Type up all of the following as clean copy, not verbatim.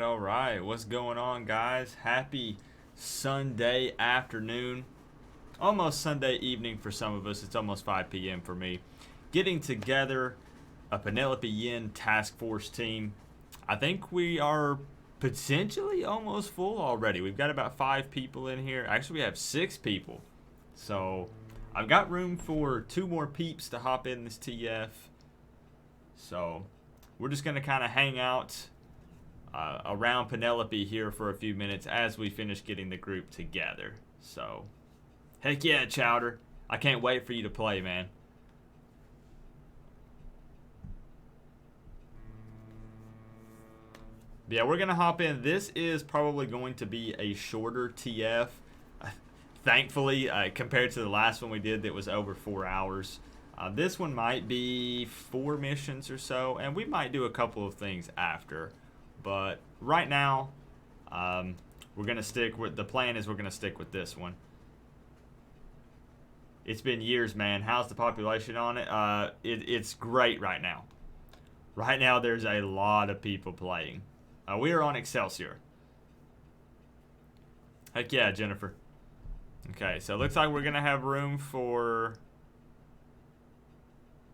all right. What's going on, guys? Happy Sunday afternoon. Almost Sunday evening for some of us. It's almost 5 p.m. for me. Getting together a Penelope Yin task force team. I think we are potentially almost full already. We've got about 5 people in here. Actually, we have 6 people. So I've got room for 2 more peeps to hop in this TF. So we're just going to kind of hang out around Penelope here for a few minutes as we finish getting the group together. So, heck yeah, Chowder. I can't wait for you to play, man. Yeah, we're going to hop in. This is probably going to be a shorter TF. Thankfully, compared to the last one we did that was over 4 hours. This one might be 4 missions or so, and we might do a couple of things after. But right now, we're going to stick with, the plan is we're going to stick with this one. It's been years, man. How's the population on it? It's great right now. Right now, there's a lot of people playing. We are on Excelsior. Heck yeah, Jennifer. Okay, so it looks like we're going to have room for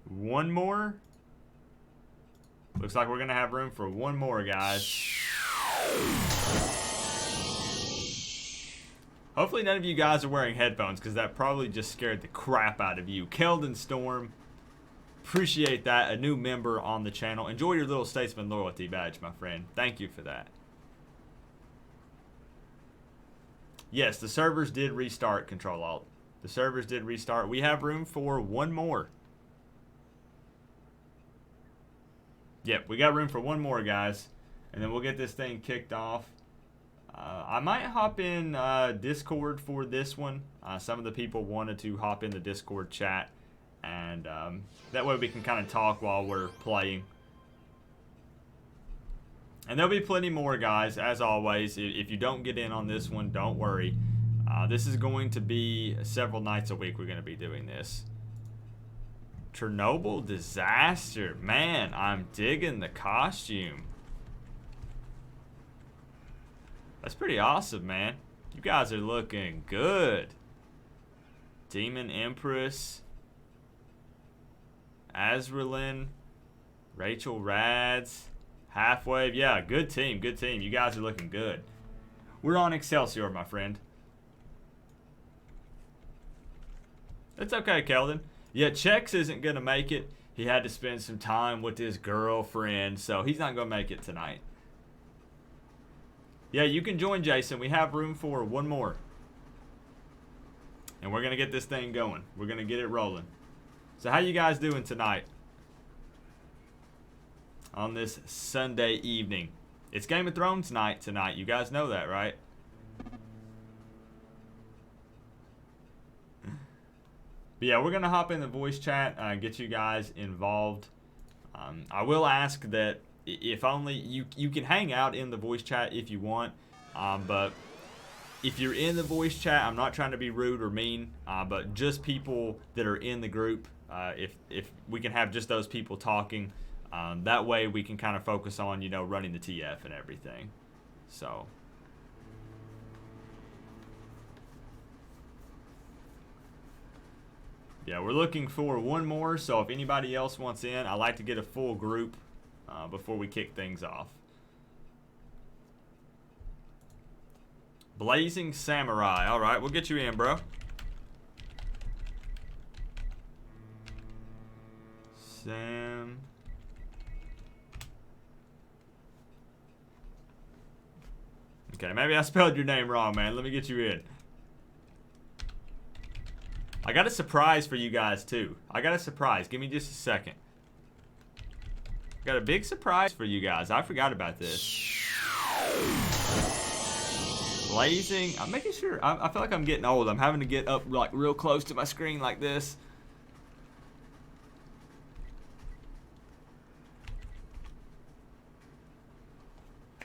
1 more. Looks like we're going to have room for 1 more, guys. Hopefully none of you guys are wearing headphones, because that probably just scared the crap out of you. Keldon Storm, appreciate that. A new member on the channel. Enjoy your little Statesman loyalty badge, my friend. Thank you for that. Yes, the servers did restart, Control-Alt. The servers did restart. We have room for 1 more. Yep, we got room for 1 more, guys. And then we'll get this thing kicked off. I might hop in Discord for this one. Some of the people wanted to hop in the Discord chat. And that way we can kind of talk while we're playing. And there'll be plenty more, guys, as always. If you don't get in on this one, don't worry. This is going to be several nights a week we're going to be doing this. Chernobyl disaster. Man, I'm digging the costume. That's pretty awesome, man. You guys are looking good. Demon Empress. Azralin. Rachel Rads. Halfwave. Yeah, good team, good team. You guys are looking good. We're on Excelsior, my friend. It's okay, Keldon. Yeah, Chex isn't going to make it. He had to spend some time with his girlfriend, so he's not going to make it tonight. Yeah, you can join, Jason. We have room for 1 more. And we're going to get this thing going. We're going to get it rolling. So how you guys doing tonight? On this Sunday evening. It's Game of Thrones night tonight. You guys know that, right? But yeah, we're going to hop in the voice chat, get you guys involved. I will ask that if only you can hang out in the voice chat if you want. But if you're in the voice chat, I'm not trying to be rude or mean, but just people that are in the group, if we can have just those people talking, that way we can kind of focus on, running the TF and everything. So... yeah, we're looking for 1 more, so if anybody else wants in, I like to get a full group before we kick things off. Blazing Samurai. All right, we'll get you in, bro. Sam. Okay, maybe I spelled your name wrong, man. Let me get you in. I got a surprise for you guys, too. I got a surprise. Give me just a second. Got a big surprise for you guys. I forgot about this. Blazing. I'm making sure. I feel like I'm getting old. I'm having to get up like real close to my screen like this.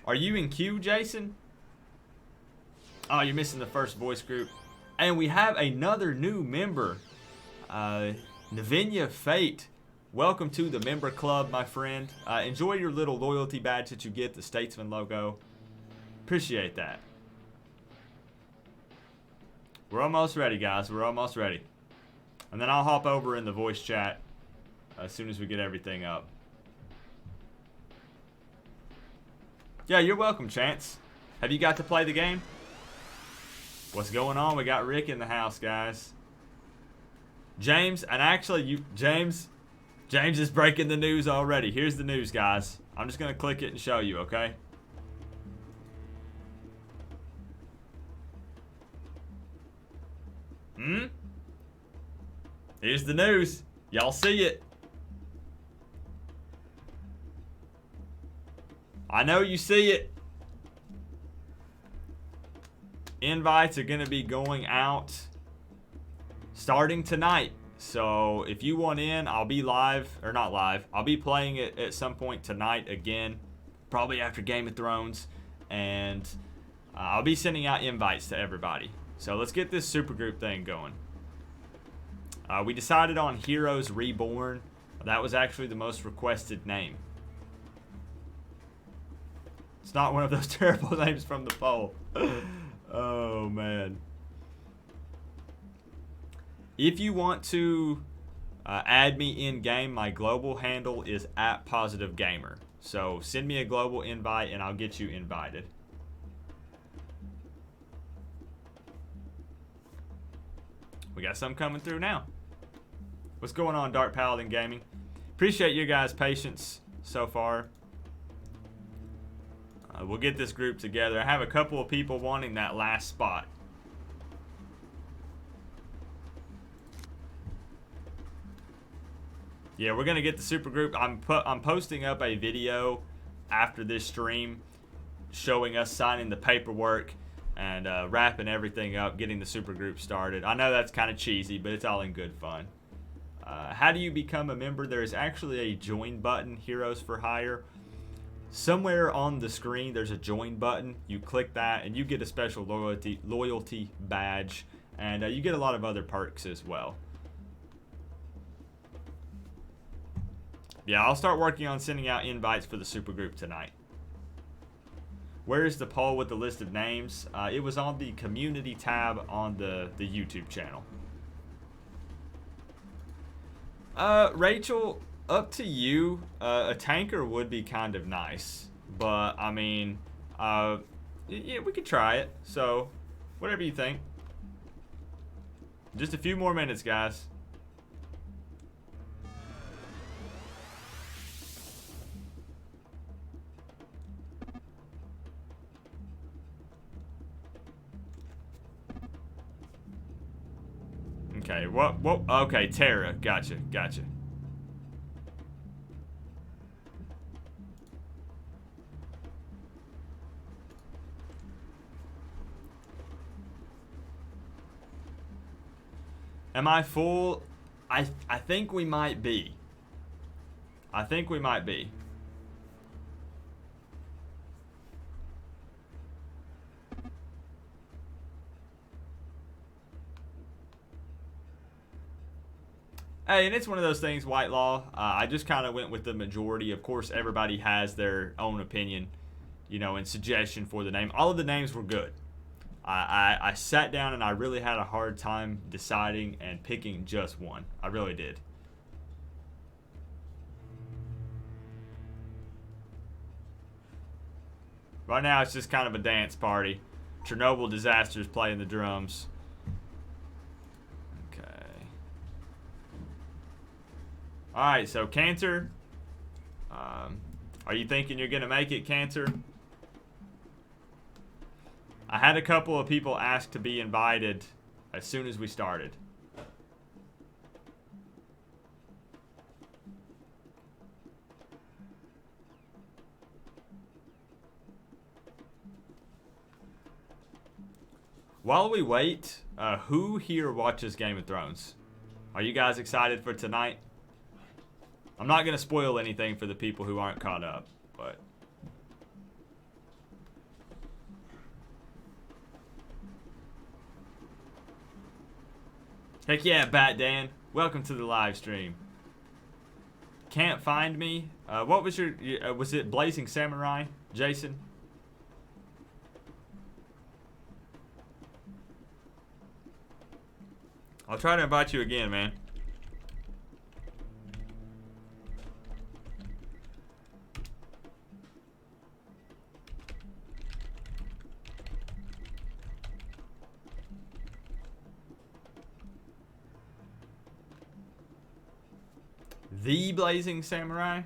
Are you in queue, Jason? Oh, you're missing the first voice group. And we have another new member. Navinia Fate. welcome to the member club, my friend. Enjoy your little loyalty badge that you get, the Statesman logo. Appreciate that. We're almost ready, guys. We're almost ready. And then I'll hop over in the voice chat as soon as we get everything up. Yeah, you're welcome, Chance. Have you got to play the game? What's going on? We got Rick in the house, guys. James, and actually, James is breaking the news already. Here's the news, guys. I'm just going to click it and show you, okay? Here's the news. Y'all see it. I know you see it. Invites are going to be going out starting tonight. So if you want in, I'll be live, or not live. I'll be playing it at some point tonight again, probably after Game of Thrones. And I'll be sending out invites to everybody. So let's get this supergroup thing going. We decided on Heroes Reborn. That was actually the most requested name. It's not one of those terrible names from the poll. Oh, man. If you want to add me in-game, my global handle is @PositiveGamer. So send me a global invite and I'll get you invited. We got some coming through now. What's going on, Dark Paladin Gaming? Appreciate your guys' patience so far. We'll get this group together. I have a couple of people wanting that last spot. Yeah, we're going to get the super group. I'm posting up a video after this stream showing us signing the paperwork and wrapping everything up, getting the super group started. I know that's kind of cheesy, but it's all in good fun. How do you become a member? There is actually a join button, Heroes for Hire. Somewhere on the screen, there's a join button. You click that, and you get a special loyalty badge, and you get a lot of other perks as well. Yeah, I'll start working on sending out invites for the supergroup tonight. Where is the poll with the list of names? It was on the community tab on the YouTube channel. Rachel, up to you. A tanker would be kind of nice, but I mean, yeah, we could try it. So, whatever you think. Just a few more minutes, guys. Okay, what, okay, Tara, gotcha. Am I full? I think we might be. Hey, and it's one of those things, Whitelaw. I just kind of went with the majority. Of course, everybody has their own opinion, you know, and suggestion for the name. All of the names were good. I sat down and I really had a hard time deciding and picking just one. I really did. Right now, it's just kind of a dance party. Chernobyl Disaster's playing the drums. Alright, so Cancer, are you thinking you're going to make it, Cancer? I had a couple of people ask to be invited as soon as we started. While we wait, who here watches Game of Thrones? Are you guys excited for tonight? I'm not going to spoil anything for the people who aren't caught up, but... Heck yeah, Bat Dan. Welcome to the live stream. can't find me, what was your, was it Blazing Samurai, Jason? I'll try to invite you again, man. The Blazing Samurai?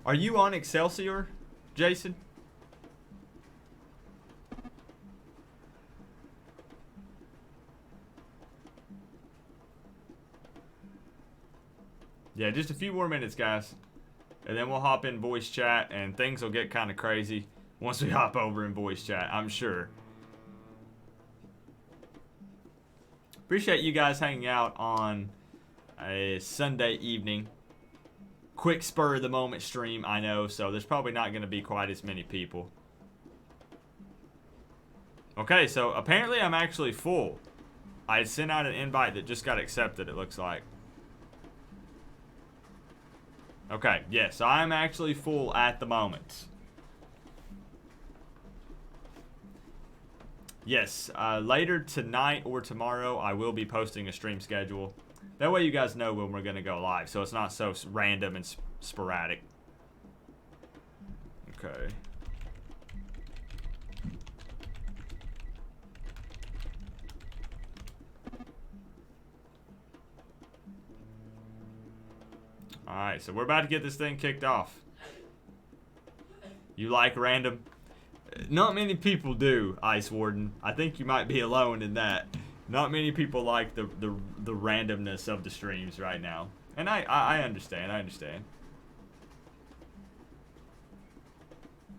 Are you on Excelsior, Jason? Yeah, just a few more minutes, guys. And then we'll hop in voice chat, and things will get kind of crazy once we hop over in voice chat, I'm sure. Appreciate you guys hanging out on a Sunday evening. Quick spur of the moment stream, I know, so there's probably not going to be quite as many people. Okay, so apparently I'm actually full. I sent out an invite that just got accepted, it looks like. Okay, yes, I'm actually full at the moment. Yes, later tonight or tomorrow, I will be posting a stream schedule. That way you guys know when we're going to go live, so it's not so random and sporadic. Okay. Alright, so we're about to get this thing kicked off. You like random? Not many people do, Ice Warden. I think you might be alone in that. Not many people like the randomness of the streams right now. And I understand, I understand.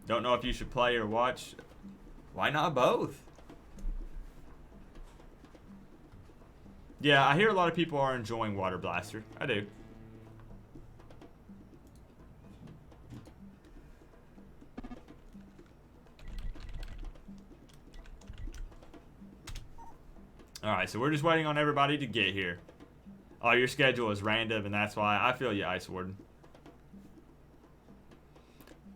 Don't know if you should play or watch. Why not both? Yeah, I hear a lot of people are enjoying Water Blaster. I do. Alright, so we're just waiting on everybody to get here. Oh, your schedule is random, and that's why. I feel you, Ice Warden.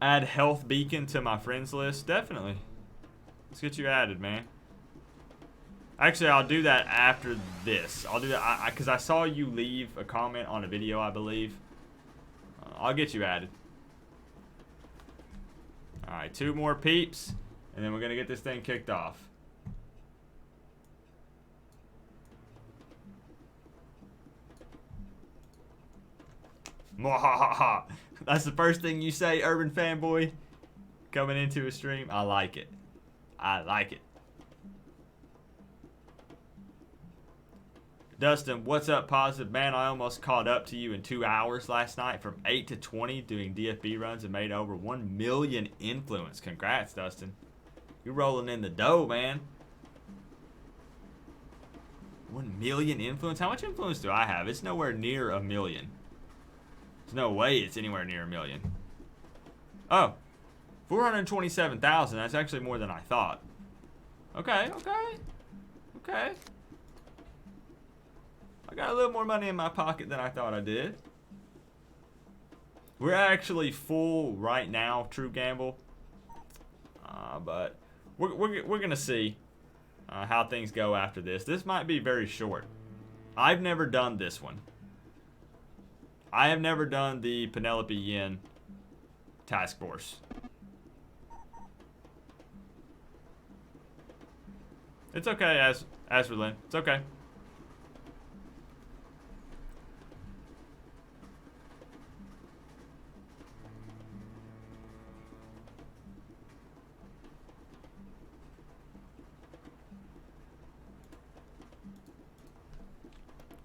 Add Health Beacon to my friends list? Definitely. Let's get you added, man. Actually, I'll do that after this. I'll do that because I saw you leave a comment on a video, I believe. I'll get you added. Alright, 2 more peeps, and then we're going to get this thing kicked off. Mwahaha. That's the first thing you say, Urban Fanboy, coming into a stream. I like it. I like it. Dustin, what's up, Positive? Man, I almost caught up to you in 2 hours last night from 8 to 20 doing DFB runs and made over 1 million influence. Congrats, Dustin. You're rolling in the dough, man. 1 million influence? How much influence do I have? It's nowhere near 1 million. There's no way it's anywhere near 1 million. Oh, 427,000. That's actually more than I thought. Okay, okay, okay. I got a little more money in my pocket than I thought I did. We're actually full right now, True Gamble. But we're gonna see how things go after this. This might be very short. I've never done this one. I have never done the Penelope Yin task force. It's okay, Azralyn. It's okay.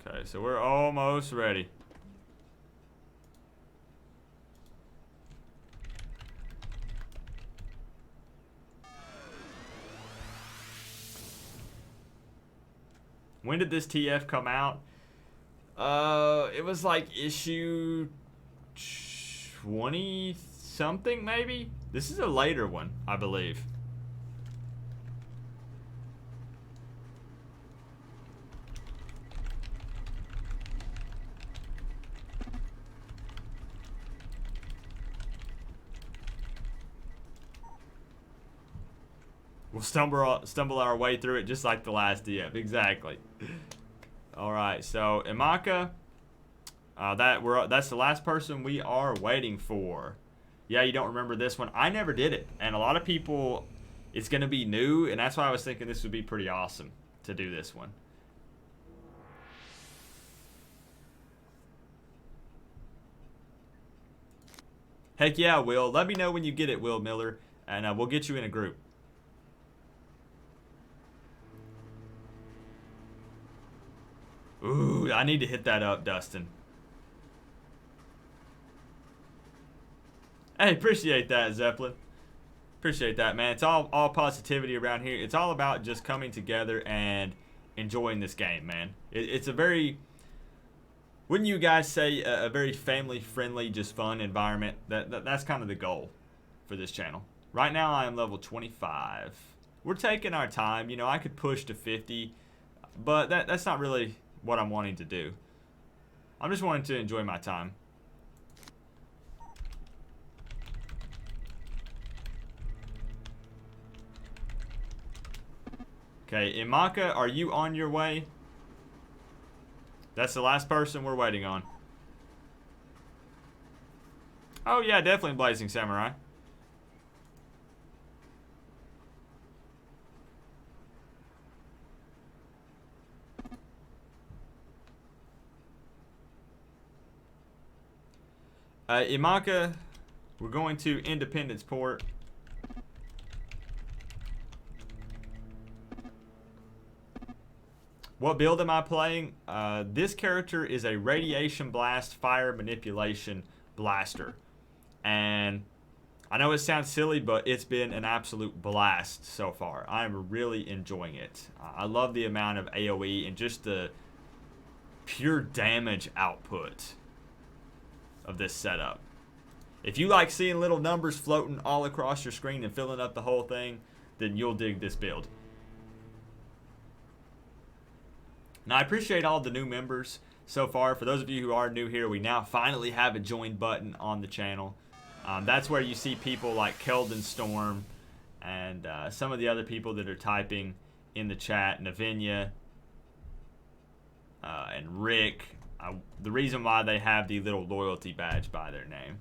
Okay, so we're almost ready. When did this TF come out? It was like issue 20 something maybe. This is a later one, I believe. We'll stumble our way through it just like the last DF. Exactly. All right, so Imaka, that's the last person we are waiting for. Yeah, you don't remember this one. I never did it, and a lot of people, it's going to be new, and that's why I was thinking this would be pretty awesome to do this one. Heck yeah, Will. Let me know when you get it, Will Miller, and we'll get you in a group. Ooh, I need to hit that up, Dustin. Hey, appreciate that, Zeppelin. Appreciate that, man. It's all positivity around here. It's all about just coming together and enjoying this game, man. It's a very, wouldn't you guys say, a very family-friendly, just fun environment? That's kind of the goal for this channel. Right now, I am level 25. We're taking our time. You know, I could push to 50, but that's not really what I'm wanting to do. I'm just wanting to enjoy my time. Okay, Imaka, are you on your way? That's the last person we're waiting on. Oh yeah, definitely Blazing Samurai. Imaka, we're going to Independence Port. What build am I playing? This character is a Radiation Blast Fire Manipulation Blaster. And I know it sounds silly, but it's been an absolute blast so far. I'm really enjoying it. I love the amount of AoE and just the pure damage output of this setup. If you like seeing little numbers floating all across your screen and filling up the whole thing, then you'll dig this build. Now, I appreciate all the new members so far. For those of you who are new here, we now finally have a join button on the channel. That's where you see people like Keldon Storm and some of the other people that are typing in the chat, Navinia and Rick. The reason why they have the little loyalty badge by their name.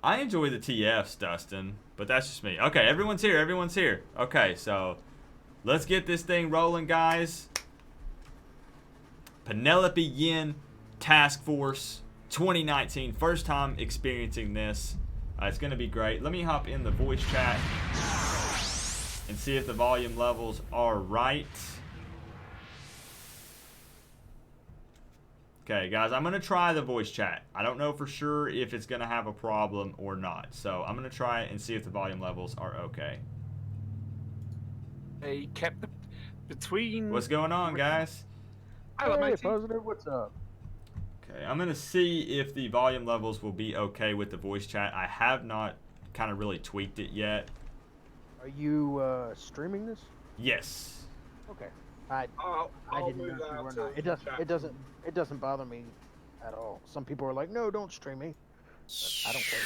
I enjoy the TFs, Dustin, but that's just me. Okay, everyone's here. Everyone's here. Okay, so let's get this thing rolling, guys. Penelope Yin Task Force 2019. First time experiencing this. It's going to be great. Let me hop in the voice chat and see if the volume levels are right. Okay, guys, I'm going to try the voice chat. I don't know for sure if it's going to have a problem or not. So I'm going to try it and see if the volume levels are okay. They kept between... What's going on, guys? Hey, Positive, what's up? Okay, I'm going to see if the volume levels will be okay with the voice chat. I have not kind of really tweaked it yet. Are you streaming this? Yes. Okay. I didn't know if you were not. It doesn't bother me at all. Some people are like, no, don't stream me. But I don't care.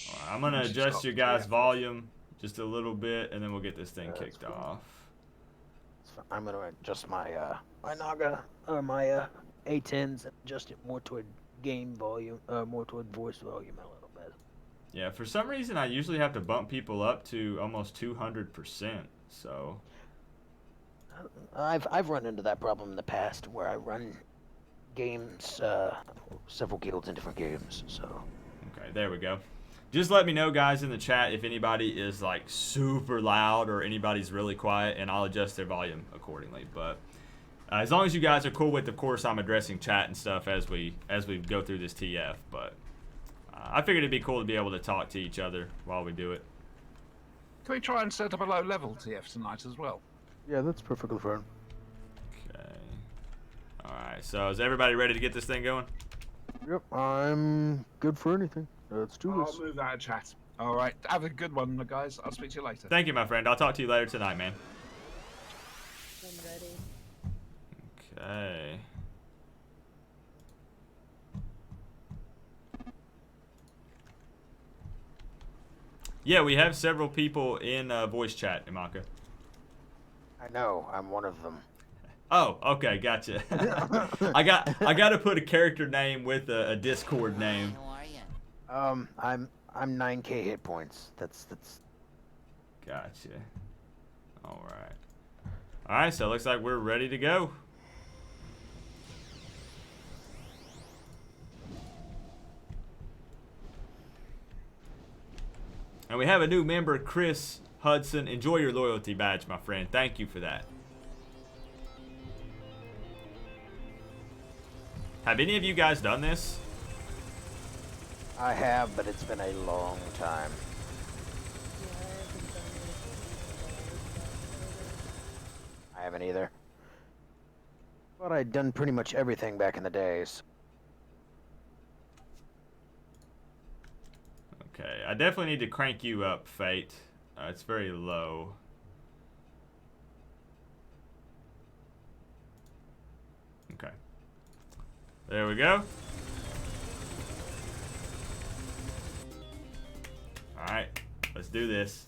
Right, I'm gonna adjust your guys' volume just a little bit, and then we'll get this thing kicked off. I'm gonna adjust my my Naga or my A10s and adjust it more toward game volume, more toward voice volume a little bit. Yeah, for some reason I usually have to bump people up to almost 200%. So I've run into that problem in the past where I run games, several guilds in different games. So okay, there we go. Just let me know, guys, in the chat if anybody is like super loud or anybody's really quiet, and I'll adjust their volume accordingly. But as long as you guys are cool with, of course, I'm addressing chat and stuff as we go through this TF. But I figured it'd be cool to be able to talk to each other while we do it. Can we try and set up a low-level TF tonight as well? yeah, that's perfectly fine. Alright, so is everybody ready to get this thing going? Yep, I'm good for anything. Let's do I'll this. move out of chat. All right, have a good one, guys. I'll speak to you later. Thank you, my friend. I'll talk to you later tonight, man. I'm ready. Okay. Yeah, we have several people in voice chat, Imaka. I know, I'm one of them. Oh, okay, gotcha. I got to put a character name with a Discord name. How are you? I'm 9k hit points. That's Gotcha. All right. All right, so it looks like we're ready to go. And we have a new member, Chris Hudson. Enjoy your loyalty badge, my friend. Thank you for that. Have any of you guys done this? I have, but it's been a long time. I haven't either. But I'd done pretty much everything back in the days. Okay, I definitely need to crank you up, Fate. It's very low. Okay. There we go. Alright, let's do this.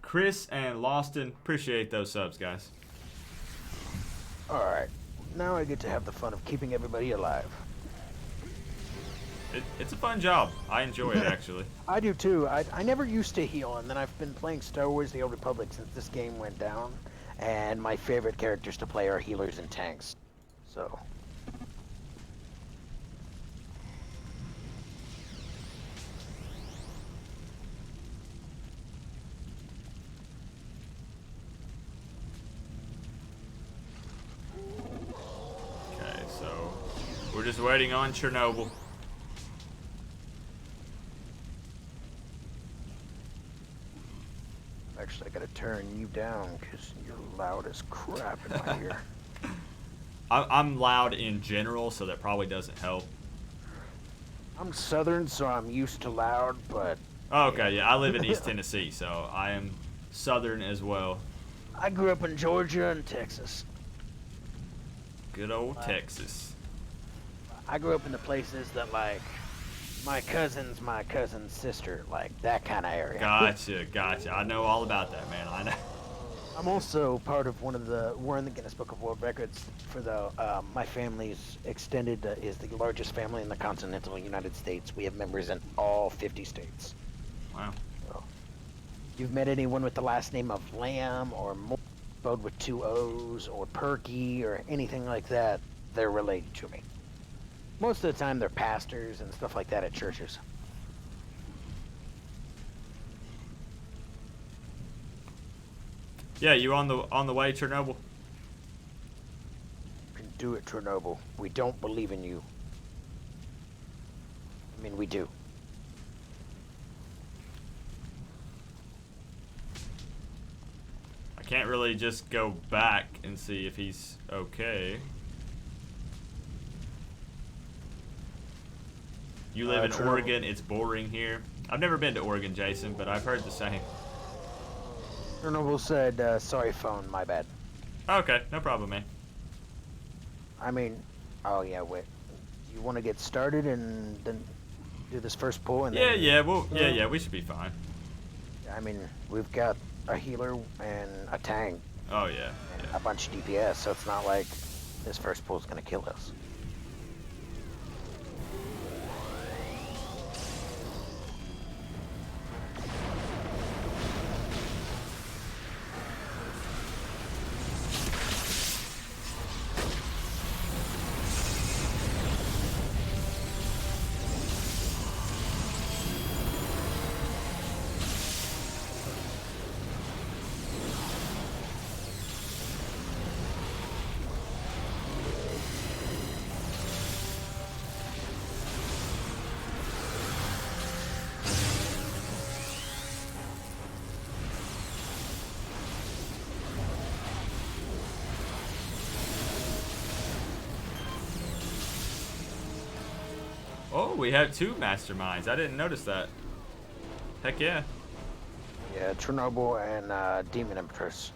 Chris and Lawston, appreciate those subs, guys. Alright, now I get to have the fun of keeping everybody alive. It's a fun job. I enjoy it, actually. I do too. I never used to heal, and then I've been playing Star Wars The Old Republic since this game went down. And my favorite characters to play are healers and tanks. So... Okay, so we're just waiting on Chernobyl. Actually, I gotta turn you down because you're loud as crap in my ear. I'm loud in general, so that probably doesn't help. I'm southern, so I'm used to loud, but... Oh, okay, yeah, I live in East Tennessee, so I am southern as well. I grew up in Georgia and Texas. Good old Texas. I grew up in the places that, like, my cousin's sister, like, that kind of area. Gotcha, gotcha. I know all about that, man. I know. I'm also part of we're in the Guinness Book of World Records for my family's extended, is the largest family in the continental United States. We have members in all 50 states. Wow. So, if you've met anyone with the last name of Lamb or spelled with 2 O's or Perky or anything like that, they're related to me. Most of the time they're pastors and stuff like that at churches. Yeah, you on the way, Chernobyl? You can do it, Chernobyl. We don't believe in you. I mean, we do. I can't really just go back and see if he's okay. You live in Chernobyl. Oregon, it's boring here. I've never been to Oregon, Jason, but I've heard the same. Chernobyl said, sorry phone, my bad. Okay, no problem, man. I mean, oh yeah, wait. You want to get started and then do this first pull and then... Yeah, we should be fine. I mean, we've got a healer and a tank Oh, yeah. and a bunch of DPS, so it's not like this first pull is going to kill us. Oh, we have 2 masterminds. I didn't notice that. Heck yeah. Yeah, Chernobyl and Demon Empress.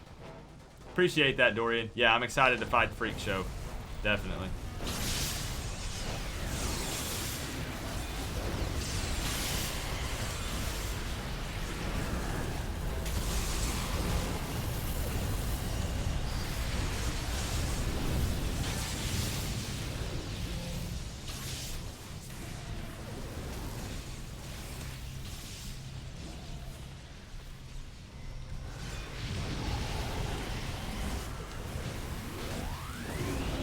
Appreciate that, Dorian. Yeah, I'm excited to fight the Freak Show. Definitely.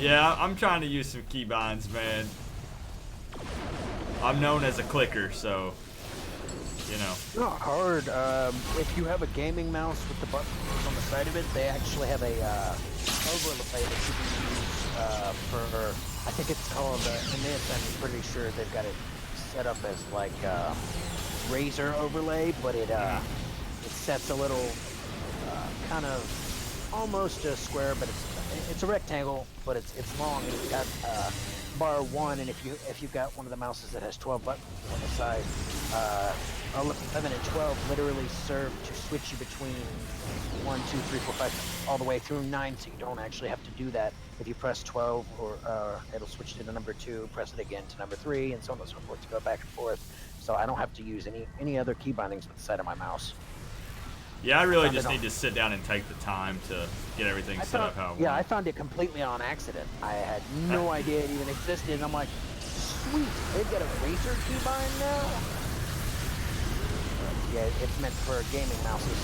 Yeah, I'm trying to use some keybinds, man. I'm known as a clicker, so, you know. It's not hard. If you have a gaming mouse with the buttons on the side of it, they actually have a overlay that you can use for, I think it's called, in this I'm pretty sure they've got it set up as like razor overlay, but it sets a little kind of almost a square, but it's a rectangle, but it's long and it's got bar 1, and if you've got one of the mouses that has 12 buttons on the side, 11 and 12 literally serve to switch you between 1, 2, 3, 4, 5, all the way through 9, so you don't actually have to do that. If you press 12, or it'll switch to the number 2, press it again to number 3, and so on and so forth to go back and forth. So I don't have to use any other key bindings with the side of my mouse. Yeah, I really just need to sit down and take the time to get everything set up how I want. Yeah, I found it completely on accident. I had no idea it even existed, and I'm like, sweet, they've got a razor keybind now? Yeah, it's meant for gaming mouses.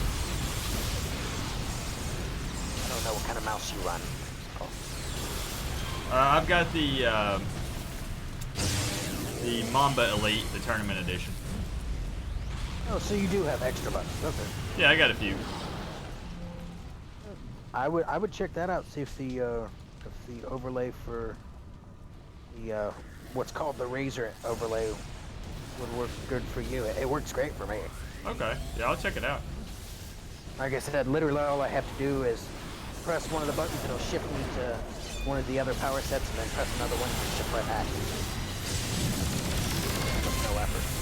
I don't know what kind of mouse you run. I've got the Mamba Elite, the Tournament Edition. Oh, so you do have extra buttons. Okay. Yeah, I got a few. I would check that out. See if the overlay for the what's called the Razor overlay would work good for you. It works great for me. Okay. Yeah, I'll check it out. Like I said, literally all I have to do is press one of the buttons. It'll shift me to one of the other power sets, and then press another one and shift right back. No effort.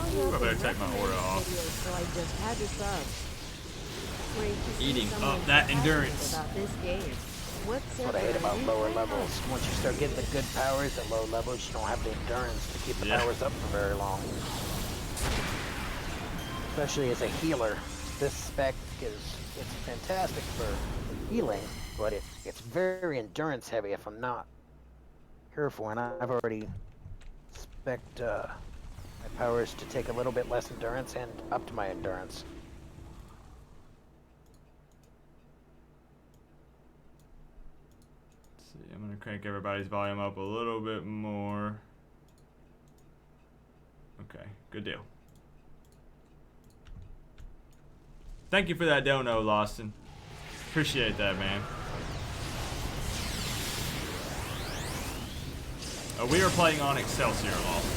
I better take my order off. So I just had to sub. Great to see Eating someone up that passionate endurance. About this game. What's That's what I hate about lower levels. Once you start getting the good powers at low levels, you don't have the endurance to keep the powers up for very long. Especially as a healer, this spec it's fantastic for healing, but it's very endurance heavy if I'm not careful, and I've already spec'd my powers to take a little bit less endurance and up to my endurance. Let's see, I'm gonna crank everybody's volume up a little bit more. Okay, good deal. Thank you for that dono, Lawson. Appreciate that, man. We are playing on Excelsior, Lawson.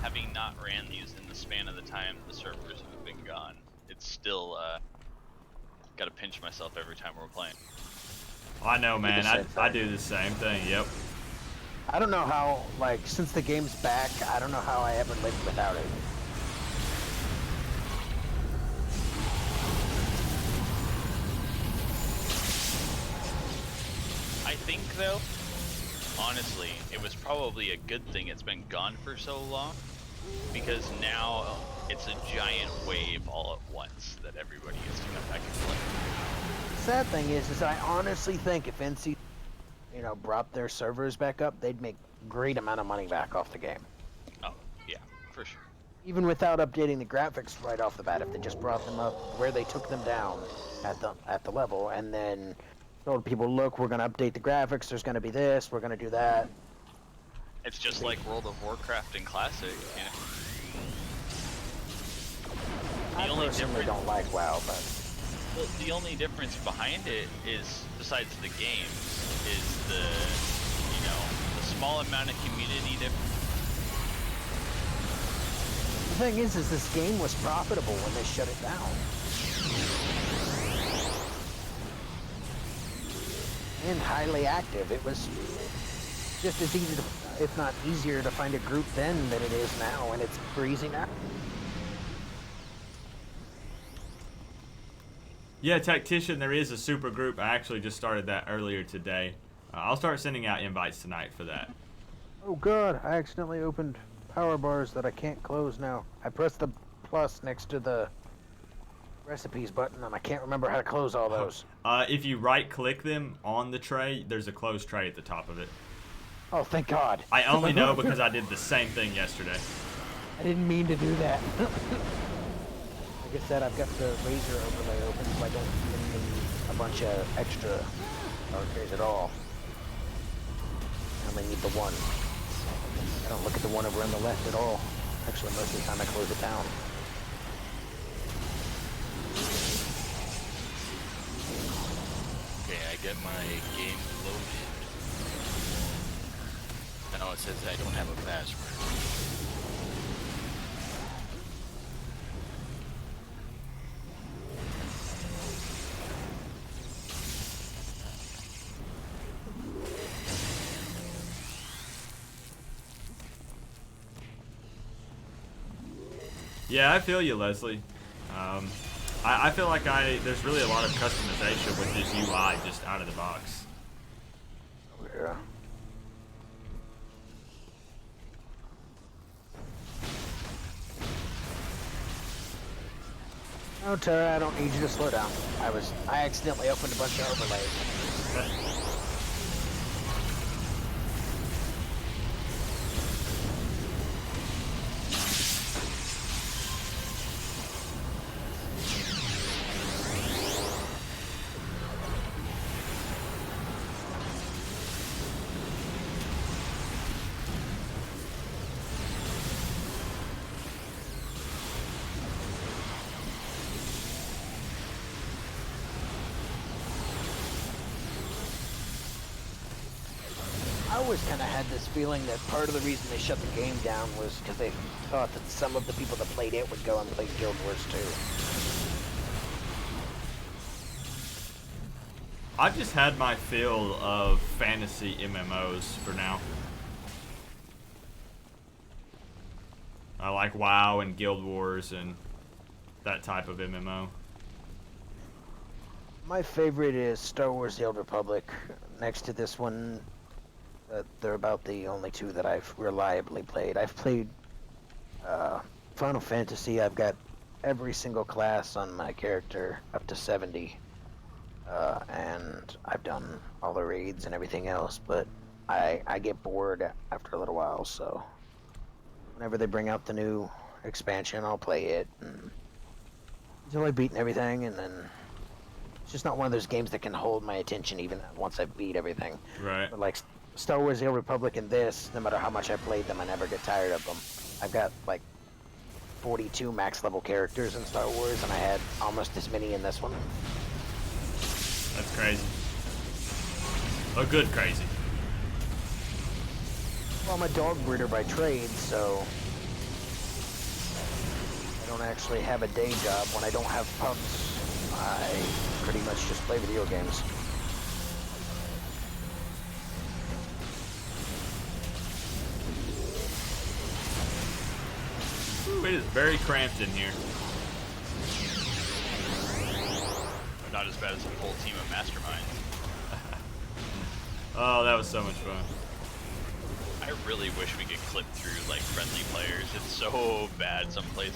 Having not ran these in the span of the time the servers have been gone, it's still gotta pinch myself every time we're playing. I know, man. I do the same thing. Yep. I don't know how, like, since the game's back, I don't know how I ever lived without it. I think, though, honestly, it was probably a good thing it's been gone for so long, because now it's a giant wave all at once that everybody gets to come back and play. The sad thing is I honestly think if NC, brought their servers back up, they'd make a great amount of money back off the game. Oh, yeah, for sure. Even without updating the graphics right off the bat, if they just brought them up where they took them down at the level, and then Told people, look, we're going to update the graphics. There's going to be this. We're going to do that. It's just like World of Warcraft and Classic, you know? I The only personally difference, don't like WoW, but well, the only difference behind it is, besides the games, is the, you know, the small amount of community difference. the thing is this game was profitable when they shut it down. And highly active. It was just as easy to, if not easier, to find a group then than it is now, and it's breezy now. Yeah, Tactician, there is a super group. I actually just started that earlier today. I'll start sending out invites tonight for that. Oh god, I accidentally opened power bars that I can't close now. I pressed the plus next to the recipes button and I can't remember how to close all those. If you right-click them on the tray, there's a closed tray at the top of it. Oh, thank god. I only know because I did the same thing yesterday. I didn't mean to do that. Like I said, I've got the Razor overlay open, so I don't even need a bunch of extra characters at all. I only need the one. I don't look at the one over on the left at all. Actually, most of the time I close it down. Okay, I get my game loaded. Now it says I don't have a password. Yeah, I feel you, Leslie. I feel like there's really a lot of customization with this UI just out of the box. Yeah. No, Tara, I don't need you to slow down. I accidentally opened a bunch of overlays. I always kind of had this feeling that part of the reason they shut the game down was because they thought that some of the people that played it would go and play Guild Wars 2. I've just had my fill of fantasy MMOs for now. I like WoW and Guild Wars and that type of MMO. My favorite is Star Wars The Old Republic. Next to this one, they're about the only two that I've reliably played. I've played Final Fantasy. I've got every single class on my character up to 70. And I've done all the raids and everything else, but I get bored after a little while, so whenever they bring out the new expansion, I'll play it until I've beaten everything, and then it's just not one of those games that can hold my attention even once I've beat everything. Right. But like Star Wars The Old Republic and this, no matter how much I played them, I never get tired of them. I've got like 42 max level characters in Star Wars, and I had almost as many in this one. That's crazy. A good crazy. Well, I'm a dog breeder by trade, so I don't actually have a day job. When I don't have pups, I pretty much just play video games. Ooh, it is very cramped in here. Not as bad as a whole team of masterminds. Oh, that was so much fun. I really wish we could clip through like friendly players. It's so bad some places.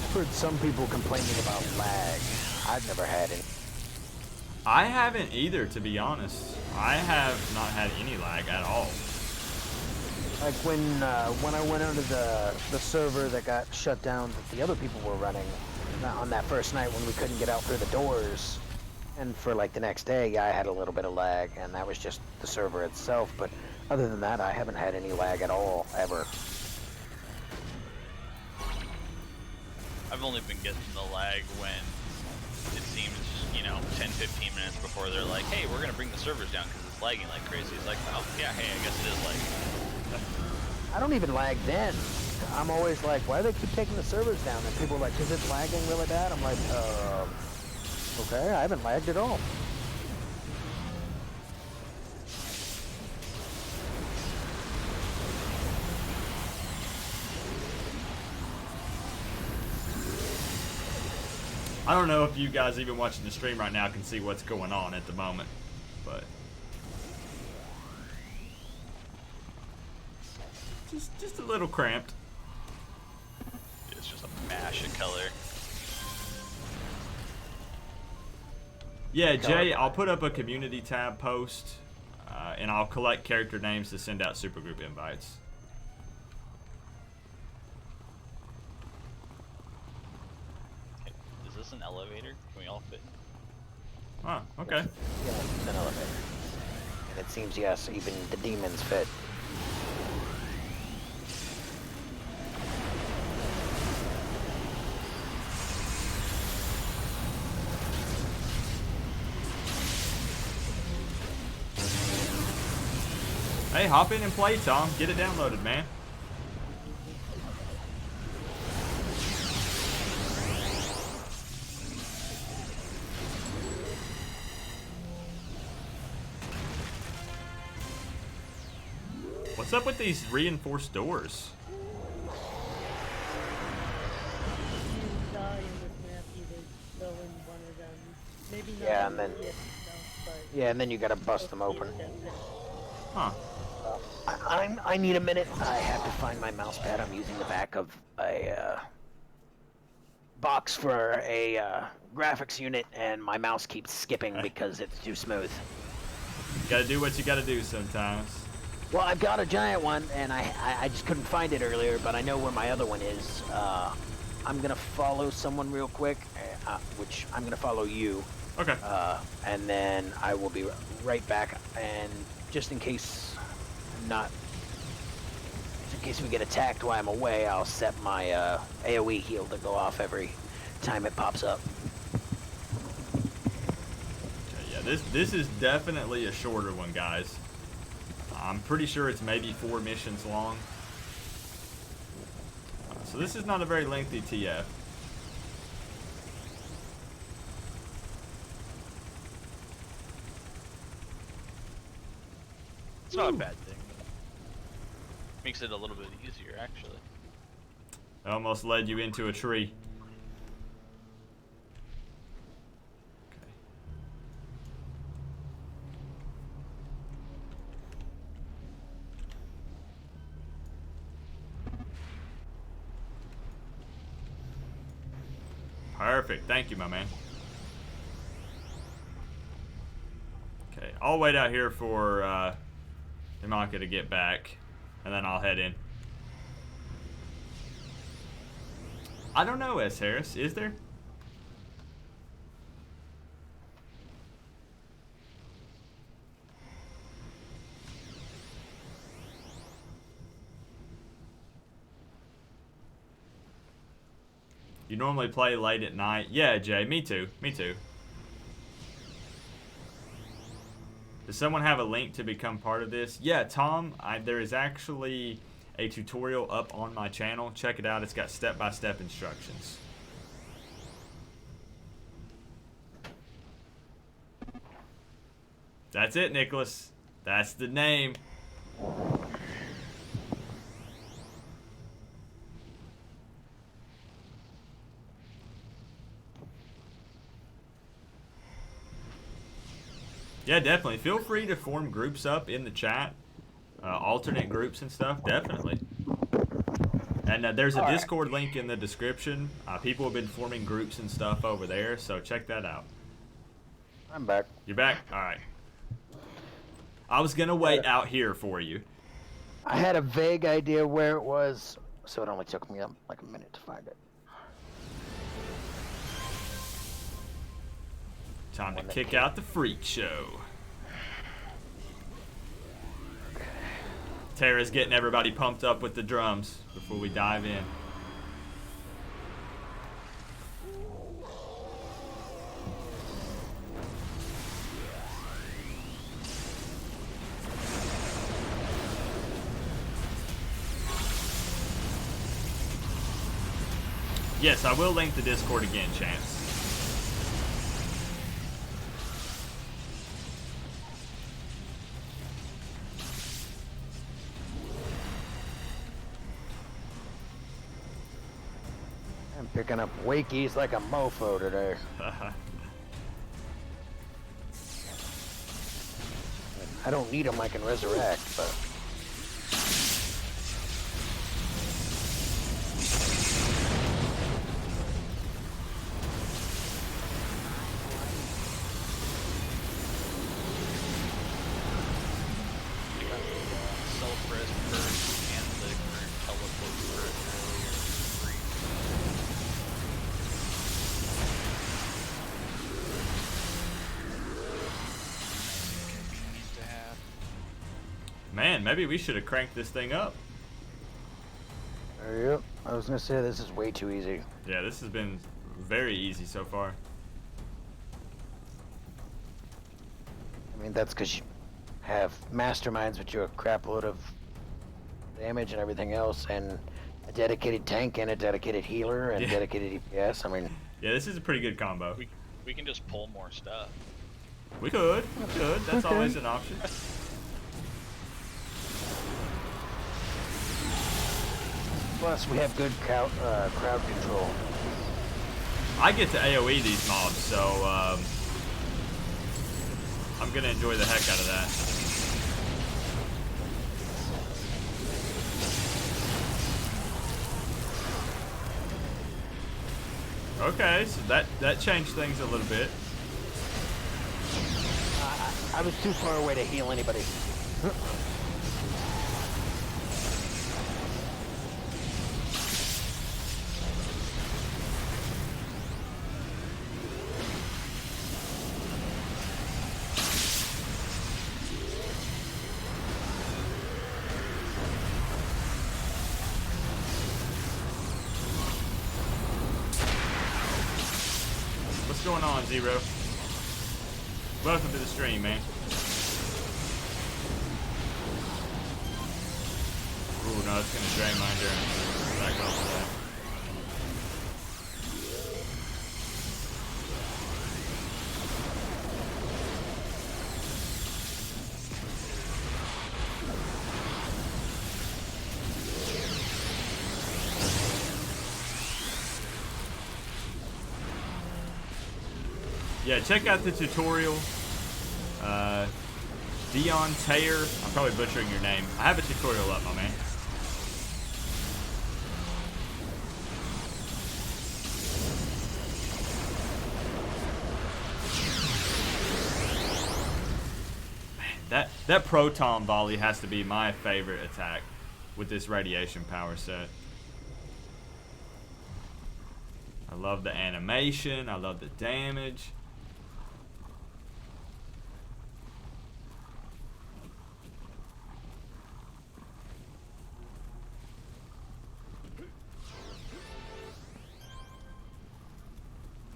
I've heard some people complaining about lag. I've never had any. I haven't either, to be honest. I have not had any lag at all. Like when I went onto the server that got shut down that the other people were running, on that first night when we couldn't get out through the doors. And for like the next day, yeah, I had a little bit of lag, and that was just the server itself. But other than that, I haven't had any lag at all, ever. I've only been getting the lag when it seems, 10-15 minutes before they're like, hey, we're gonna bring the servers down because it's lagging like crazy. It's like, oh yeah, hey, I guess it is lagging. I don't even lag then. I'm always like, why do they keep taking the servers down? And people are like, is it lagging really bad? I'm like, okay, I haven't lagged at all. I don't know if you guys even watching the stream right now can see what's going on at the moment, but just a little cramped. It's just a mash of color. Yeah, Jay, I'll put up a community tab post, and I'll collect character names to send out supergroup invites. Is this an elevator? Can we all fit? Oh, okay. Yeah, it's an elevator. And it seems, yes, even the demons fit. Hey, hop in and play, Tom. Get it downloaded, man. What's up with these reinforced doors? You die in this map, you just go in one of them. Maybe not Yeah, and then- but Yeah, and then you gotta bust them open. Huh. I need a minute. I have to find my mouse pad. I'm using the back of a box for a graphics unit, and my mouse keeps skipping because it's too smooth. Gotta do what you gotta do sometimes. Well, I've got a giant one, and I just couldn't find it earlier, but I know where my other one is. I'm gonna follow someone real quick, which I'm gonna follow you. Okay. And then I will be right back. And just in case we get attacked while I'm away, I'll set my AoE heal to go off every time it pops up. Okay, yeah, this is definitely a shorter one, guys. I'm pretty sure it's maybe 4 missions long. So this is not a very lengthy TF. It's not a bad thing. Makes it a little bit easier, actually. I almost led you into a tree. Okay. Perfect. Thank you, my man. Okay, I'll wait out here for Imaka to get back, and then I'll head in. I don't know, S. Harris. Is there? You normally play late at night? Yeah, Jay. Me too. Me too. Does someone have a link to become part of this? Yeah, Tom, there is actually a tutorial up on my channel. Check it out. It's got step-by-step instructions. That's it, Nicholas. That's the name. Yeah, definitely. Feel free to form groups up in the chat. Alternate groups and stuff, definitely. And there's a Discord link in the description. People have been forming groups and stuff over there, so check that out. I'm back. You're back? All right. I was going to wait out here for you. I had a vague idea where it was, so it only took me like a minute to find it. Time to One that kick came- out the freak show. Tara's getting everybody pumped up with the drums before we dive in. Yes, I will link the Discord again, Chance. I'm picking up wakies like a mofo today. I don't need them, I can resurrect, but... Self-res first and the current teleport first earlier. Nice to have. Man, maybe we should have cranked this thing up. Yep, I was gonna say this is way too easy. Yeah, this has been very easy so far. I mean, that's because you have masterminds which do a crap load of damage and everything else, and a dedicated tank and a dedicated healer and Yeah. dedicated EPS. I mean, Yeah, this is a pretty good combo. We can just pull more stuff. We could. That's Okay. always an option. plus we have good crowd control. I get to AoE these mobs, so I'm gonna enjoy the heck out of that. Okay, so that changed things a little bit. I was too far away to heal anybody. What's going on, Zero? Welcome to the stream, man. Ooh, no, it's gonna drain my endurance. Back off of that. Yeah, check out the tutorial. Dion Tayer, I'm probably butchering your name. I have a tutorial up, my man. That proton volley has to be my favorite attack with this radiation power set. I love the animation, I love the damage.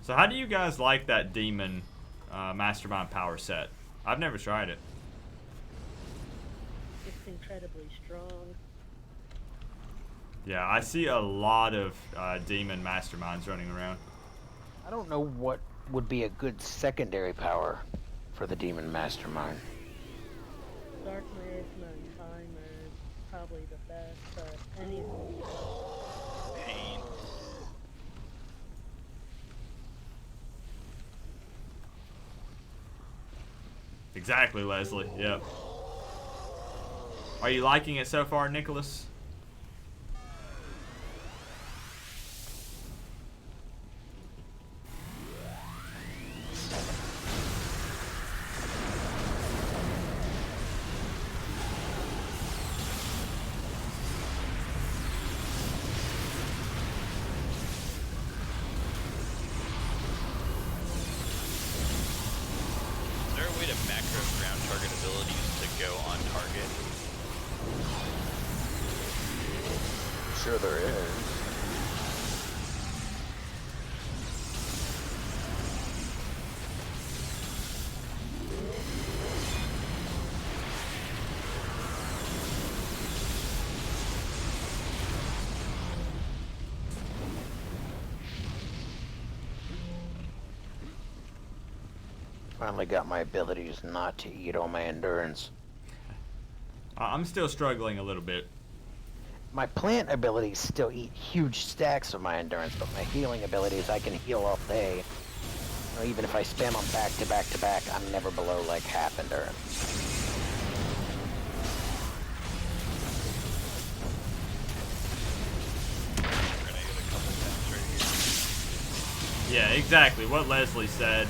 So how do you guys like that demon mastermind power set? I've never tried it. It's incredibly strong. Yeah, I see a lot of demon masterminds running around. I don't know what would be a good secondary power for the Demon Mastermind. Dark Miasma and Time are probably the best, but any of them. Pain. Exactly, Leslie. Yep. Are you liking it so far, Nicholas? of macro ground target abilities to go on target? Sure there is. Finally got my abilities not to eat all my endurance. I'm still struggling a little bit. My plant abilities still eat huge stacks of my endurance, but my healing abilities, I can heal all day. You know, even if I spam them back to back to back, I'm never below like half endurance. Grenade a couple times right here. Yeah, exactly what Leslie said,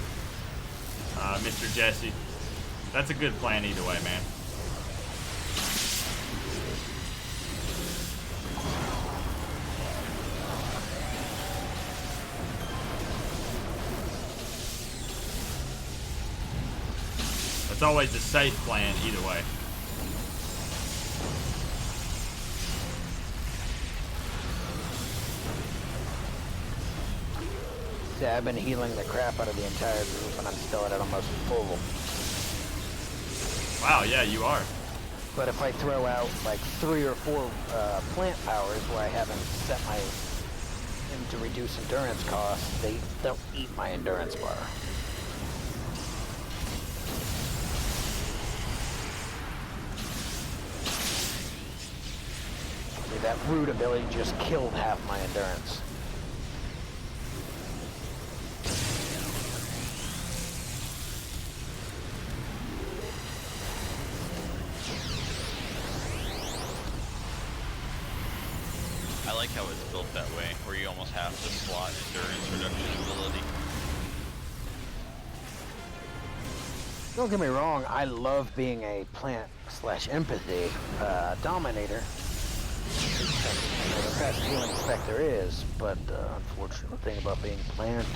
Mr. Jesse. That's a good plan either way, man. That's always a safe plan either way. See, I've been healing the crap out of the entire group, and I'm still at almost full. Wow, yeah, you are. But if I throw out like 3 or 4 plant powers where I haven't set my in to reduce endurance costs, they'll eat my endurance bar. See, that root ability just killed half my endurance. I like how it's built that way, where you almost have to slot endurance reduction ability. Don't get me wrong, I love being a plant/empathy dominator. The best healing spec there is, but the unfortunate thing about being plant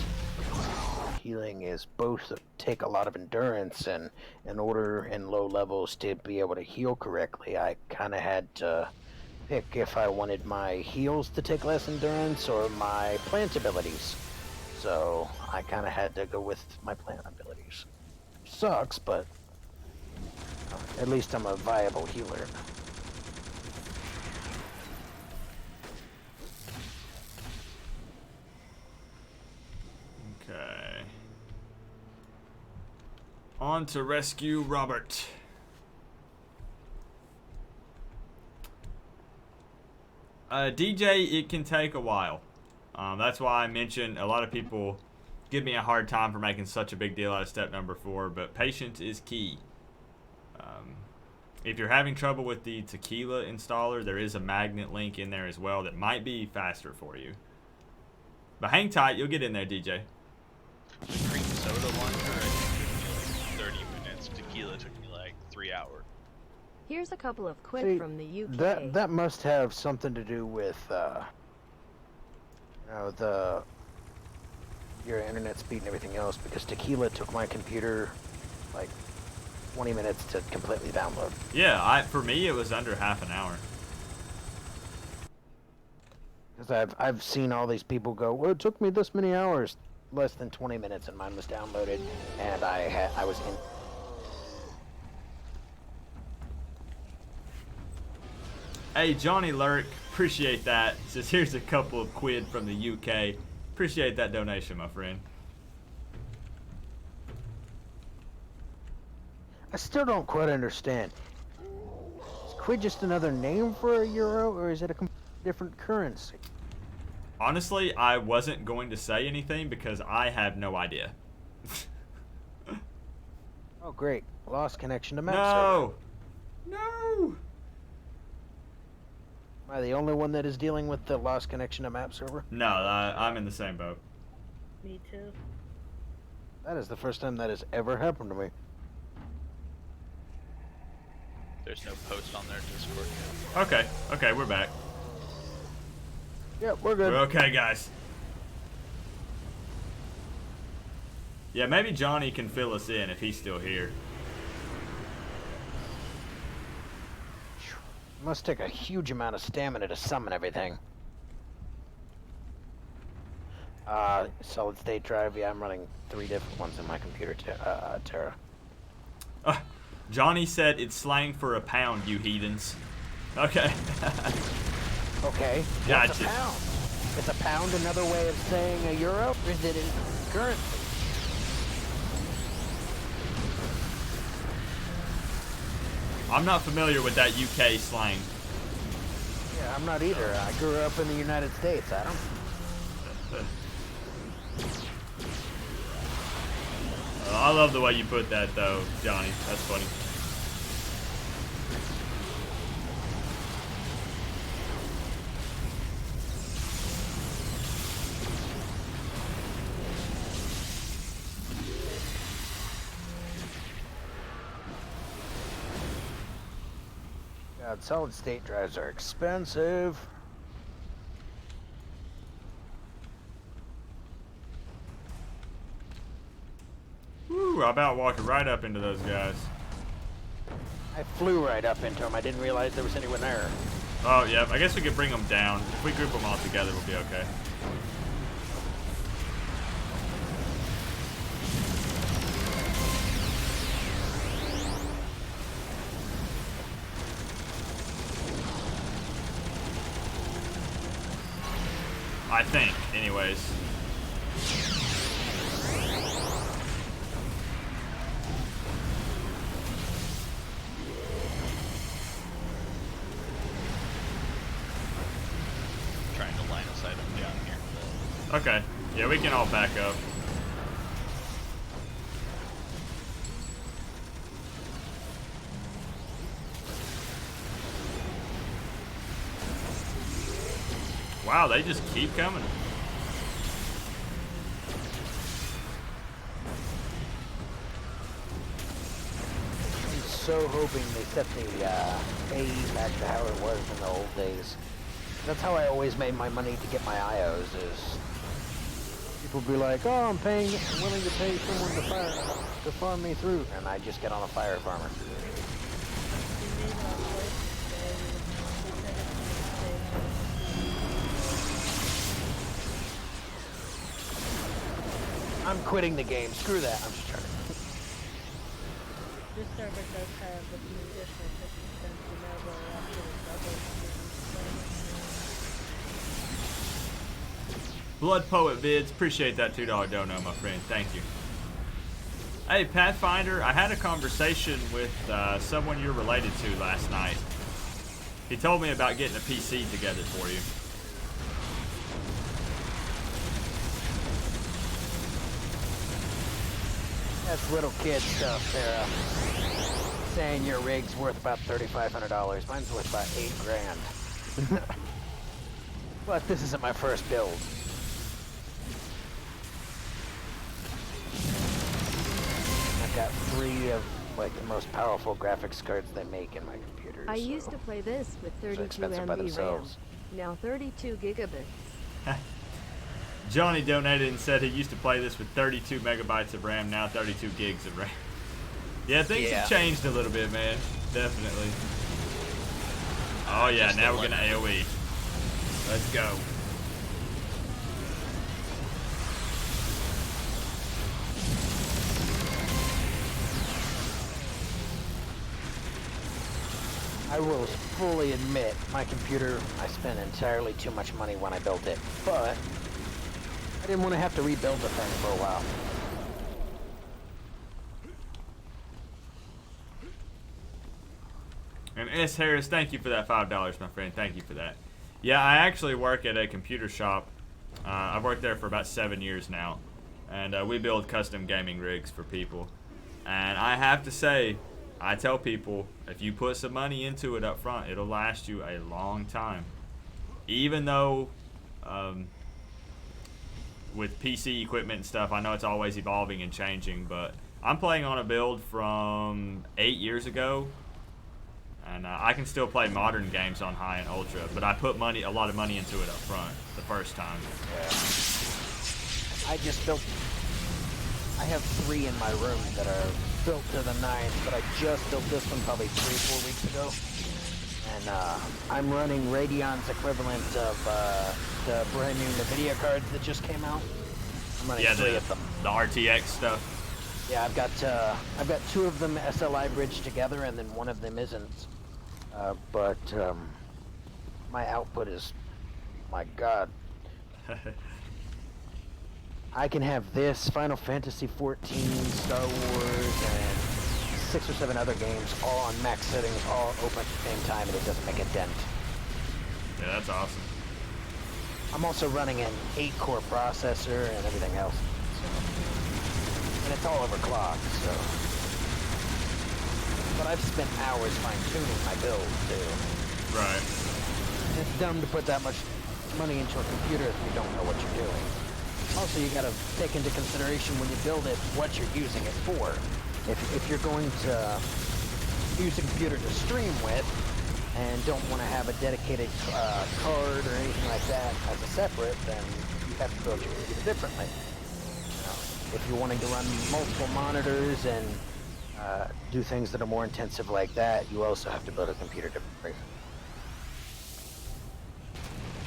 healing is both take a lot of endurance, and in order in low levels to be able to heal correctly, I kind of had to pick if I wanted my heals to take less endurance or my plant abilities. So I kind of had to go with my plant abilities. Sucks, but at least I'm a viable healer. Okay. On to rescue Robert. DJ, it can take a while. That's why I mentioned a lot of people give me a hard time for making such a big deal out of step number 4, but patience is key. If you're having trouble with the tequila installer, there is a magnet link in there as well that might be faster for you. But hang tight, you'll get in there, DJ. The cream soda one, I think, took me like 30 minutes. Tequila took me like 3 hours. Here's a couple of quid See, from the UK. that must have something to do with you know, your internet speed and everything else, because tequila took my computer like 20 minutes to completely download. Yeah, for me it was under half an hour. Because I've seen all these people go, well, it took me this many hours, less than 20 minutes, and mine was downloaded, and I was in. Hey, Johnny Lurk, appreciate that. Says here's a couple of quid from the UK. Appreciate that donation, my friend. I still don't quite understand. Is quid just another name for a euro, or is it a different currency? Honestly, I wasn't going to say anything because I have no idea. Oh, great. Lost connection to map No! server. No! Am I the only one that is dealing with the lost connection to map server? No, I'm in the same boat. Me too. That is the first time that has ever happened to me. There's no post on their Discord yet. Okay, we're back. Yep, we're good. We're okay, guys. Yeah, maybe Johnny can fill us in if he's still here. Must take a huge amount of stamina to summon everything. Solid state drive. Yeah, I'm running 3 different ones in my computer. Terra. Johnny said it's slang for a pound, you heathens. Okay. Okay. Gotcha. What's a pound? Is a pound another way of saying a euro? Or is it in currency? I'm not familiar with that UK slang. Yeah, I'm not either. I grew up in the United States. I don't. I love the way you put that, though, Johnny. That's funny. God, solid state drives are expensive. Woo, I about walked right up into those guys. I flew right up into them. I didn't realize there was anyone there. Oh, yeah, I guess we could bring them down. If we group them all together, we'll be okay. I think, anyways. Trying to line of sight them down here. Okay, yeah, we can all back up. Wow, they just keep coming. I'm so hoping they set the AE back to how it was in the old days. That's how I always made my money to get my IOs. Is people be like, "Oh, I'm willing to pay someone to farm me through," and I just get on a fire farmer. I'm quitting the game. Screw that. I'm just trying to. This server does have a few additional 50 cents in there, but after the double, Blood Poet Vids, appreciate that $2 dono, my friend. Thank you. Hey, Pathfinder, I had a conversation with someone you're related to last night. He told me about getting a PC together for you. That's little kid stuff, Sarah. Saying your rig's worth about $3,500. Mine's worth about $8,000. But this isn't my first build. I've got 3 of like the most powerful graphics cards they make in my computer. I used to play this with 32 expensive by MB RAM. themselves. Now 32 gigabits. Johnny donated and said he used to play this with 32 megabytes of RAM, now 32 gigs of RAM. Yeah, things have changed a little bit, man. Definitely. Oh yeah, now we're gonna AoE. Let's go. I will fully admit, my computer, I spent entirely too much money when I built it, but I didn't want to have to rebuild the thing for a while. And S. Harris, thank you for that $5, my friend. Thank you for that. Yeah, I actually work at a computer shop. I've worked there for about 7 years now. And we build custom gaming rigs for people. And I have to say, I tell people, if you put some money into it up front, it'll last you a long time. Even though with PC equipment and stuff, I know it's always evolving and changing, but I'm playing on a build from 8 years ago. And I can still play modern games on high and ultra, but I put a lot of money into it up front the first time. Yeah. I just built. I have 3 in my room that are built to the nines, but I just built this one probably 3 or 4 weeks ago, and I'm running Radeon's equivalent of the brand new NVIDIA cards that just came out. I'm running Yeah, 3 the of them. RTX stuff. Yeah, I've got 2 of them SLI bridged together, and then one of them isn't. But my output is, my God. I can have this, Final Fantasy XIV, Star Wars, and 6 or 7 other games all on max settings, all open at the same time, and it doesn't make a dent. Yeah, that's awesome. I'm also running an 8-core processor and everything else. And it's all overclocked, so. But I've spent hours fine-tuning my build, too. Right. It's dumb to put that much money into a computer if you don't know what you're doing. Also, you gotta take into consideration when you build it, what you're using it for. If you're going to use a computer to stream with, and don't want to have a dedicated card or anything like that as a separate, then you have to build your computer differently. If you're wanting to run multiple monitors and do things that are more intensive like that, you also have to build a computer differently.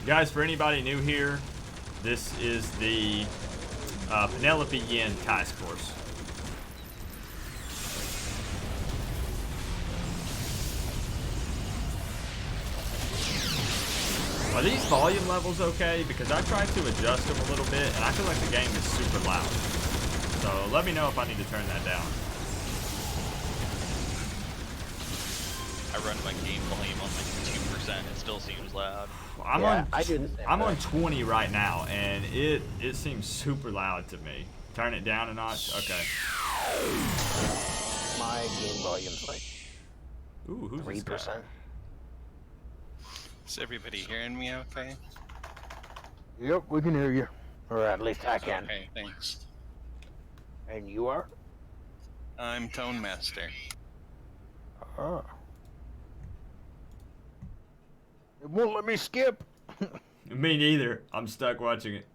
Guys, for anybody new here, this is the Penelope Yin task force. Are these volume levels okay? Because I tried to adjust them a little bit, and I feel like the game is super loud. So let me know if I need to turn that down. I run my game volume on like 2%. It still seems loud. I'm on 20 right now, and it seems super loud to me. Turn it down a notch. Okay. My game volume's like Ooh, who's this guy? 3%. Is everybody hearing me okay? Yep, we can hear you. Or at least I can. Okay, thanks. And you are? I'm Tone Master. Oh. It won't let me skip. Me neither. I'm stuck watching it.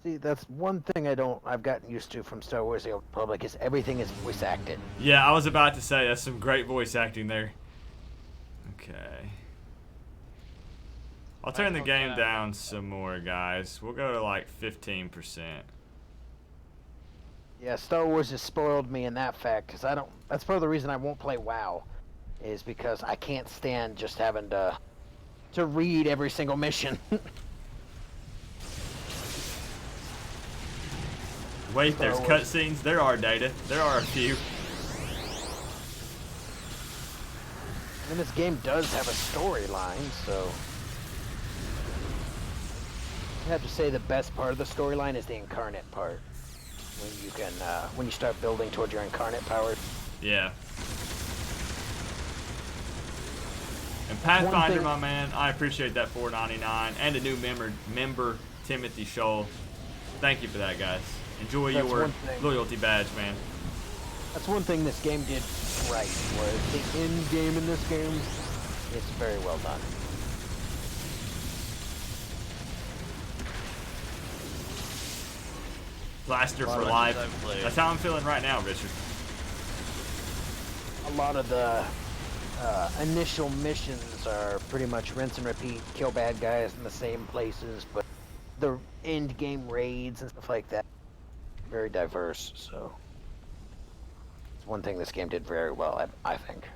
See, that's one thing I've gotten used to from Star Wars: The Old Republic is everything is voice acted. Yeah, I was about to say that's some great voice acting there. Okay. I'll turn the game down some more, guys. We'll go to like 15%. Yeah, Star Wars has spoiled me in that fact, because that's part of the reason I won't play WoW, is because I can't stand just having to read every single mission. Wait, there's cutscenes? There are, Data. There are a few. And this game does have a storyline, so I have to say the best part of the storyline is the incarnate part. When you can, when you start building towards your incarnate powers. Yeah. And Pathfinder, my man, I appreciate that $4.99 and a new member Timothy Scholl. Thank you for that, guys. Enjoy your loyalty badge, man. That's one thing this game did right, was the end game in this game is very well done. Blaster for life. That's how I'm feeling right now, Richard. A lot of the initial missions are pretty much rinse and repeat, kill bad guys in the same places, but the end game raids and stuff like that, very diverse, so it's one thing this game did very well, I think.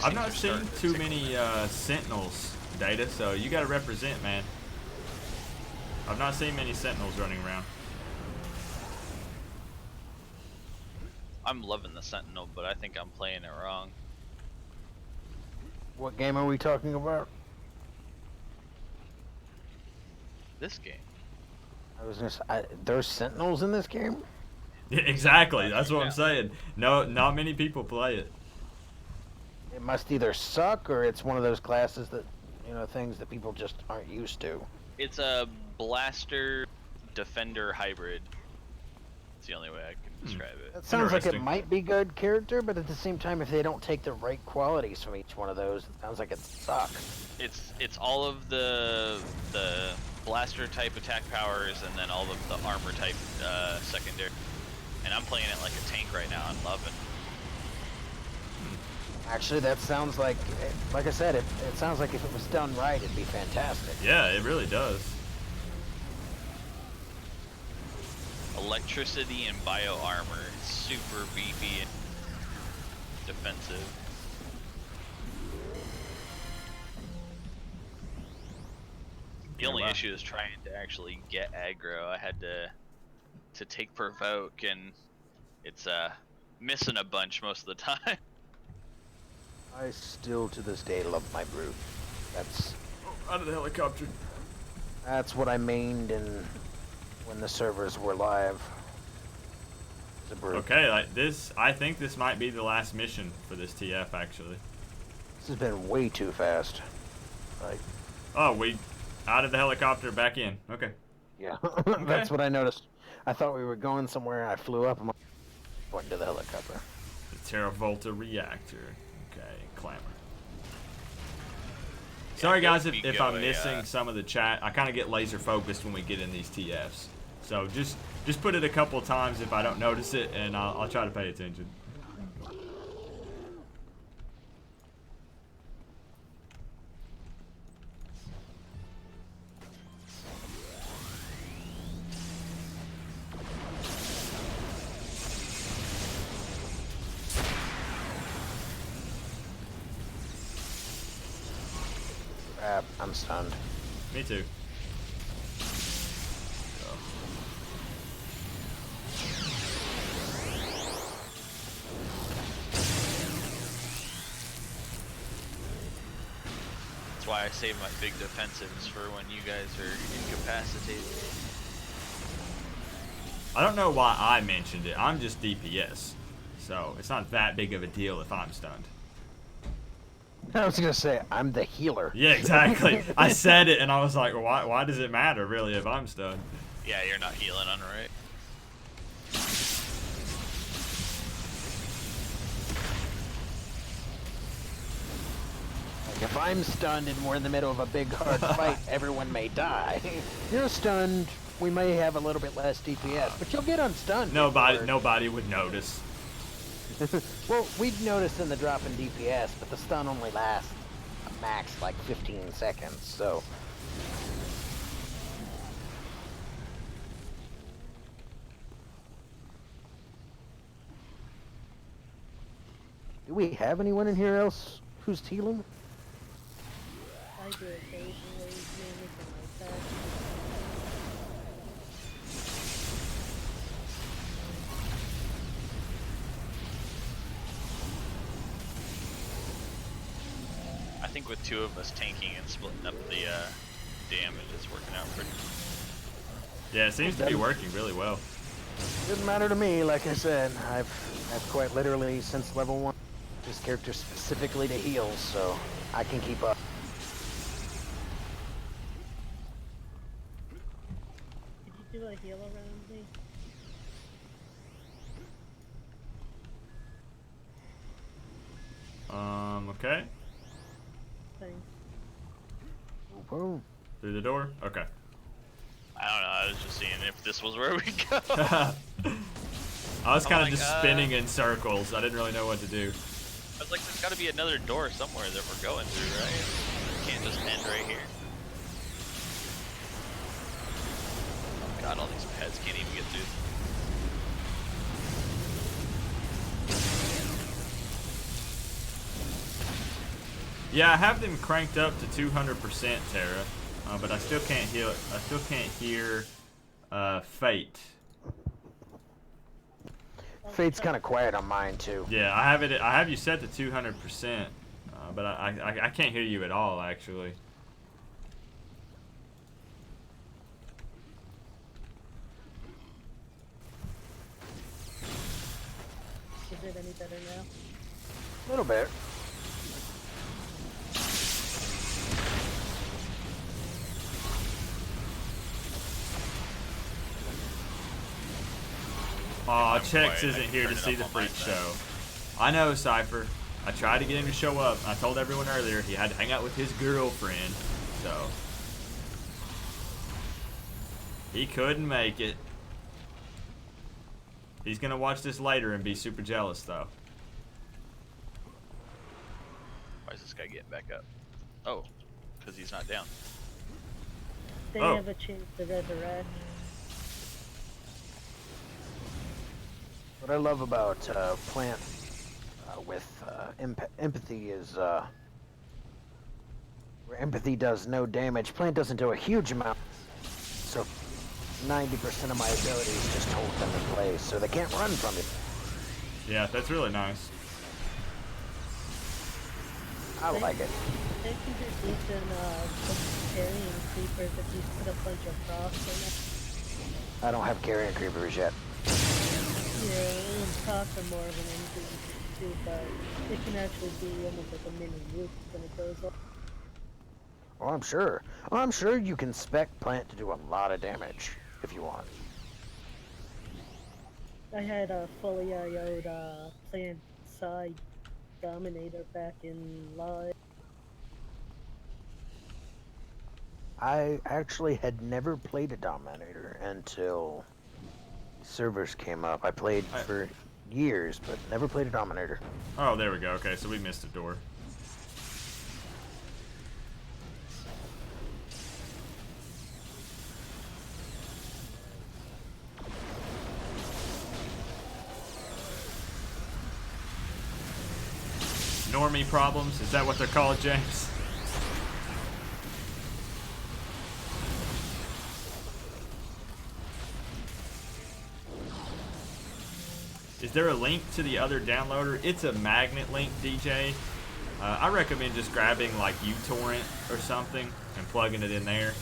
I've not seen too many Sentinels, Data, so you gotta represent, man. I've not seen many Sentinels running around. I'm loving the Sentinel, but I think I'm playing it wrong. What game are we talking about? This game. I was gonna say, there's Sentinels in this game? Yeah, exactly, that's what I'm saying. No, not many people play it. It must either suck or it's one of those classes that, things that people just aren't used to. It's a blaster defender hybrid. It's the only way I can describe it. That sounds like it Interesting. might be good character, but at the same time, if they don't take the right qualities from each one of those, it sounds like it sucks. It's all of the blaster type attack powers and then all of the armor type secondary. And I'm playing it like a tank right now. I'm loving. Actually, that sounds like I said, it sounds like if it was done right, it'd be fantastic. Yeah, it really does. Electricity and bio armor, super beefy and defensive. The only wow. issue is trying to actually get aggro. I had to take provoke, and it's missing a bunch most of the time. I still, to this day, love my brute. Out of the helicopter. That's what I mained in when the servers were live. The brute. Okay, like this, I think this might be the last mission for this TF actually. This has been way too fast. Like, Oh, we out of the helicopter, back in. Okay. yeah, that's what I noticed. I thought we were going somewhere. I flew up and went to the helicopter. The Terravolta reactor. Okay, clamor. Sorry guys if I'm missing some of the chat. I kind of get laser focused when we get in these TFs. So just put it a couple times if I don't notice it, and I'll try to pay attention. I'm stunned. Me too. That's why I save my big defensives for when you guys are incapacitated. I don't know why I mentioned it. I'm just DPS. So it's not that big of a deal if I'm stunned. I was gonna say I'm the healer. Yeah, exactly. I said it and I was like, well, why does it matter really if I'm stunned? Yeah, you're not healing on right. Like if I'm stunned and we're in the middle of a big hard fight, everyone may die. You're stunned. We may have a little bit less DPS, but you'll get unstunned. Nobody would notice. Well, we'd notice in the drop in DPS, but the stun only lasts a max like 15 seconds, so. Do we have anyone in here else who's healing? I do occasionally, mainly for myself. I think with two of us tanking and splitting up the damage, it's working out pretty. Yeah, it seems to be working really well. Doesn't matter to me, like I said. I've quite literally since level 1 this character specifically to heal, so I can keep up. Did you do a heal around me? Okay. Thanks. Whoa. Through the door? Okay. I don't know, I was just seeing if this was where we go. I was kind of like, just spinning in circles. I didn't really know what to do. I was like, there's gotta be another door somewhere that we're going through, right? Can't just end right here. Oh god, all these pets can't even get through. Yeah, I have them cranked up to 200%, Tara, but I still can't hear. I still can't hear Fate. Fate's kind of quiet on mine too. Yeah, I have you set to 200%, but I can't hear you at all actually. Is it any better now? A little bit. Aw, I'm Chex quiet, I isn't can here to turn it see up the on my freak side. show. I know, Cypher. I tried to get him to show up. I told everyone earlier he had to hang out with his girlfriend, so he couldn't make it. He's gonna watch this later and be super jealous, though. Why is this guy getting back up? Oh, because he's not down. They Oh. have a chance to resurrect. What I love about Plant with empathy is where empathy does no damage. Plant doesn't do a huge amount, so 90% of my abilities just hold them in place, so they can't run from it. Yeah, that's really nice. I like it. They can do decent carrying creepers if you put a bunch of frost in it. I don't have carrier creepers yet. Yeah, and frost are more of an anything too, but it can actually be almost like a mini nuke when it goes up. Oh, I'm sure. Oh, I'm sure you can spec Plant to do a lot of damage if you want. I had a fully IO'd plant side dominator back in live. I actually had never played a Dominator until servers came up. I played for years, but never played a Dominator. Oh, there we go. Okay, so we missed a door. Normie problems? Is that what they're called, James? Is there a link to the other downloader? It's a magnet link, DJ. I recommend just grabbing like uTorrent or something and plugging it in there.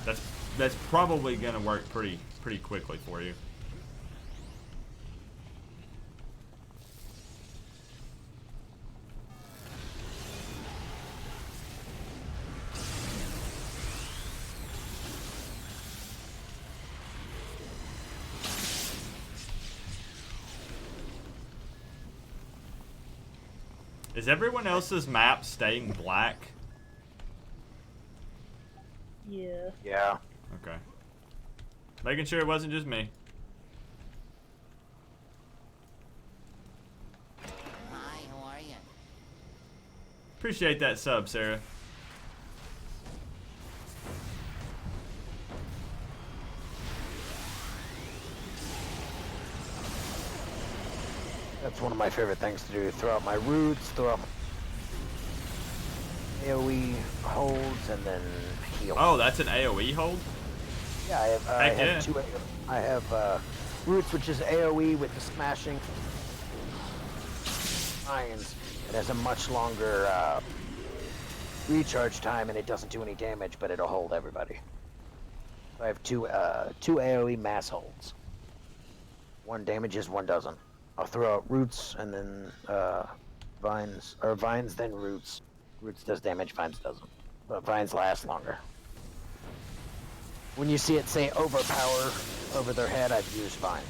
And, that's probably gonna work pretty quickly for you. Is everyone else's map staying black? Yeah. Yeah. Okay. Making sure it wasn't just me. Hi, how are you? Appreciate that sub, Sarah. That's one of my favorite things to do. Throw out my roots, throw out my AoE holds, and then heal. Oh, that's an AoE hold? Yeah, I have roots, which is AoE with the smashing irons. It has a much longer recharge time, and it doesn't do any damage, but it'll hold everybody. So I have two AoE mass holds. One damages, one doesn't. I'll throw out roots and then vines, or vines then roots. Roots does damage, vines doesn't. But vines last longer. When you see it say overpower over their head, I've used vines.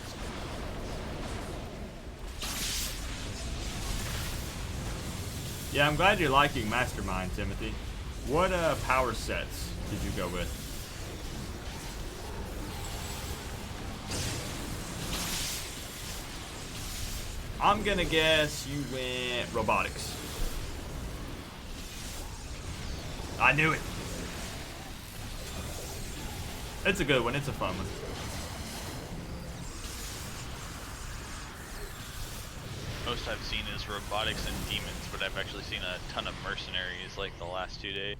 Yeah, I'm glad you're liking Mastermind, Timothy. What power sets did you go with? I'm gonna guess you went robotics. I knew it. It's a good one. It's a fun one. Most I've seen is robotics and demons, but I've actually seen a ton of mercenaries like the last 2 days.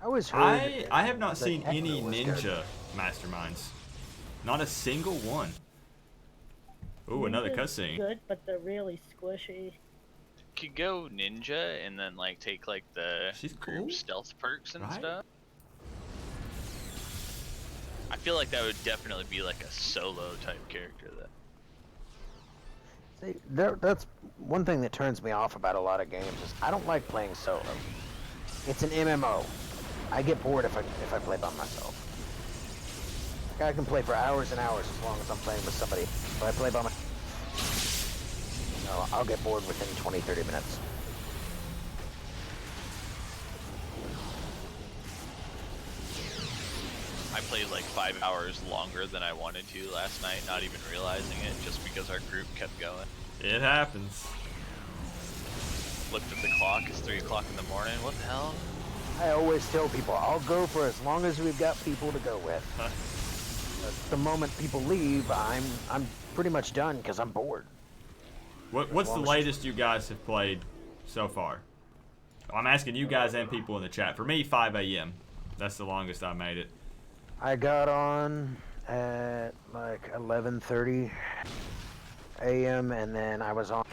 I always heard. I have not the seen Heckler any was ninja good. masterminds. Not a single one. Ooh, another Ninja's cutscene. Good, but they're really squishy. Could go ninja and then like take like the She's group cool, stealth perks and right? stuff. I feel like that would definitely be like a solo type character though. See, that's one thing that turns me off about a lot of games is I don't like playing solo. It's an MMO. I get bored if I play by myself. I can play for hours and hours as long as I'm playing with somebody. If I play by myself, no, I'll get bored within 20, 30 minutes. I played like 5 hours longer than I wanted to last night, not even realizing it, just because our group kept going. It happens. Looked at the clock, it's 3 o'clock in the morning, what the hell? I always tell people, I'll go for as long as we've got people to go with. The moment people leave, I'm pretty much done because I'm bored. What's the latest you guys have played so far? I'm asking you guys and people in the chat. For me, 5 a.m. That's the longest I made it. I got on at like 11:30 a.m. and then I was on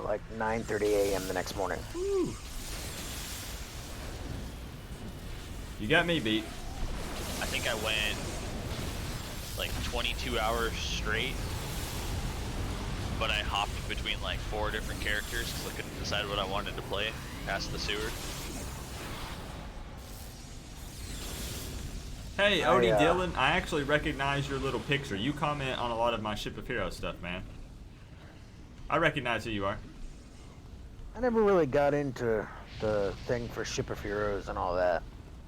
like 9:30 a.m. the next morning. Woo. You got me beat. I think I went like 22 hours straight, but I hopped between like 4 different characters because I couldn't decide what I wanted to play past the sewer. Hey, Odie Dillon, I actually recognize your little picture. You comment on a lot of my Ship of Heroes stuff, man. I recognize who you are. I never really got into the thing for Ship of Heroes and all that.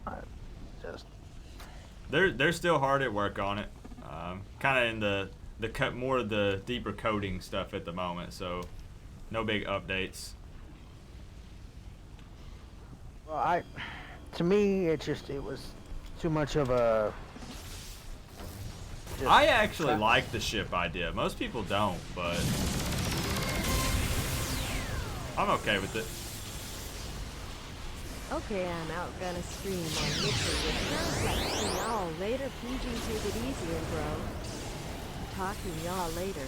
I just They're still hard at work on it. Kind of in the more of the deeper coding stuff at the moment, so no big updates. well, to me it was too much of a. I actually like the ship idea. Most people don't, but I'm okay with it. Okay, I'm out gonna stream on Mixer with Penelope. See y'all later. PG, take it easier, bro. Talk to y'all later.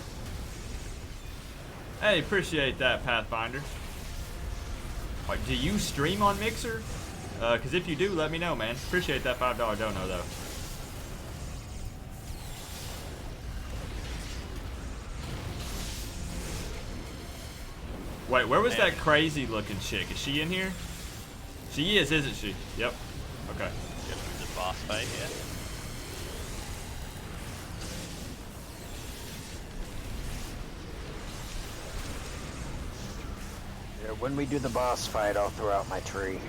Hey, appreciate that, Pathfinder. Like, do you stream on Mixer? Because if you do, let me know, man. Appreciate that $5 dono, though. Wait, where was that crazy-looking chick? Is she in here? She is, isn't she? Yep. Okay. Get through the boss fight, yeah. Yeah, when we do the boss fight, I'll throw out my tree.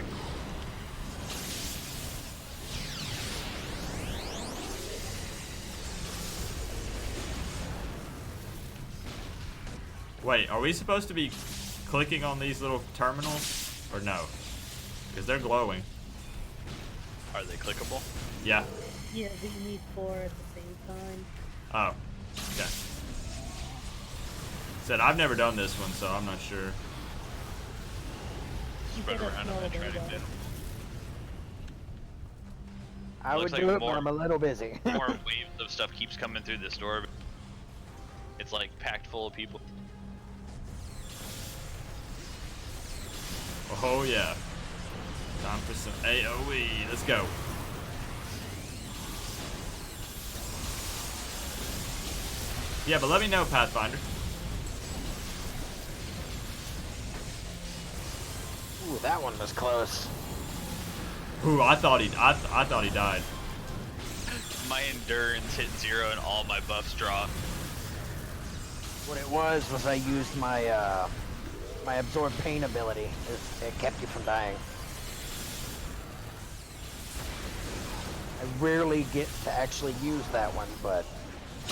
Wait, are we supposed to be clicking on these little terminals? Or no? Because they're glowing. Are they clickable? Yeah. Yeah, but you need 4 at the same time. Oh. Okay. Said I've never done this one, so I'm not sure. Spread around and then try to get. I would Looks do like it, but I'm a little busy. More waves of stuff keeps coming through this door. It's like packed full of people. Oh yeah. Time for some AoE. Let's go. Yeah, but let me know, Pathfinder. Ooh, that one was close. Ooh, I thought he died. My endurance hit 0 and all my buffs dropped. What it was I used my my absorb pain ability. It kept you from dying. I rarely get to actually use that one, but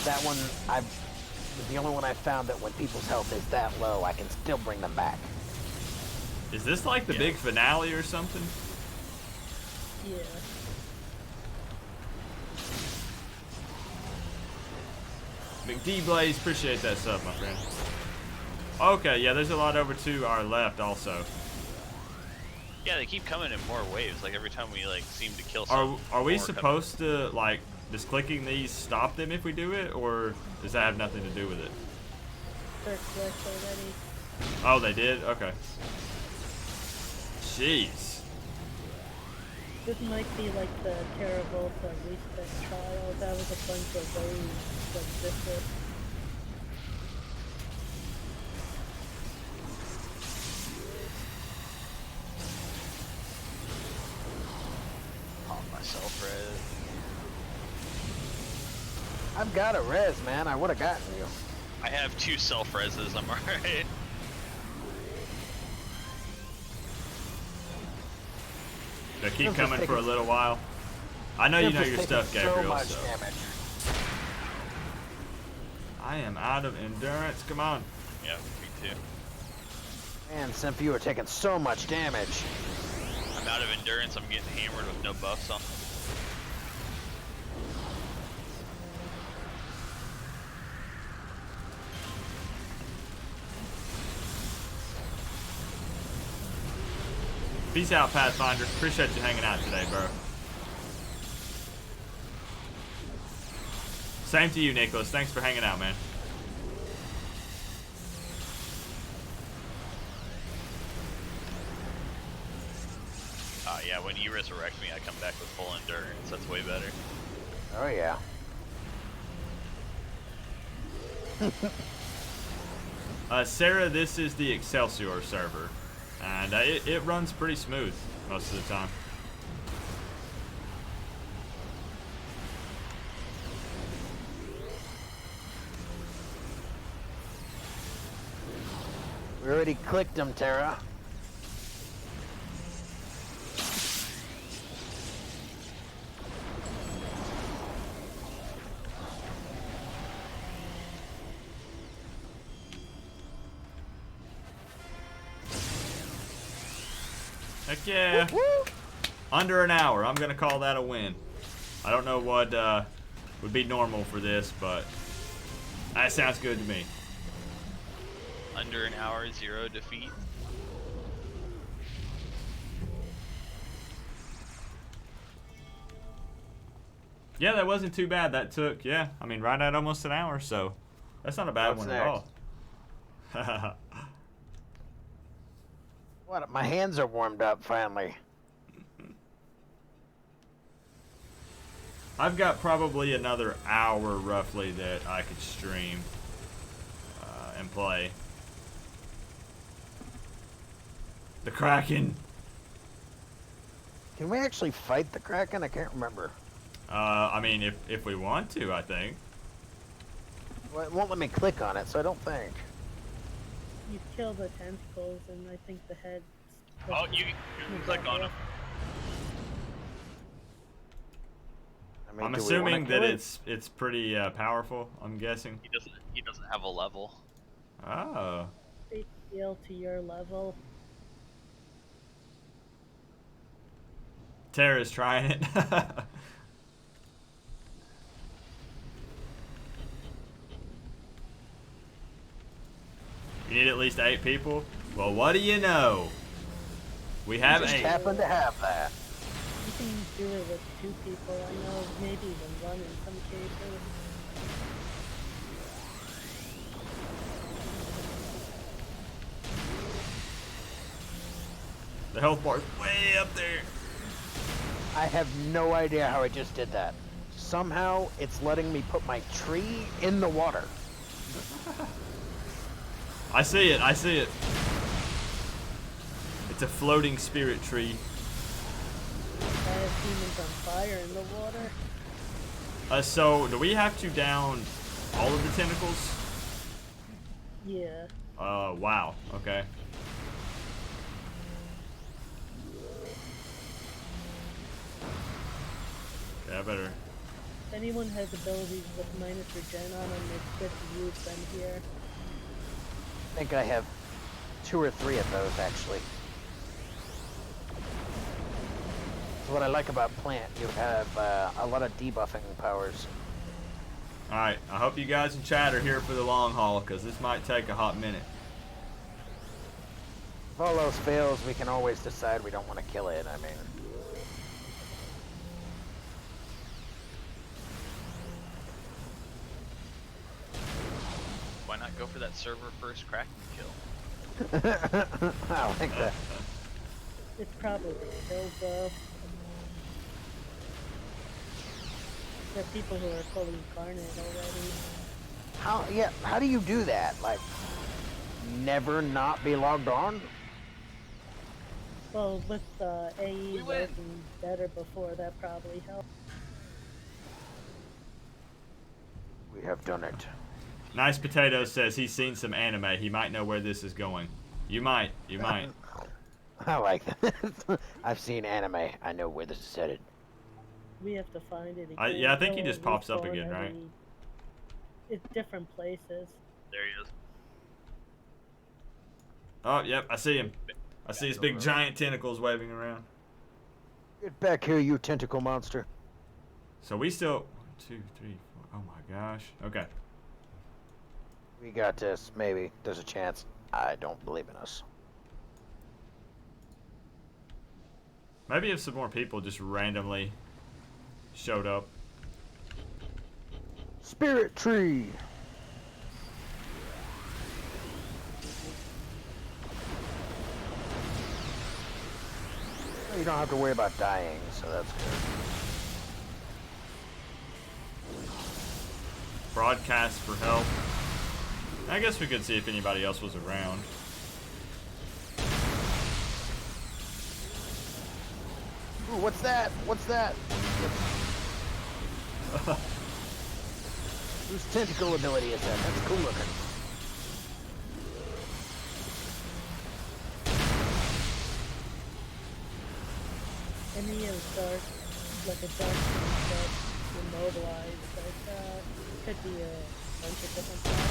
that one the only one I found that when people's health is that low, I can still bring them back. Is this like the big finale or something? Yeah. McD Blaze, appreciate that sub, my friend. Okay, yeah, there's a lot over to our left also. Yeah, they keep coming in more waves. Like every time we like seem to kill some. Are we supposed to like does clicking these stop them if we do it, or does that have nothing to do with it? They're clicked already. Oh, they did? Okay. Jeez. This might be like the terrible reset trial. That was a bunch of waves that existed. Pop myself red. I've got a res, man. I would have gotten you. I have 2 self-reses, I'm alright. They'll keep Just coming for a taking- little while. I know you know your Taking stuff, so Gabriel. much So damage. I am out of endurance. Come on. Yeah, me too. Man, some of you are taking so much damage. I'm out of endurance, I'm getting hammered with no buffs on. Peace out, Pathfinder. Appreciate you hanging out today, bro. Same to you, Nicholas. Thanks for hanging out, man. Yeah, when you resurrect me, I come back with full endurance. That's way better. Oh yeah. Sarah, this is the Excelsior server, and it runs pretty smooth most of the time. We already clicked them, Tara. Heck yeah. Under an hour. I'm going to call that a win. I don't know what would be normal for this, but that sounds good to me. Under an hour, 0 defeat. Yeah, that wasn't too bad. That took, yeah, I mean, right at almost an hour, so that's not a bad What's one at all. What? My hands are warmed up finally. I've got probably another hour roughly that I could stream and play. The Kraken. Can we actually fight the Kraken? I can't remember. I mean, if we want to, I think. Well, it won't let me click on it, so I don't think. You kill the tentacles, and I think the head. Oh, you can click on them. I mean, I'm do we assuming wanna that kill it? it's pretty powerful. I'm guessing. He doesn't have a level. Oh. They scale to your level. Tara's trying it. You need at least 8 people? Well, what do you know? We have Just 8. happen to have that. You can do it with 2 people. I know, maybe even 1 in some cases. The health bar's way up there. I have no idea how I just did that. Somehow, it's letting me put my tree in the water. I see it. I see it. It's a floating spirit tree. I have demons on fire in the water. So, do we have to down all of the tentacles? Yeah. Wow. Okay. Okay, I better. If anyone has abilities with minus regen on them, it's good to use them here. I think I have 2 or 3 of those, actually. So what I like about Plant, you have a lot of debuffing powers. Alright, I hope you guys in chat are here for the long haul, because this might take a hot minute. If all else fails, we can always decide we don't want to kill it, I mean. Why not go for that server first Kraken kill? I like that. It's probably killed though. There are people who are fully incarnate already. How do you do that? Like, never not be logged on? Well, with AE working better before, that probably helped. We have done it. Nice Potato says he's seen some anime. He might know where this is going. You might. You might. I like that. I've seen anime. I know where this is headed. We have to find it again. Yeah, I think he Go just and pops up respawn again, right? It's different places. There he is. Oh, yep, I see him. I see his big giant tentacles waving around. Get back here, you tentacle monster. So we still... 1, 2, 3, 4... Oh my gosh. Okay. We got this. Maybe. There's a chance. I don't believe in us. Maybe if some more people just randomly showed up. Spirit tree. You don't have to worry about dying, so that's good. Broadcast for help. I guess we could see if anybody else was around. Ooh, what's that? What's that? Whose tentacle ability is that? That's cool looking. Any of dark, like a dark thing that's immobilized, like could be a bunch of different stuff.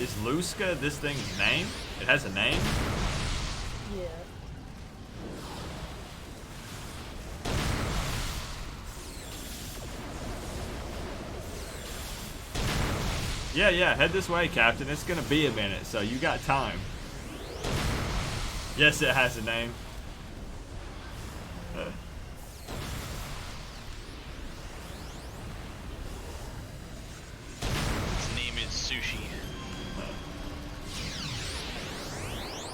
Is Luska this thing's name? It has a name? Yeah. Yeah, head this way, Captain. It's gonna be a minute, so you got time. Yes, it has a name. Its name is Sushi.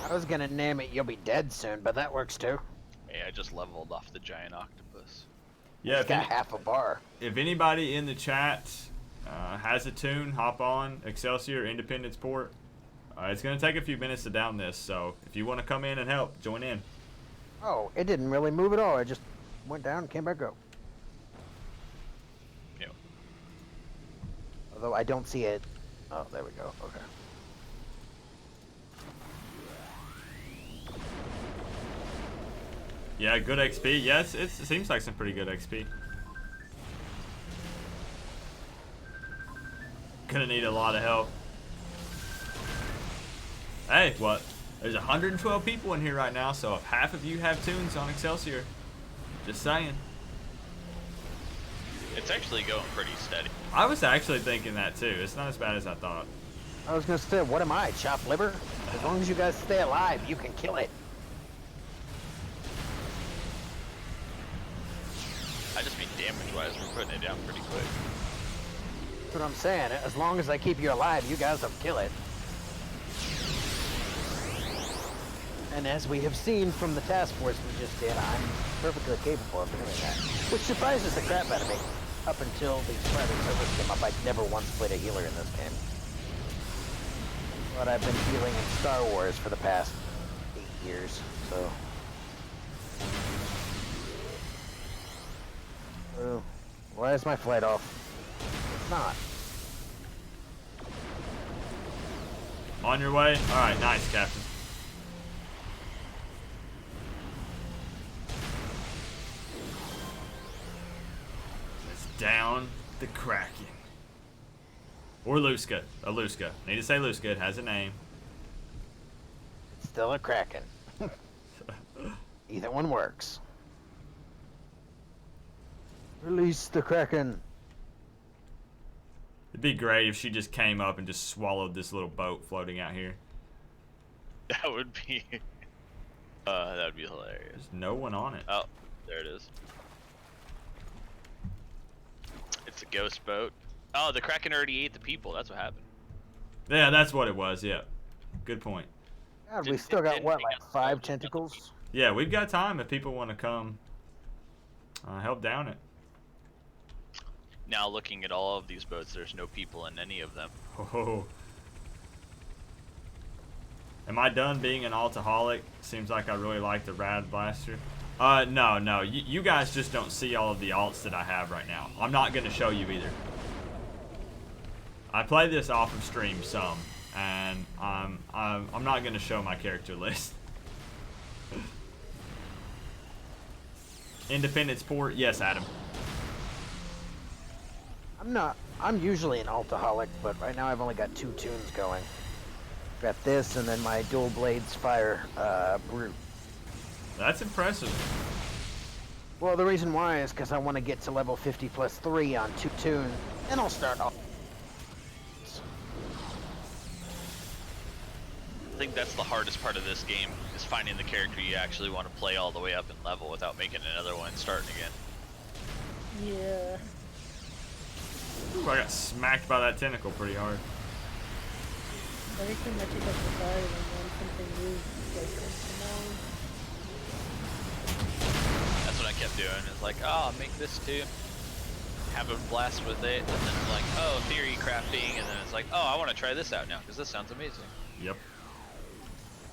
I was gonna name it You'll Be Dead Soon, but that works too. Hey, I just leveled off the giant octopus. Yeah, It's got half a bar. if anybody in the chat has a tune, hop on Excelsior Independence Port. It's going to take a few minutes to down this, so if you want to come in and help, join in. Oh, it didn't really move at all. It just went down and came back up. Yeah. Although I don't see it. Oh, there we go. Okay. Yeah, good XP. Yes, it seems like some pretty good XP. Gonna need a lot of help. Hey, what? There's 112 people in here right now, so if half of you have tunes on Excelsior, just saying. It's actually going pretty steady. I was actually thinking that too. It's not as bad as I thought. I was gonna say, what am I, chopped liver? As long as you guys stay alive, you can kill it. I just mean damage-wise, we're putting it down pretty quick. That's what I'm saying. As long as I keep you alive, you guys will kill it. And as we have seen from the task force we just did, I'm perfectly capable of doing that. Which surprises the crap out of me. Up until these private servers came up, I'd never once played a healer in this game. But I've been healing in Star Wars for the past 8 years, so... why is my flight off? It's not. On your way? Alright, nice, Captain. Let's down the Kraken. Or Luska. A Luska. Need to say Luska. It has a name. Still a Kraken. Either one works. Release the Kraken. It'd be great if she just came up and just swallowed this little boat floating out here. That would be... that would be hilarious. There's no one on it. Oh, there it is. It's a ghost boat. Oh, the Kraken already ate the people. That's what happened. Yeah, that's what it was. Yeah. Good point. God, we still got, what, like 5 tentacles? Yeah, we've got time if people want to come help down it. Now looking at all of these boats, there's no people in any of them. Oh. Am I done being an altaholic? Seems like I really like the Rad Blaster. No. You guys just don't see all of the alts that I have right now. I'm not going to show you either. I play this off of stream some, and I'm not gonna show my character list. Independence Port, yes, Adam. I'm usually an altaholic, but right now I've only got 2 tunes going. Got this, and then my dual blades fire brute. That's impressive. Well, the reason why is because I want to get to level 50 plus 3 on 2 tunes, and I'll start off. I think that's the hardest part of this game, is finding the character you actually want to play all the way up in level without making another one and starting again. Yeah. Ooh, I got smacked by that tentacle pretty hard. Every time I pick up the fire and then something new like comes to mind. That's what I kept doing. It's like, oh, I'll make this too. Have a blast with it, and then it's like, oh, theory crafting, and then it's like, oh, I want to try this out now, because this sounds amazing. Yep.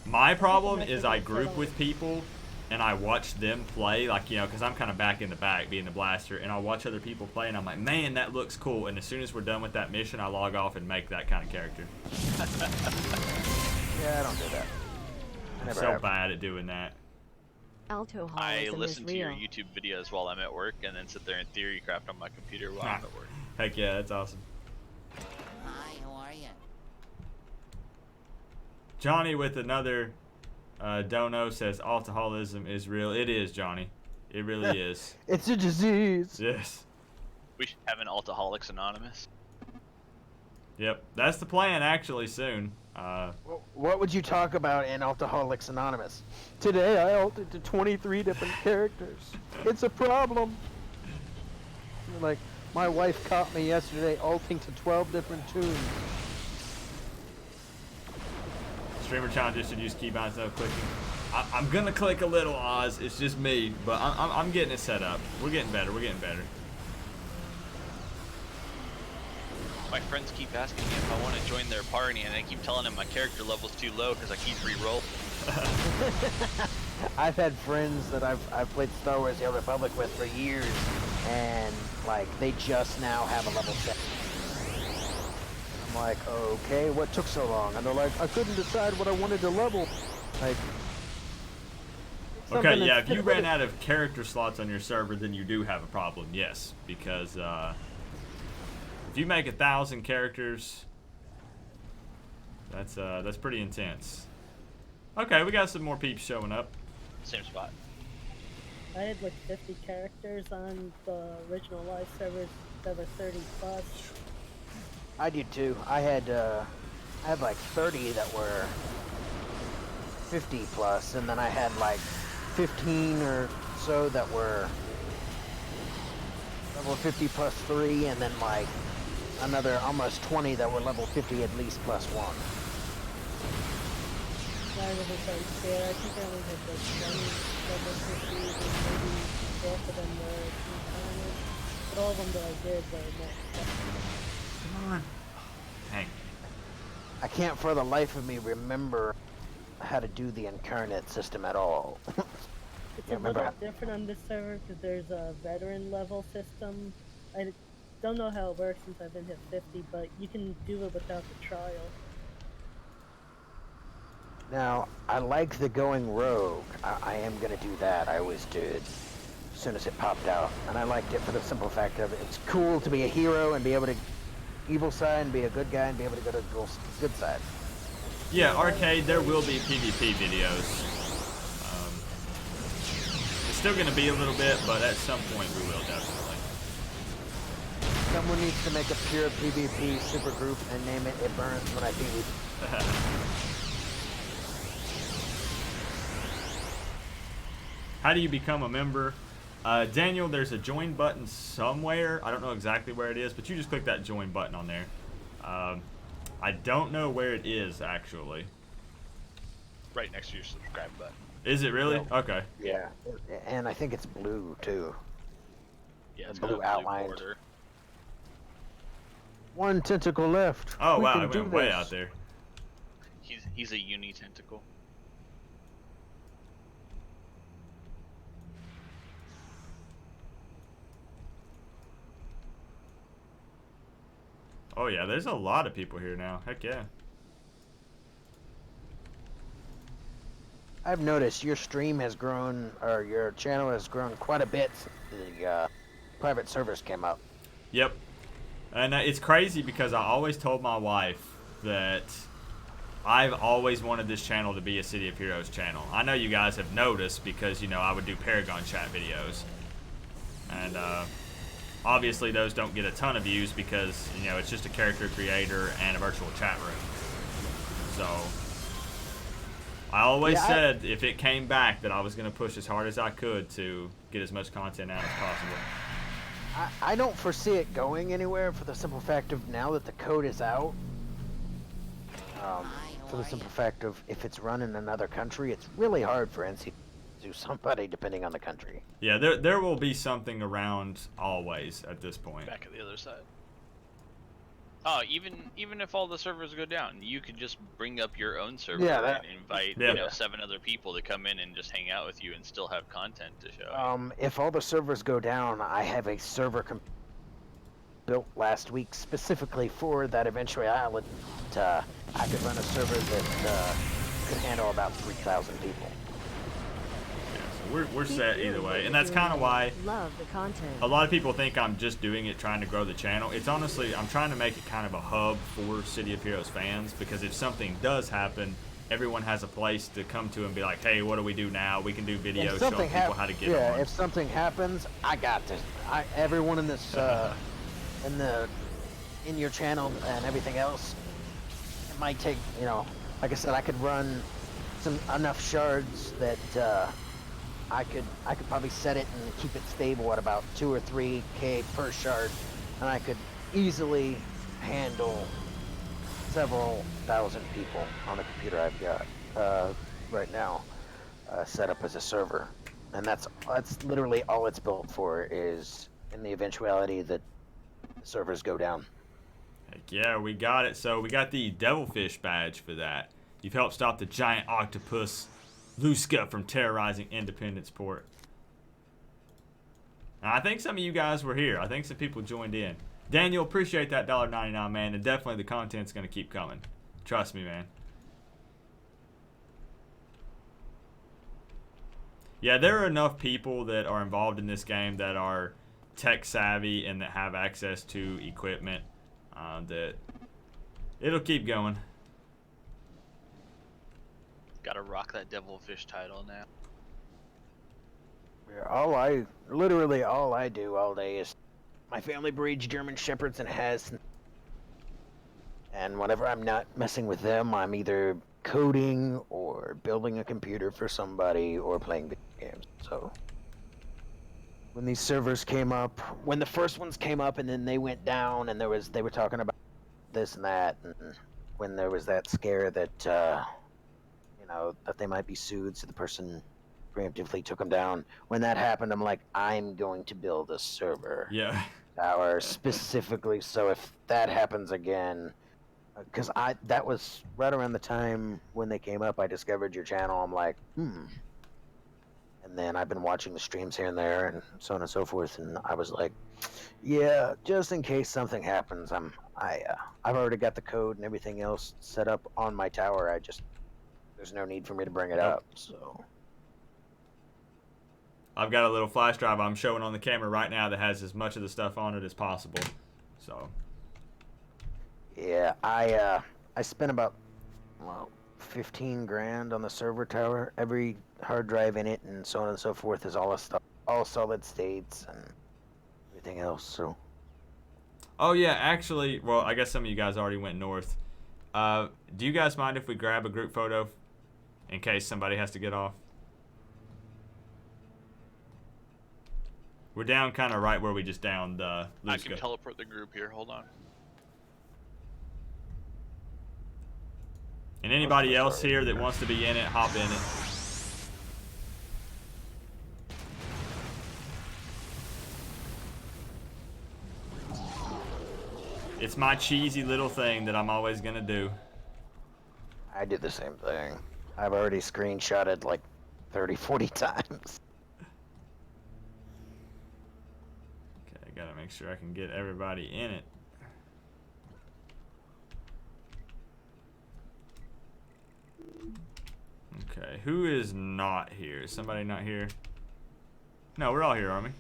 My problem is I group with people and I watch them play, like, you know, because I'm kind of back in the back being the blaster, and I'll watch other people play and I'm like, man, that looks cool. And as soon as we're done with that mission, I log off and make that kind of character. Yeah, I don't do that. I'm so bad at doing that. Altoholism I listen is to your real. YouTube videos while I'm at work, and then sit there and theory craft on my computer while I'm at work. Heck yeah, that's awesome. Hi, how are you? Johnny with another dono says alcoholism is real. It is, Johnny. It really is. It's a disease. Yes. We should have an Alcoholics Anonymous. Yep. That's the plan, actually, soon. What would you talk about in Alcoholics Anonymous? Today I altered to 23 different characters. It's a problem. Like, my wife caught me yesterday altering to 12 different tunes. Streamer challenges should use keybinds no clicking. I'm gonna click a little, Oz. It's just me, but I'm getting it set up. We're getting better. We're getting better. My friends keep asking me if I want to join their party, and I keep telling them my character level's too low because I keep re-roll. I've had friends that I've played Star Wars: The Old Republic with for years, and like they just now have a level 7. I'm like, okay, what took so long? And they're like, I couldn't decide what I wanted to level. Like, okay, yeah, if you ran out of character slots on your server, then you do have a problem, yes. Because if you make 1,000 characters, that's pretty intense. Okay, we got some more peeps showing up. Same spot. I had like 50 characters on the original live servers that were 30 plus. I do too. I had like 30 that were 50 plus, and then I had like 15 or so that were level 50 plus 3, and then like another almost 20 that were level 50 at least plus 1. I wasn't quite sure. I think I only had like 20 level 50s, and maybe half of them were incarnate. But all of them that I did were maxed out. Come on. Hang. I can't for the life of me remember how to do the incarnate system at all. It's a little different on this server because there's a veteran level system. I don't know how it works since I've been hit 50, but you can do it without the trial. Now, I like the going rogue. I am going to do that. I always did. As soon as it popped out. And I liked it for the simple fact of it's cool to be a hero and be able to evil side and be a good guy and be able to go to the good side. Yeah, Arcade, there will be PvP videos. It's still going to be a little bit, but at some point we will definitely. Someone needs to make a pure PvP super group and name it It Burns When I PvP. How do you become a member? Daniel, there's a join button somewhere. I don't know exactly where it is, but you just click that join button on there. I don't know where it is, actually. Right next to your subscribe button. Is it really? No. Okay. Yeah. And I think it's blue, too. Yeah, it's blue got a blue outlined. border. One tentacle left. Oh, We wow, can it do went way this. out there. He's a uni tentacle. Oh yeah, there's a lot of people here now. Heck yeah. I've noticed your stream has grown, or your channel has grown quite a bit since the private servers came up. Yep. And it's crazy because I always told my wife that I've always wanted this channel to be a City of Heroes channel. I know you guys have noticed because, you know, I would do Paragon chat videos. And obviously those don't get a ton of views because, you know, it's just a character creator and a virtual chat room. So I always said if it came back that I was going to push as hard as I could to get as much content out as possible. I don't foresee it going anywhere for the simple fact of now that the code is out. For the simple fact of if it's run in another country, it's really hard for NC to do somebody depending on the country. Yeah, there will be something around always at this point. Back at the other side. Oh, even if all the servers go down, you could just bring up your own server and invite you know 7 other people to come in and just hang out with you and still have content to show. If all the servers go down, I have a server built last week specifically for that eventuality. I could run a server that could handle about 3,000 people. We're set either way, and that's kind of why Love the content. a lot of people think I'm just doing it trying to grow the channel. It's honestly, I'm trying to make it kind of a hub for City of Heroes fans, because if something does happen, everyone has a place to come to and be like, hey, what do we do now? We can do videos showing people how to get on. If something happens, I got this. Everyone in this in your channel and everything else, it might take, you know, like I said, I could run enough shards that I could probably set it and keep it stable at about 2 or 3K per shard, and I could easily handle several thousand people on the computer I've got right now set up as a server, and that's literally all it's built for, is in the eventuality that the servers go down. Heck yeah, we got it. So we got the Devilfish badge for that. You've helped stop the giant octopus Luska from terrorizing Independence Port. Now, I think some of you guys were here. I think some people joined in. Daniel, appreciate that $1.99, man, and definitely the content's going to keep coming. Trust me, man. Yeah, there are enough people that are involved in this game that are tech savvy and that have access to equipment that it'll keep going. Gotta rock that Devilfish title now. Yeah, literally all I do all day is my family breeds German Shepherds and has, and whenever I'm not messing with them, I'm either coding or building a computer for somebody or playing video games. So when these servers came up, when the first ones came up and then they went down, and they were talking about this and that, and when there was that scare that that they might be sued, so the person preemptively took them down. When that happened, I'm like, I'm going to build a server tower specifically, so if that happens again, because that was right around the time when they came up. I discovered your channel. I'm like, and then I've been watching the streams here and there, and so on and so forth. And I was like, yeah, just in case something happens, I've already got the code and everything else set up on my tower. There's no need for me to bring it up. So I've got a little flash drive I'm showing on the camera right now that has as much of the stuff on it as possible. So yeah, I spent about 15 grand on the server tower. Every hard drive in it and so on and so forth is all solid states and everything else. So oh yeah, actually, well, I guess some of you guys already went north. Do you guys mind if we grab a group photo in case somebody has to get off? We're down kind of right where we just downed Luska. I can teleport the group here. Hold on. And anybody else here that wants to be in it, hop in it. It's my cheesy little thing that I'm always going to do. I do the same thing. I've already screenshotted like 30, 40 times. Okay, I got to make sure I can get everybody in it. Okay, who is not here? Is somebody not here? No, we're all here, aren't we?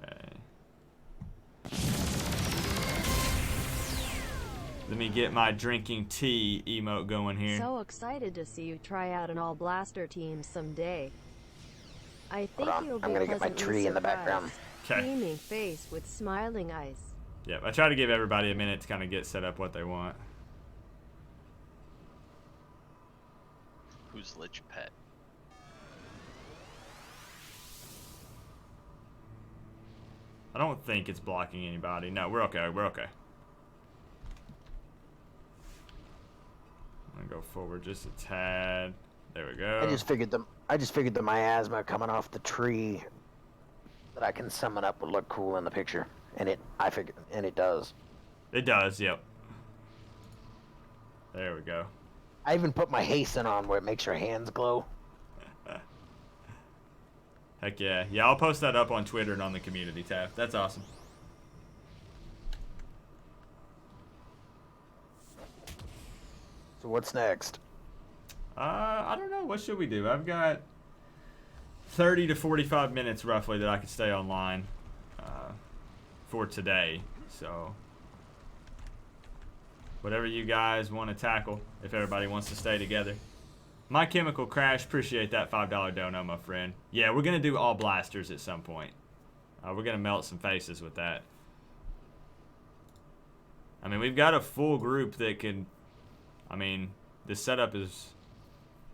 Okay. Let me get my drinking tea emote going here. So excited to see you try out an all blaster team someday. I think Hold on, you'll be I'm gonna get my pleasantly tree in the background. surprised. Beaming face with smiling eyes. Yep, I try to give everybody a minute to kind of get set up what they want. Who's Lich Pet? I don't think it's blocking anybody. No, we're okay. We're okay. I'm gonna go forward just a tad. There we go. I just figured the miasma coming off the tree that I can summon up would look cool in the picture, and it does. It does. Yep. There we go. I even put my hasten on where it makes your hands glow. Heck yeah. Yeah, I'll post that up on Twitter and on the community tab. That's awesome. So what's next? I don't know. What should we do? I've got 30 to 45 minutes roughly that I could stay online for today. So whatever you guys want to tackle, if everybody wants to stay together. My Chemical Crash, appreciate that $5 dono, my friend. Yeah, we're going to do all blasters at some point. We're going to melt some faces with that. I mean, we've got a full group that can... I mean, this setup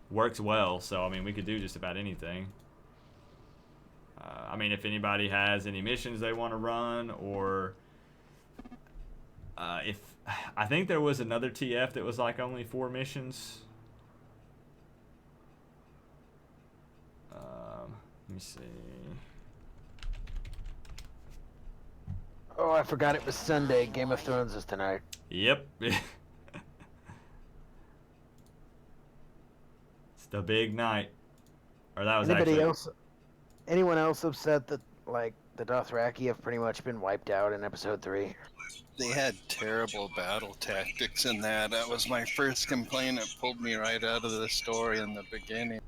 works well, so, I mean, we could do just about anything. I mean, if anybody has any missions they want to run, or... if... I think there was another TF that was, like, only 4 missions... let me see. Oh, I forgot it was Sunday. Game of Thrones is tonight. Yep. It's the big night. Or that was Anyone else upset that, like, the Dothraki have pretty much been wiped out in episode 3? They had terrible battle tactics in that. That was my first complaint. It pulled me right out of the story in the beginning.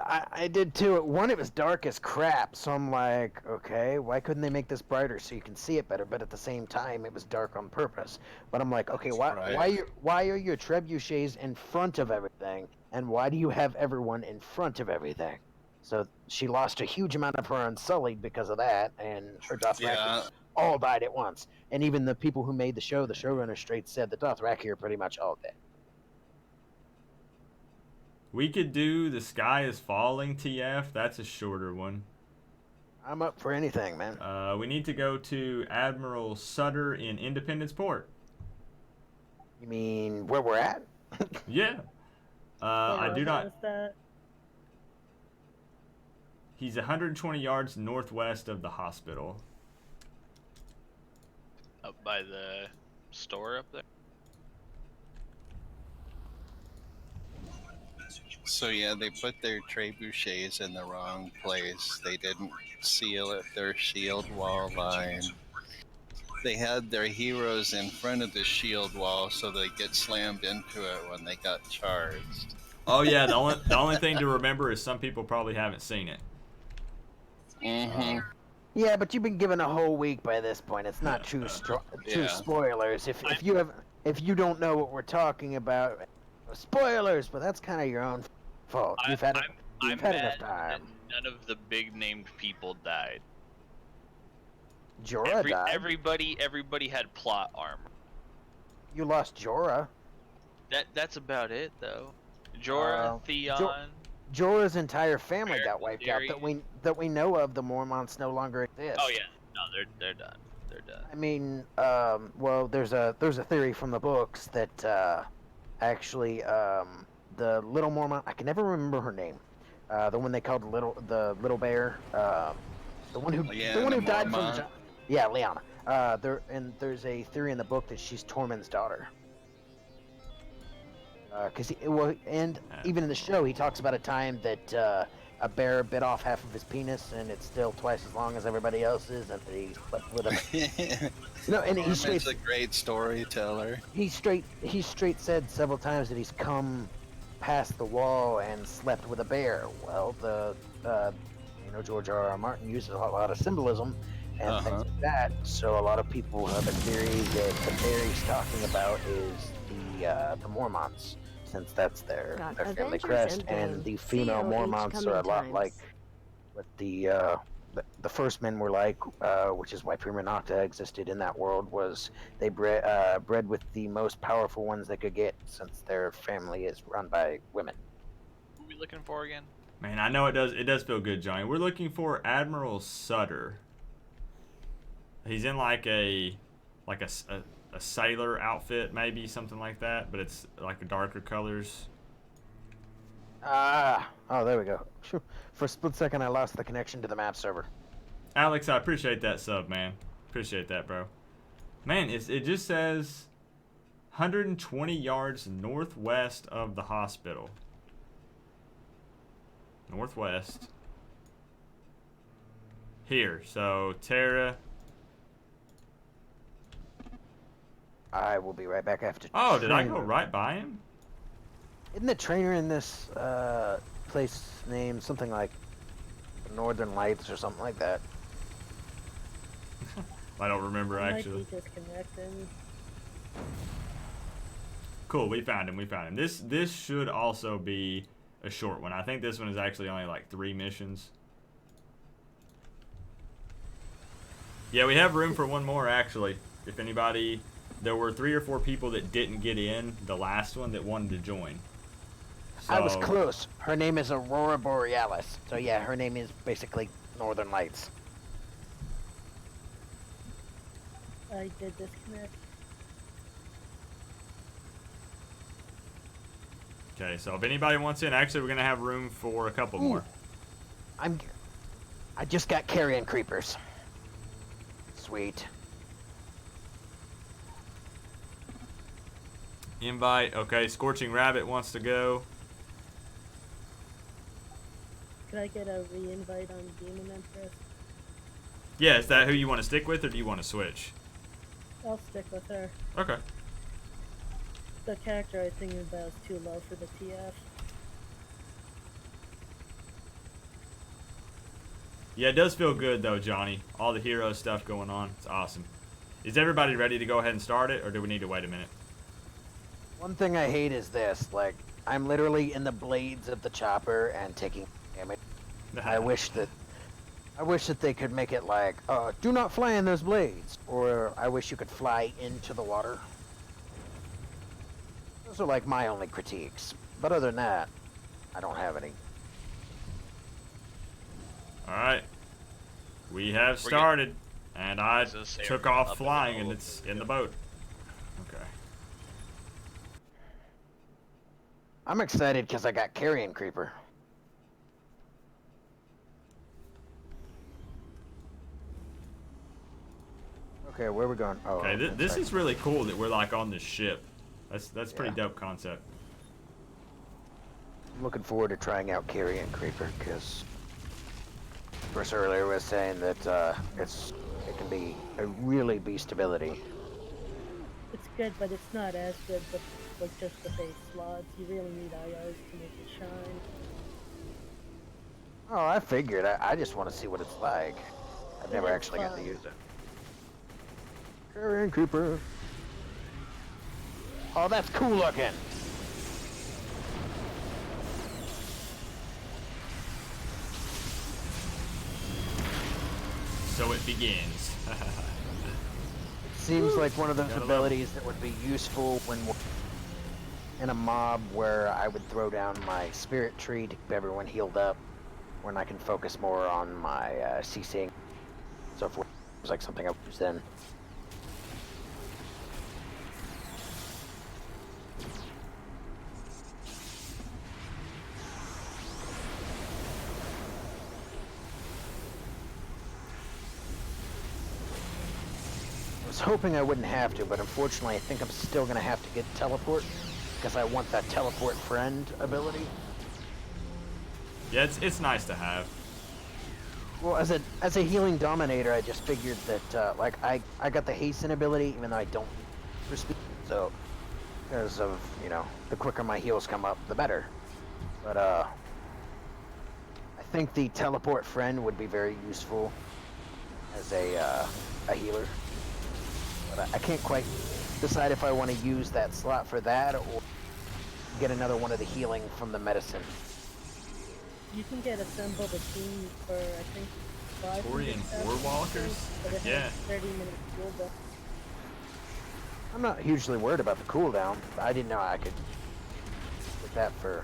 I did too. One, it was dark as crap, so I'm like, okay, why couldn't they make this brighter so you can see it better? But at the same time, it was dark on purpose. But I'm like, okay, why are your trebuchets in front of everything, and why do you have everyone in front of everything? So she lost a huge amount of her Unsullied because of that, and her Dothraki all died at once. And even the people who made the show, the showrunners straight said the Dothraki are pretty much all dead. We could do the Sky is Falling TF. That's a shorter one. I'm up for anything, man. We need to go to Admiral Sutter in Independence Port. You mean where we're at? Yeah. I do not... That? He's 120 yards northwest of the hospital. Up by the store up there? So yeah, they put their trebuchets in the wrong place. They didn't seal it, their shield wall line. They had their heroes in front of the shield wall so they get slammed into it when they got charged. Oh yeah, the only thing to remember is some people probably haven't seen it. Mm-hmm. Yeah, but you've been given a whole week by this point. It's not true spoilers. If you don't know what we're talking about, spoilers. But that's kind of your own fault. You've had enough time. None of the big named people died. Jorah died. Everybody had plot armor. You lost Jorah. That's about it though. Jorah, Theon. Jorah's entire family got wiped out. That we know of. The Mormonts no longer exist. Oh yeah, no, they're done. They're done. I mean, well, there's a theory from the books that actually the little Mormont, I can never remember her name, the one they called the little bear, the one who died from Lyanna. There's a theory in the book that she's Tormund's daughter. Even in the show, he talks about a time that a bear bit off half of his penis and it's still twice as long as everybody else's, and he slept with a. No, and he straight. Norman's a great storyteller. He straight said several times that he's come past the wall and slept with a bear. Well, George R.R. Martin uses a lot of symbolism and things like that. So a lot of people have a theory that the bear he's talking about is the Mormonts, since that's their family Avengers crest, Endgame. and the female COH Mormonts are a lot coming like times. what the first men were like, which is why Prima Nocta existed in that world, was they bred with the most powerful ones they could get, since their family is run by women. Who are we looking for again? Man, I know it does feel good, Johnny. We're looking for Admiral Sutter. He's in like a sailor outfit, maybe something like that, but it's like darker colors. Oh, there we go. For a split second, I lost the connection to the map server. Alex, I appreciate that sub, man. Appreciate that, bro. Man, it just says 120 yards northwest of the hospital. Northwest. Here, so Tara. I will be right back after. Oh, did I go right by him? Isn't the trainer in this place named something like Northern Lights or something like that? I don't remember actually. Might be disconnecting. Cool, we found him. This should also be a short one. I think this one is actually only like 3 missions. Yeah, we have room for one more actually. If anybody, there were 3 or 4 people that didn't get in the last one that wanted to join. So, I was close. Her name is Aurora Borealis. So yeah, her name is basically Northern Lights. I did disconnect. Okay, so if anybody wants in, actually we're gonna have room for a couple more. I just got carrion creepers. Sweet. Invite. Okay, Scorching Rabbit wants to go. Could I get a re-invite on Demon Empress? Yeah, is that who you want to stick with, or do you want to switch? I'll stick with her. Okay. The character I was thinking about is too low for the TF. Yeah, it does feel good though, Johnny. All the hero stuff going on. It's awesome. Is everybody ready to go ahead and start it, or do we need to wait a minute? One thing I hate is this. Like, I'm literally in the blades of the chopper and taking damage. I wish that they could make it like, do not fly in those blades. Or I wish you could fly into the water. Those are like my only critiques. But other than that, I don't have any. Alright. We have started. And I took off flying, and it's in the boat. Okay. I'm excited because I got Carrion Creeper. Okay, where are we going? Oh, Okay, this is really cool that we're like on this ship. That's pretty dope concept. I'm looking forward to trying out Carrion Creeper because Chris earlier was saying that it can be a really beast ability. It's good, but it's not as good with just the base slots. You really need IOs to make it shine. Oh, I figured. I just want to see what it's like. I've never is actually got to fun. use it. Carrion Creeper. Oh, that's cool looking. So it begins. Seems like one of those Gotta love abilities that would be useful when in a mob where I would throw down my spirit tree to keep everyone healed up, when I can focus more on my CCing. So if it was like something I would use then. I was hoping I wouldn't have to, but unfortunately I think I'm still going to have to get teleport, because I want that teleport friend ability. Yeah, it's nice to have. Well, as a healing dominator, I just figured that like I got the hasten ability, even though I don't for speed. So because of the quicker my heals come up, the better. But I think the teleport friend would be very useful as a healer. But I can't quite decide if I want to use that slot for that or get another one of the healing from the medicine. You can get assembled a team for, I think, 5 Tori and 4 walkers? but it Yeah. has 30-minute cooldown. I'm not hugely worried about the cooldown. I didn't know I could get that for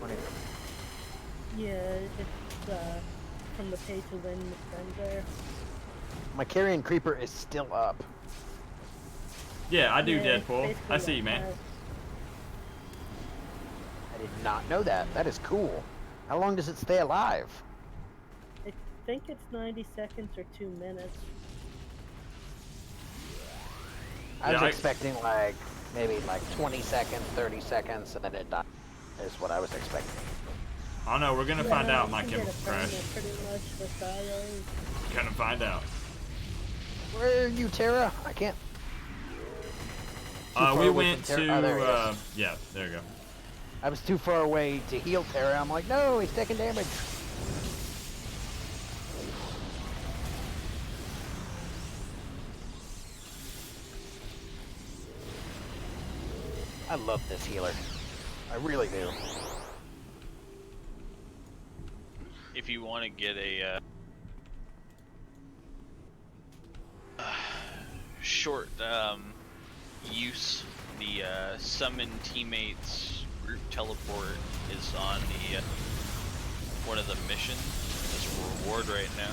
20. Yeah, it's from the pay to win friend there. My carrion creeper is still up. Yeah, I do, Yeah, Deadpool. basically I see you, like man. that. I did not know that. That is cool. How long does it stay alive? I think it's 90 seconds or 2 minutes. I was Yeah, expecting like maybe like 20 seconds, 30 seconds, and then it died. Is what I was expecting. I don't know. We're gonna find out, my you can get chemical a crash. permanent pretty much with IOs. Gonna find out. Where are you, Tara? I can't. Too far We away went from to. Tara. Oh, there he is. Yeah, there you go. I was too far away to heal Tara. I'm like, no, he's taking damage. I love this healer. I really do. If you want to get a short use, the summon teammates group teleport is on the one of the missions as a reward right now.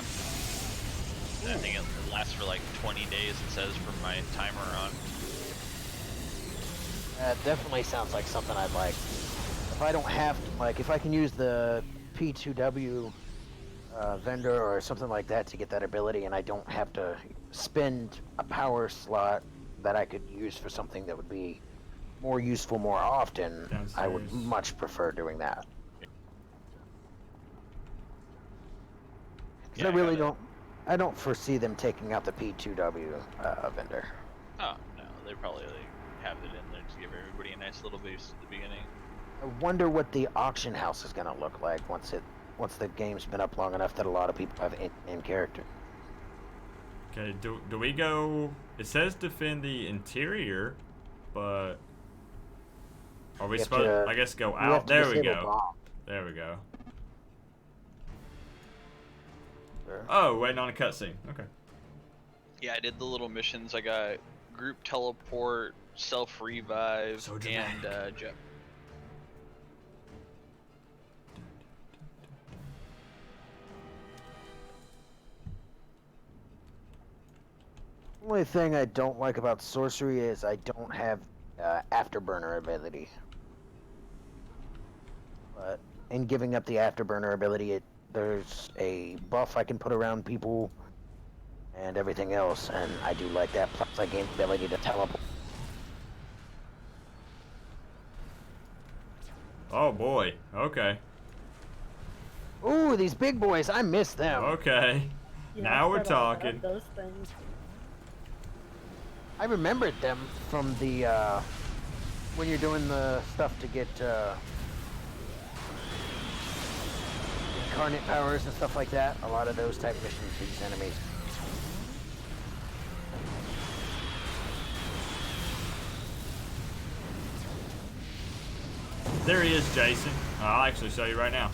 And I think it lasts for like 20 days, it says from my timer on. That definitely sounds like something I'd like. If I don't have to, like, if I can use the P2W vendor or something like that to get that ability, and I don't have to spend a power slot that I could use for something that would be more useful more often, I would Downstairs. much prefer doing that. 'Cause Yeah, I really got it. I don't foresee them taking out the P2W vendor. Oh no, they probably have it in there to give everybody a nice little boost at the beginning. I wonder what the auction house is going to look like once the game's been up long enough that a lot of people have in character. Okay, do we go? It says defend the interior, but are we You have supposed? to- I guess go You have out. to There we disable go. bomb. There we go. Sure. Oh, waiting on a cutscene. Okay. Yeah, I did the little missions. I got group teleport, self revive, So and dramatic. jet. Only thing I don't like about sorcery is I don't have afterburner ability. But in giving up the afterburner ability, there's a buff I can put around people and everything else, and I do like that. Plus, I gain the ability to teleport. Oh boy. Okay. Ooh, these big boys! I miss them. Okay. Yeah, Now I we're forgot about talking. Those things. I remembered them from the when you're doing the stuff to get incarnate powers and stuff like that. A lot of those type missions, these enemies. There he is, Jason. I'll actually show you right now.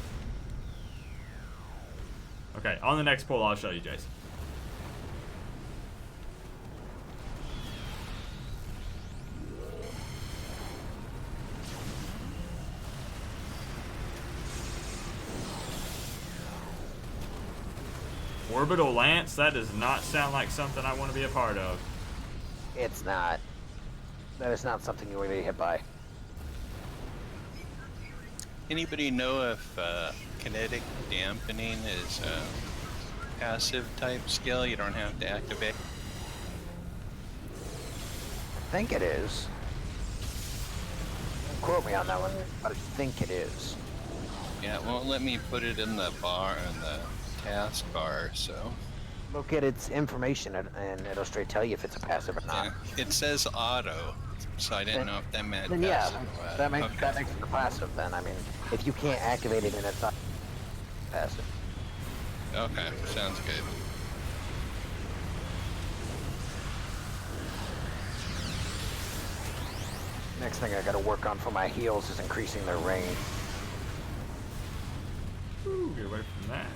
Okay, on the next pull, I'll show you, Jason. Orbital Lance? That does not sound like something I want to be a part of. It's not. That is not something you want to be hit by. Anybody know if kinetic dampening is a passive type skill you don't have to activate? I think it is. Don't quote me on that one, but I think it is. Yeah, it won't let me put it in the bar in the task bar, so Look at its information and it'll straight tell you if it's a passive or not. yeah. It says auto, so I didn't know if that meant Then yeah, passive or what. that makes Okay. that makes it a passive. Then I mean, if you can't activate it and it's not passive. Okay, sounds good. Next thing I got to work on for my heals is increasing their range. Ooh, get away from that.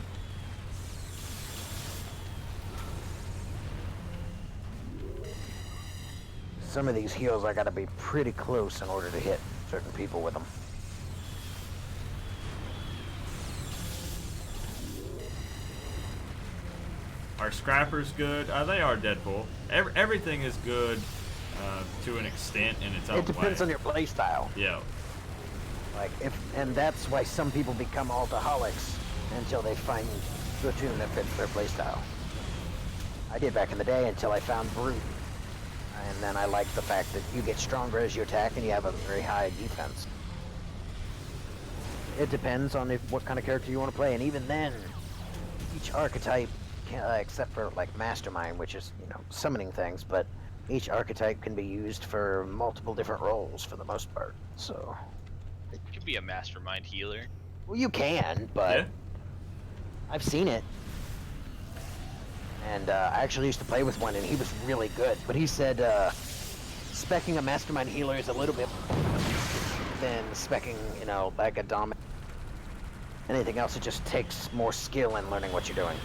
Some of these heals I got to be pretty close in order to hit certain people with them. Are scrappers good? They are Deadpool. Everything is good to an extent in its own way. It depends on your playstyle. Yeah. Like and that's why some people become alcoholics until they find the tune that fits their playstyle. I did back in the day until I found Brute, and then I liked the fact that you get stronger as you attack and you have a very high defense. It depends on what kind of character you want to play, and even then, each archetype, except for like Mastermind, which is summoning things, but each archetype can be used for multiple different roles for the most part. So. You could be a mastermind healer. Well, you can, but Yeah. I've seen it. And I actually used to play with one, and he was really good. But he said speccing a mastermind healer is a little bit than speccing, like a dominant. Anything else, it just takes more skill in learning what you're doing.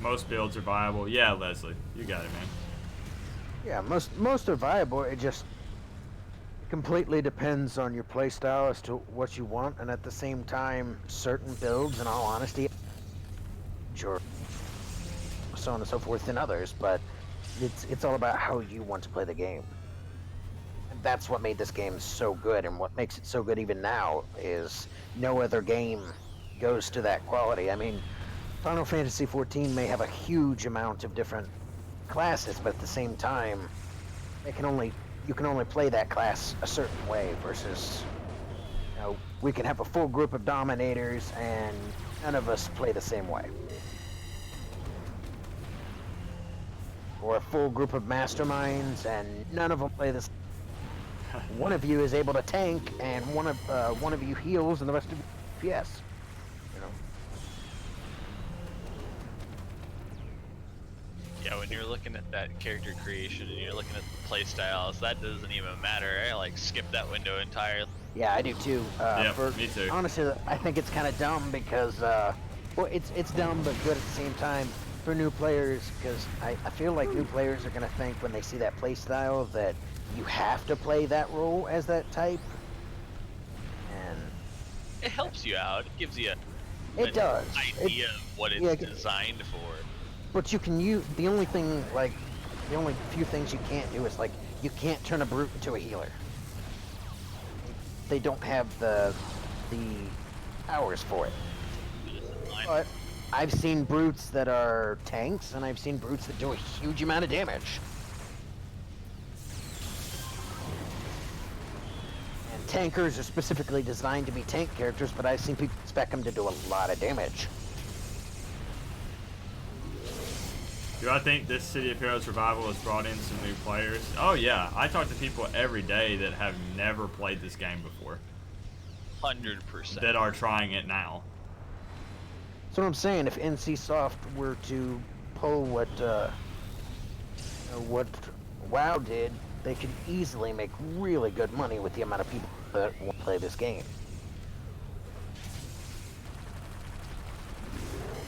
Most builds are viable. Yeah, Leslie, you got it, man. Yeah, most are viable. It just completely depends on your playstyle as to what you want, and at the same time, certain builds, in all honesty, or so on and so forth, than others. But it's all about how you want to play the game. And that's what made this game so good, and what makes it so good even now is no other game goes to that quality. I mean, Final Fantasy XIV may have a huge amount of different classes, but at the same time, you can only play that class a certain way versus, we can have a full group of dominators and none of us play the same way. Or a full group of masterminds and none of them play this. One of you is able to tank and one of you heals and the rest of you FPS. Yeah, when you're looking at that character creation and you're looking at the play styles, that doesn't even matter. I like skip that window entirely. Yeah, I do too. Yeah, me too. Honestly, I think it's kind of dumb because, well, it's dumb but good at the same time for new players, because I feel like new players are going to think when they see that play style that you have to play that role as that type. And It helps you out. It gives you it an does. idea of what it's designed for. But you can use the only few things you can't do is, like, you can't turn a brute into a healer. They don't have the powers for it. But I've seen brutes that are tanks, and I've seen brutes that do a huge amount of damage. And tankers are specifically designed to be tank characters, but I've seen people spec them to do a lot of damage. Do I think this City of Heroes Revival has brought in some new players? Oh yeah, I talk to people every day that have never played this game before. 100%. That are trying it now. So what I'm saying, if NCSoft were to pull what WoW did, they could easily make really good money with the amount of people that want to play this game.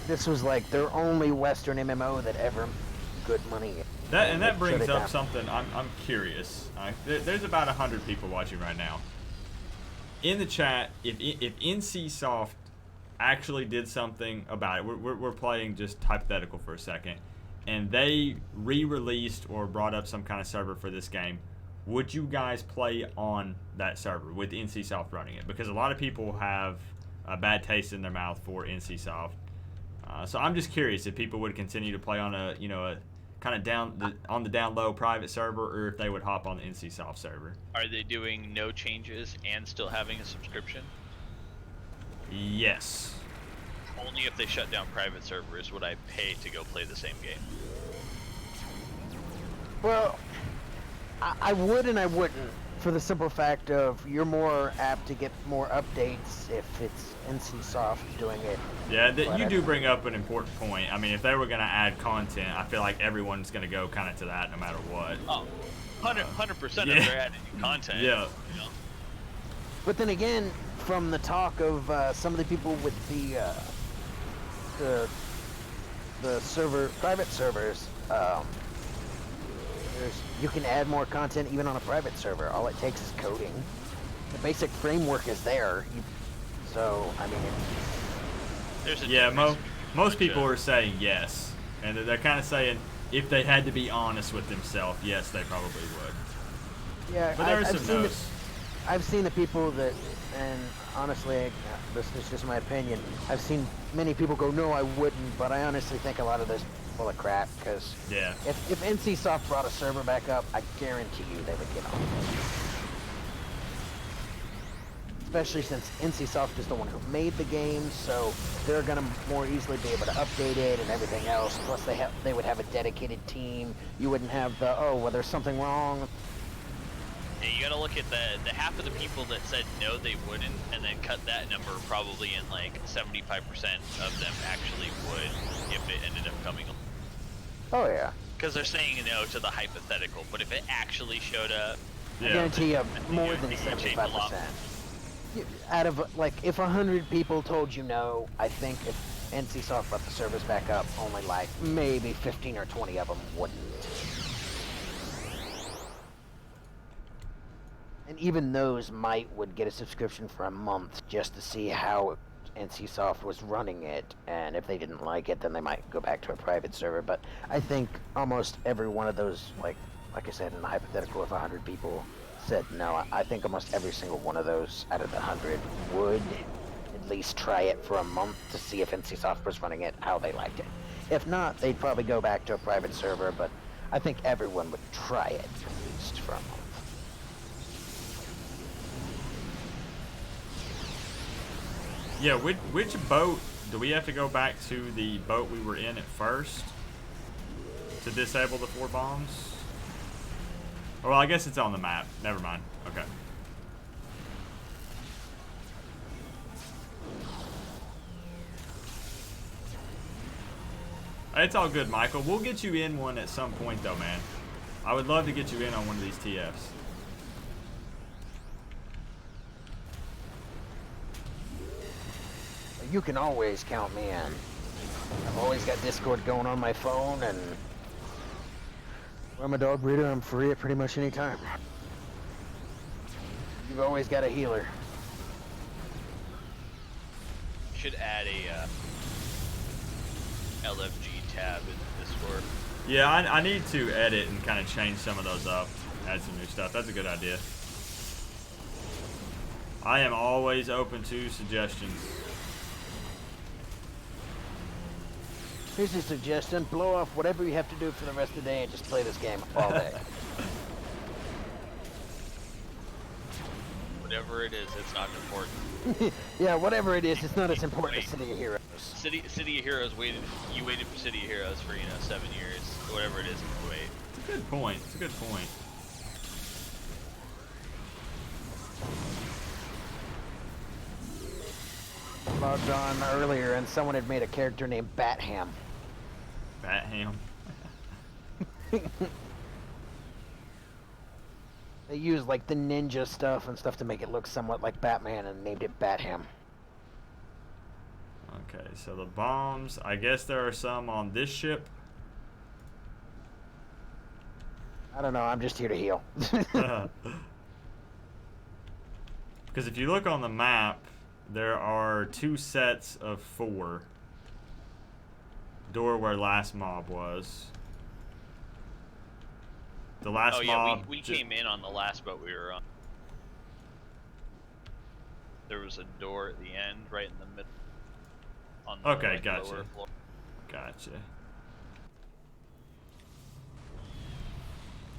This was like their only Western MMO that ever made good money. That brings up something I'm curious. There's about 100 people watching right now. In the chat, if NCSoft actually did something about it, we're playing just hypothetical for a second, and they re-released or brought up some kind of server for this game, would you guys play on that server with NCSoft running it? Because a lot of people have a bad taste in their mouth for NCSoft. So I'm just curious if people would continue to play on a kind of on the down low private server, or if they would hop on the NCSoft server. Are they doing no changes and still having a subscription? Yes. Only if they shut down private servers would I pay to go play the same game. Well, I would and I wouldn't, for the simple fact of you're more apt to get more updates if it's NCSoft doing it. Yeah, you do bring up an important point. I mean, if they were going to add content, I feel like everyone's going to go kind of to that no matter what. Oh, 100% yeah. if they're adding new content. Yeah. You know? But then again, from the talk of some of the people with the private servers, you can add more content even on a private server. All it takes is coding. The basic framework is there. So, I mean... There's a yeah, most people are saying yes. And they're kind of saying if they had to be honest with themselves, yes, they probably would. Yeah, but there are some no's. I've seen the people that, and honestly, this is just my opinion, I've seen many people go, no, I wouldn't, but I honestly think a lot of this is full of crap, because yeah. if NCSoft brought a server back up, I guarantee you they would get on. Especially since NCSoft is the one who made the game, so they're going to more easily be able to update it and everything else. Plus, they would have a dedicated team. You wouldn't have the, oh, well, there's something wrong. Yeah, you gotta look at the half of the people that said no they wouldn't, and then cut that number probably in like 75% of them actually would if it ended up coming. Oh yeah. Because they're saying no to the hypothetical, but if it actually showed up, I guarantee you more than 75%. Out of, like, if 100 people told you no, I think if NCSoft brought the servers back up, only like maybe 15 or 20 of them wouldn't. And even those would get a subscription for a month just to see how NCSoft was running it, and if they didn't like it, then they might go back to a private server. But I think almost every one of those, like I said in the hypothetical, if 100 people said no, I think almost every single one of those out of the 100 would at least try it for a month to see if NCSoft was running it, how they liked it. If not, they'd probably go back to a private server, but I think everyone would try it at least for a month. Yeah, which boat do we have to go back to? The boat we were in at first to disable the 4 bombs? Well, I guess it's on the map. Never mind. Okay. It's all good, Michael. We'll get you in one at some point, though, man. I would love to get you in on one of these TFs. You can always count me in. I've always got Discord going on my phone, and I'm a dog breeder. I'm free at pretty much any time. You've always got a healer. should add a LFG tab in Discord. Yeah, I need to edit and kind of change some of those up. Add some new stuff. That's a good idea. I am always open to suggestions. Here's a suggestion. Blow off whatever you have to do for the rest of the day and just play this game all day. Whatever it is, it's not important. Yeah, whatever it is, it's not as important as City of Heroes. City of Heroes you waited for City of Heroes for, 7 years. Whatever it is, you wait. It's a good point. It's a good point. Logged on earlier and someone had made a character named Batham. Batham. They used like the ninja stuff and stuff to make it look somewhat like Batman and named it Batham. Okay, so the bombs, I guess there are some on this ship. I don't know, I'm just here to heal. Because if you look on the map, there are 2 sets of 4. Door where last mob was. The last mob. We came in on the last boat we were on. There was a door at the end, right in the middle. On the Okay, gotcha. lower floor. Gotcha.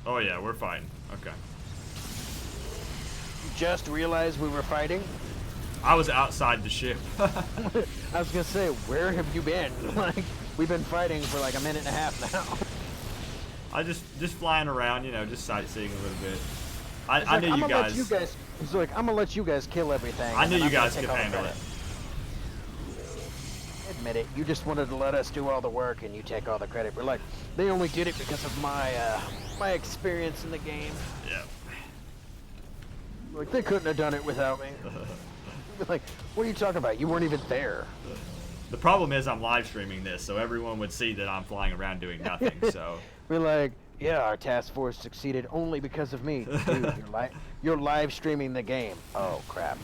Oh yeah, we're fighting. Okay. You just realized we were fighting? I was outside the ship. I was gonna say, where have you been? Like, we've been fighting for like a minute and a half now. I just flying around, you know, just sightseeing a little bit. I Like, knew I'm you gonna let you guys. guys. It's like, I'm gonna let you guys kill everything. I and knew then you I'm gonna guys take could all the handle it. credit. Admit it. You just wanted to let us do all the work, and you take all the credit. We're like, they only did it because of my experience in the game. Yeah. Like, they couldn't have done it without me. Like, what are you talking about? You weren't even there. The problem is I'm live streaming this, so everyone would see that I'm flying around doing nothing. So We're like, yeah, our task force succeeded only because of me. Dude, you're live streaming the game. Oh, crap.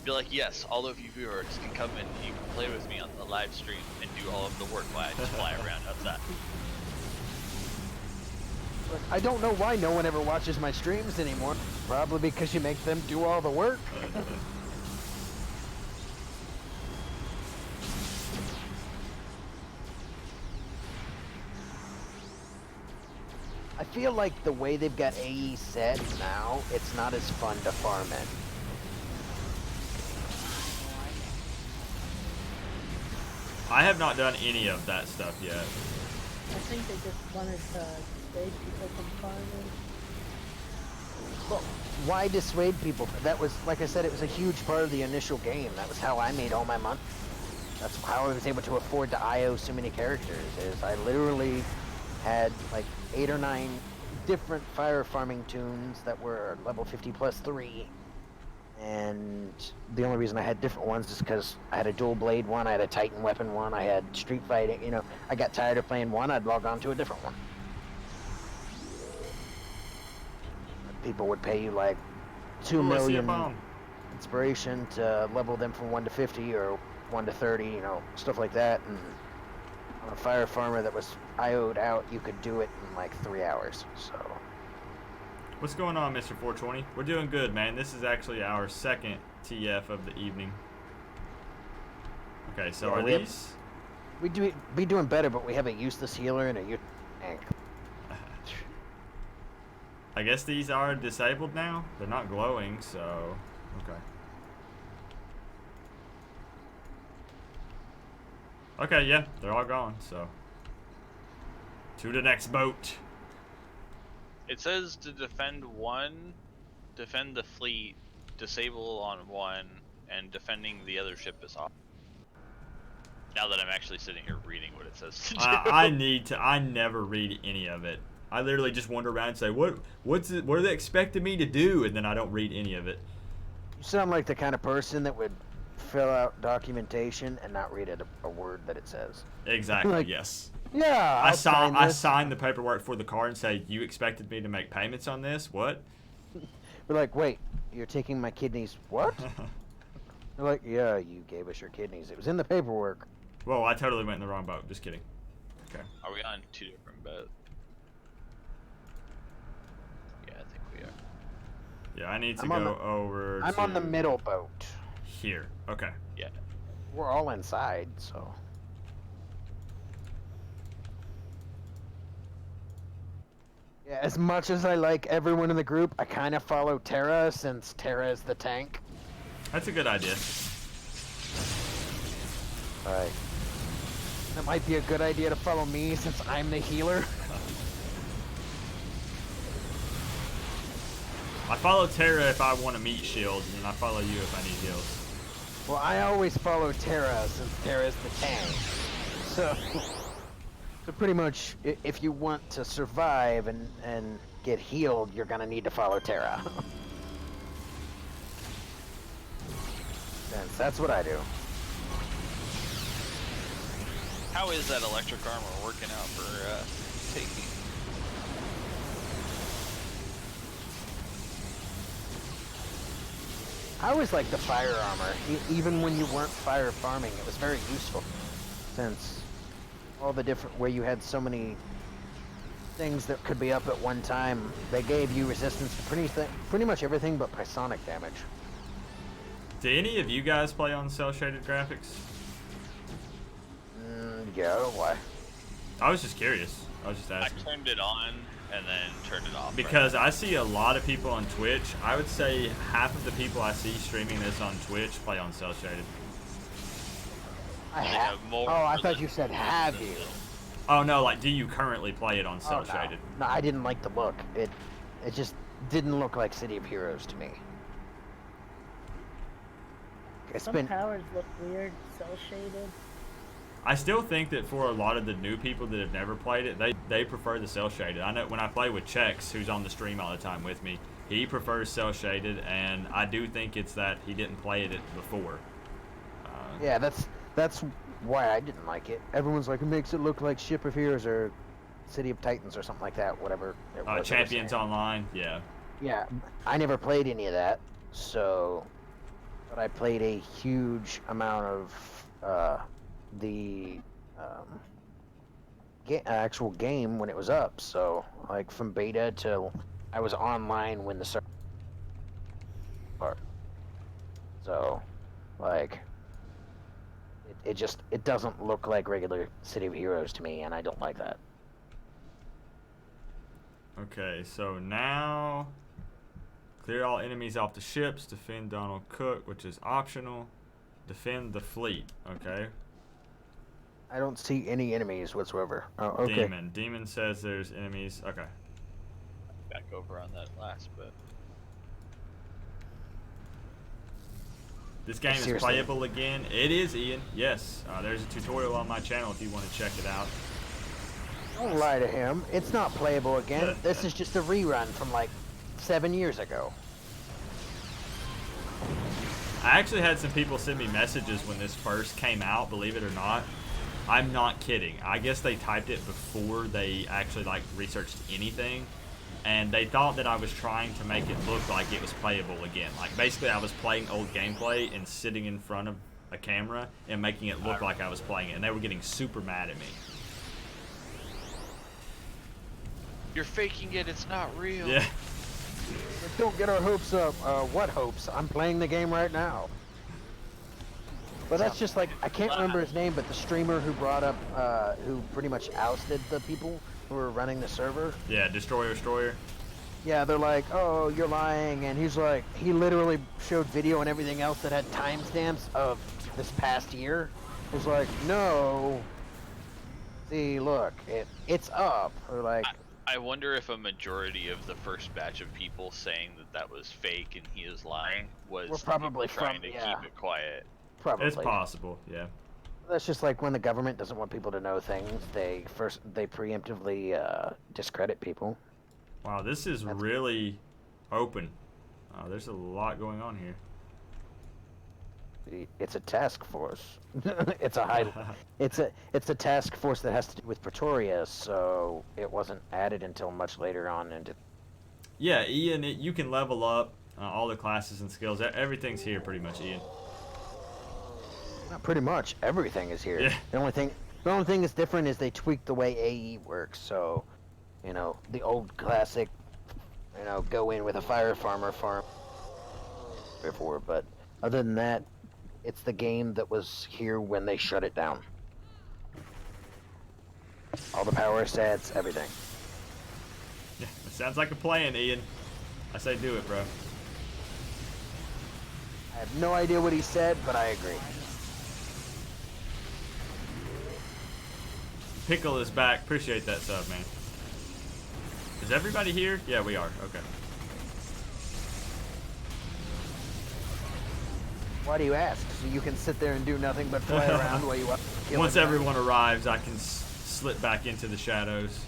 Be like, yes, all of you viewers can come and you can play with me on the live stream and do all of the work while I just fly around outside. Look, I don't know why no one ever watches my streams anymore. Probably because you make them do all the work. I feel like the way they've got AE set now, it's not as fun to farm in. I have not done any of that stuff yet. I think they just wanted to dissuade people from farming. Well, why dissuade people? That was, like I said, it was a huge part of the initial game. That was how I made all my money. That's how I was able to afford to IO so many characters, is I literally had like 8 or 9 different fire farming tunes that were level 50 plus 3. And the only reason I had different ones is because I had a dual blade one, I had a Titan weapon one, I had street fighting, you know. I got tired of playing one, I'd log on to a different one. People would pay you like 2 Ooh, I see a million bomb. inspiration to level them from 1 to 50 or 1 to 30, you know, stuff like that. And on a fire farmer that was IO'd out, you could do it in like 3 hours. So What's going on, Mr. 420? We're doing good, man. This is actually our second TF of the evening. Okay, so Yeah, are we have- these? we'd be doing better, but we have a useless healer and a useless tank. I guess these are disabled now. They're not glowing, so okay. Okay, yeah, they're all gone. So to the next boat. It says to defend the fleet, disable on one, and defending the other ship is off. Now that I'm actually sitting here reading what it says to do. I never read any of it. I literally just wander around and say, what are they expecting me to do? And then I don't read any of it. You sound like the kind of person that would fill out documentation and not read a word that it says. Exactly, Like, yes. Yeah, I I'll signed the paperwork for the car and say, you expected me to make payments on this? What? We're like, wait, you're taking my kidneys? What? They're like, yeah, you gave us your kidneys. It was in the paperwork. Whoa, I totally went in the wrong boat. Just kidding. Okay. Are we on 2 different boats? Yeah, I think we are. Yeah, I need to I'm on go over I'm to on the middle boat. here. Okay. Yeah. We're all inside, so. Yeah, as much as I like everyone in the group, I kind of follow Terra since Terra is the tank. That's a good idea. Alright. That might be a good idea to follow me since I'm the healer. I follow Terra if I want to meet shields, and then I follow you if I need heals. Well, I always follow Terra since Terra's the tank. So pretty much, if you want to survive and get healed, you're gonna need to follow Terra. That's what I do. How is that electric armor working out for taking? I always liked the fire armor, even when you weren't fire farming. It was very useful, since all the different where you had so many things that could be up at one time. They gave you resistance to pretty much everything but psionic damage. Do any of you guys play on cell shaded graphics? Yeah, why? I was just curious. I was just I asking. turned it on and then turned it off. Because I see a lot of people on Twitch. I would say half of the people I see streaming this on Twitch play on cell shaded. I They have. have more Oh, I than thought you said have than you. this. Oh no, like do you currently play it on Oh, cell no. shaded? No, I didn't like the look. It just didn't look like City of Heroes to me. It's Some been powers look weird, cell shaded. I still think that for a lot of the new people that have never played it, they prefer the cell shaded. I know when I play with Chex, who's on the stream all the time with me, he prefers cell shaded, and I do think it's that he didn't play it before. yeah, that's why I didn't like it. Everyone's like, it makes it look like Ship of Heroes or City of Titans or something like that. Whatever. It was they were Champions saying. Online, yeah. Yeah, I never played any of that, so. But I played a huge amount of the actual game when it was up. So, like from beta till I was online when the server part. So, like, it doesn't look like regular City of Heroes to me, and I don't like that. Okay, so now clear all enemies off the ships, defend Donald Cook, which is optional, defend the fleet. Okay. I don't see any enemies whatsoever. Oh, okay. Demon says there's enemies. Okay. Back over on that last bit. This game is Seriously. playable again. It is, Ian. Yes. There's a tutorial on my channel if you want to check it out. Don't lie to him. It's not playable again. This is just a rerun from like 7 years ago. I actually had some people send me messages when this first came out, believe it or not. I'm not kidding. I guess they typed it before they actually like researched anything, and they thought that I was trying to make it look like it was playable again. Like basically I was playing old gameplay and sitting in front of a camera and making it look like I was playing it, and they were getting super mad at me. You're faking it. It's not real. Yeah. Don't get our hopes up. What hopes? I'm playing the game right now. But that's just like, I can't remember his name, but the streamer who brought up, who pretty much ousted the people who were running the server. Yeah, Destroyer. Yeah, they're like, oh, you're lying. And he's like, he literally showed video and everything else that had timestamps of this past year. He's like, no. See, look, it's up. Or like, I wonder if a majority of the first batch of people saying that was fake and he is lying was We're probably trying from- to yeah. keep it quiet. probably. It's possible, yeah. That's just like when the government doesn't want people to know things, they preemptively discredit people. Wow, this is really open. There's a lot going on here. It's a task force. it's a task force that has to do with Pretoria, so it wasn't added until much later on into. Yeah, Ian, you can level up all the classes and skills. Everything's here pretty much, Ian. Pretty much everything is here. Yeah. The only thing that's different is they tweaked the way AE works. So, the old classic, go in with a fire farmer farm before. But other than that, it's the game that was here when they shut it down. All the power sets, everything. Yeah, it sounds like a plan, Ian. I say do it, bro. I have no idea what he said, but I agree. Pickle is back. Appreciate that sub, man. Is everybody here? Yeah, we are. Okay. Why do you ask? So you can sit there and do nothing but fly around while you watch. Once everyone arrives, I can slip back into the shadows.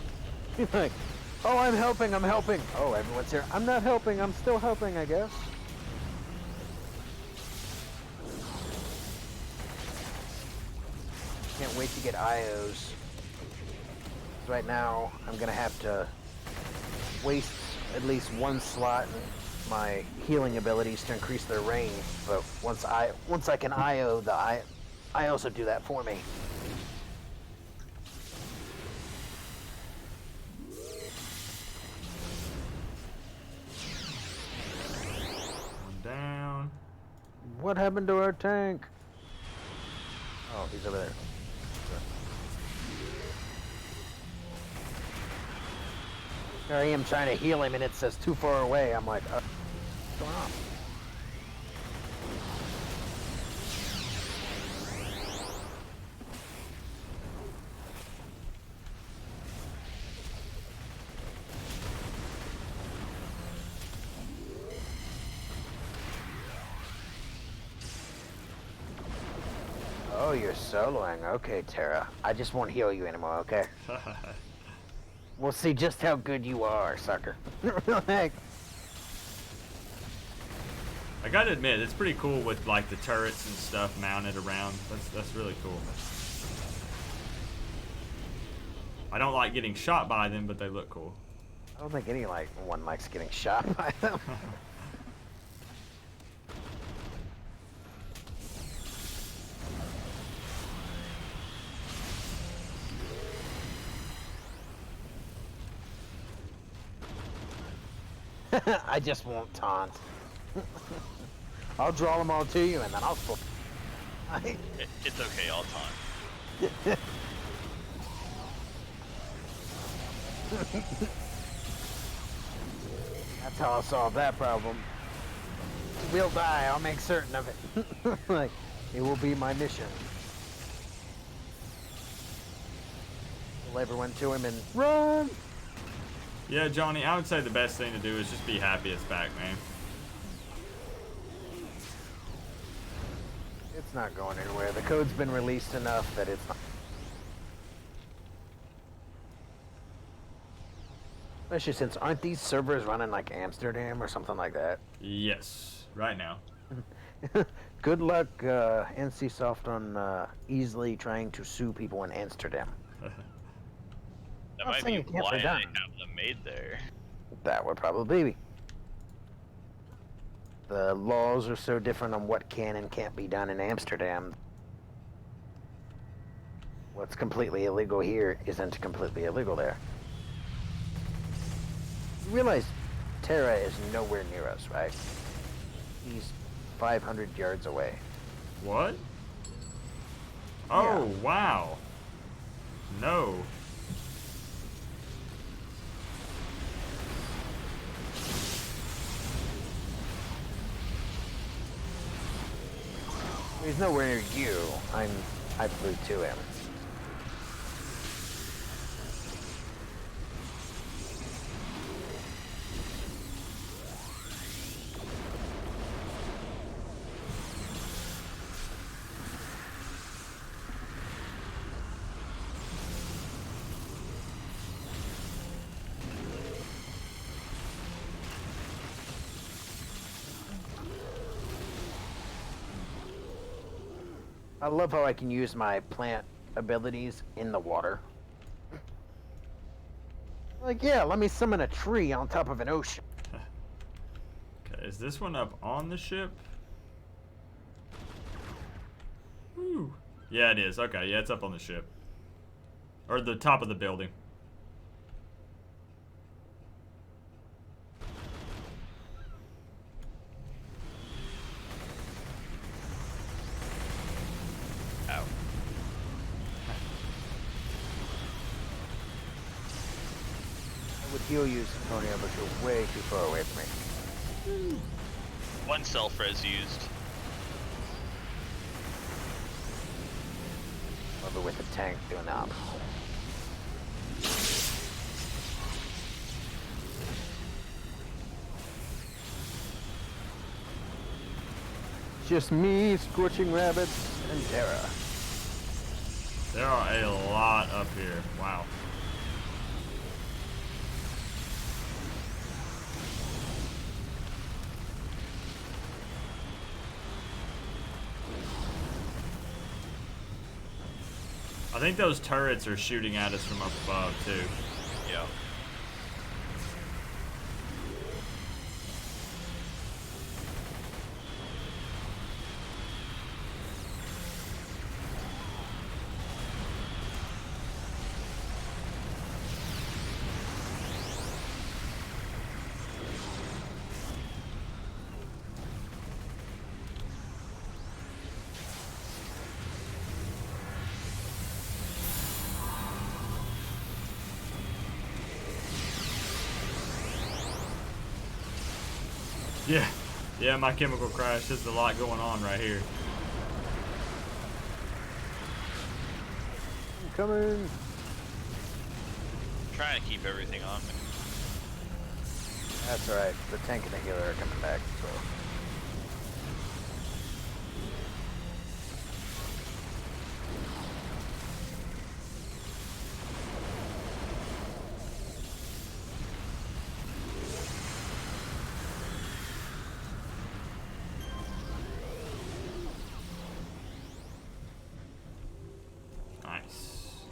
You're like, oh, I'm helping. Oh, everyone's here. I'm not helping. I'm still helping, I guess. Can't wait to get IOs. Right now, I'm gonna have to waste at least one slot in my healing abilities to increase their range. But once I can IO I also do that for me. One down. What happened to our tank? Oh, he's over there. Here I am trying to heal him, and it says too far away. I'm like, what's going on? Oh, you're soloing. Okay, Tara. I just won't heal you anymore, okay? We'll see just how good you are, sucker. Like, I gotta admit, it's pretty cool with like the turrets and stuff mounted around. That's really cool. I don't like getting shot by them, but they look cool. I don't think anyone likes getting shot by them. I just won't taunt. I'll draw them all to you, and then I'll flip. It's okay, I'll taunt. That's how I'll solve that problem. We'll die, I'll make certain of it. Like, it will be my mission. Pull everyone to him and run! Yeah, Johnny, I would say the best thing to do is just be happy it's back, man. It's not going anywhere. The code's been released enough that it's not. Especially since, aren't these servers running like Amsterdam or something like that? Yes, right now. Good luck, NCSoft, on easily trying to sue people in Amsterdam. That I'm might saying be it can't why be they done. have them made there. That would probably be. The laws are so different on what can and can't be done in Amsterdam. What's completely illegal here isn't completely illegal there. You realize Terra is nowhere near us, right? He's 500 yards away. What? Oh, Yeah. wow. No. He's nowhere near you. I flew to him. I love how I can use my plant abilities in the water. Like, yeah, let me summon a tree on top of an ocean. Okay, is this one up on the ship? Whew. Yeah, it is. Okay, yeah, it's up on the ship. Or the top of the building. Ow. I would heal you, Antonio, but you're way too far away from me. One self-res used. Over with the tank doing the opposite. Just me, scorching rabbits, and Terra. There are a lot up here. Wow. I think those turrets are shooting at us from up above, too. Yeah. Yeah. Yeah, my chemical crash. There's a lot going on right here. I'm coming. Trying to keep everything on me. That's alright. The tank and the healer are coming back, so. Nice.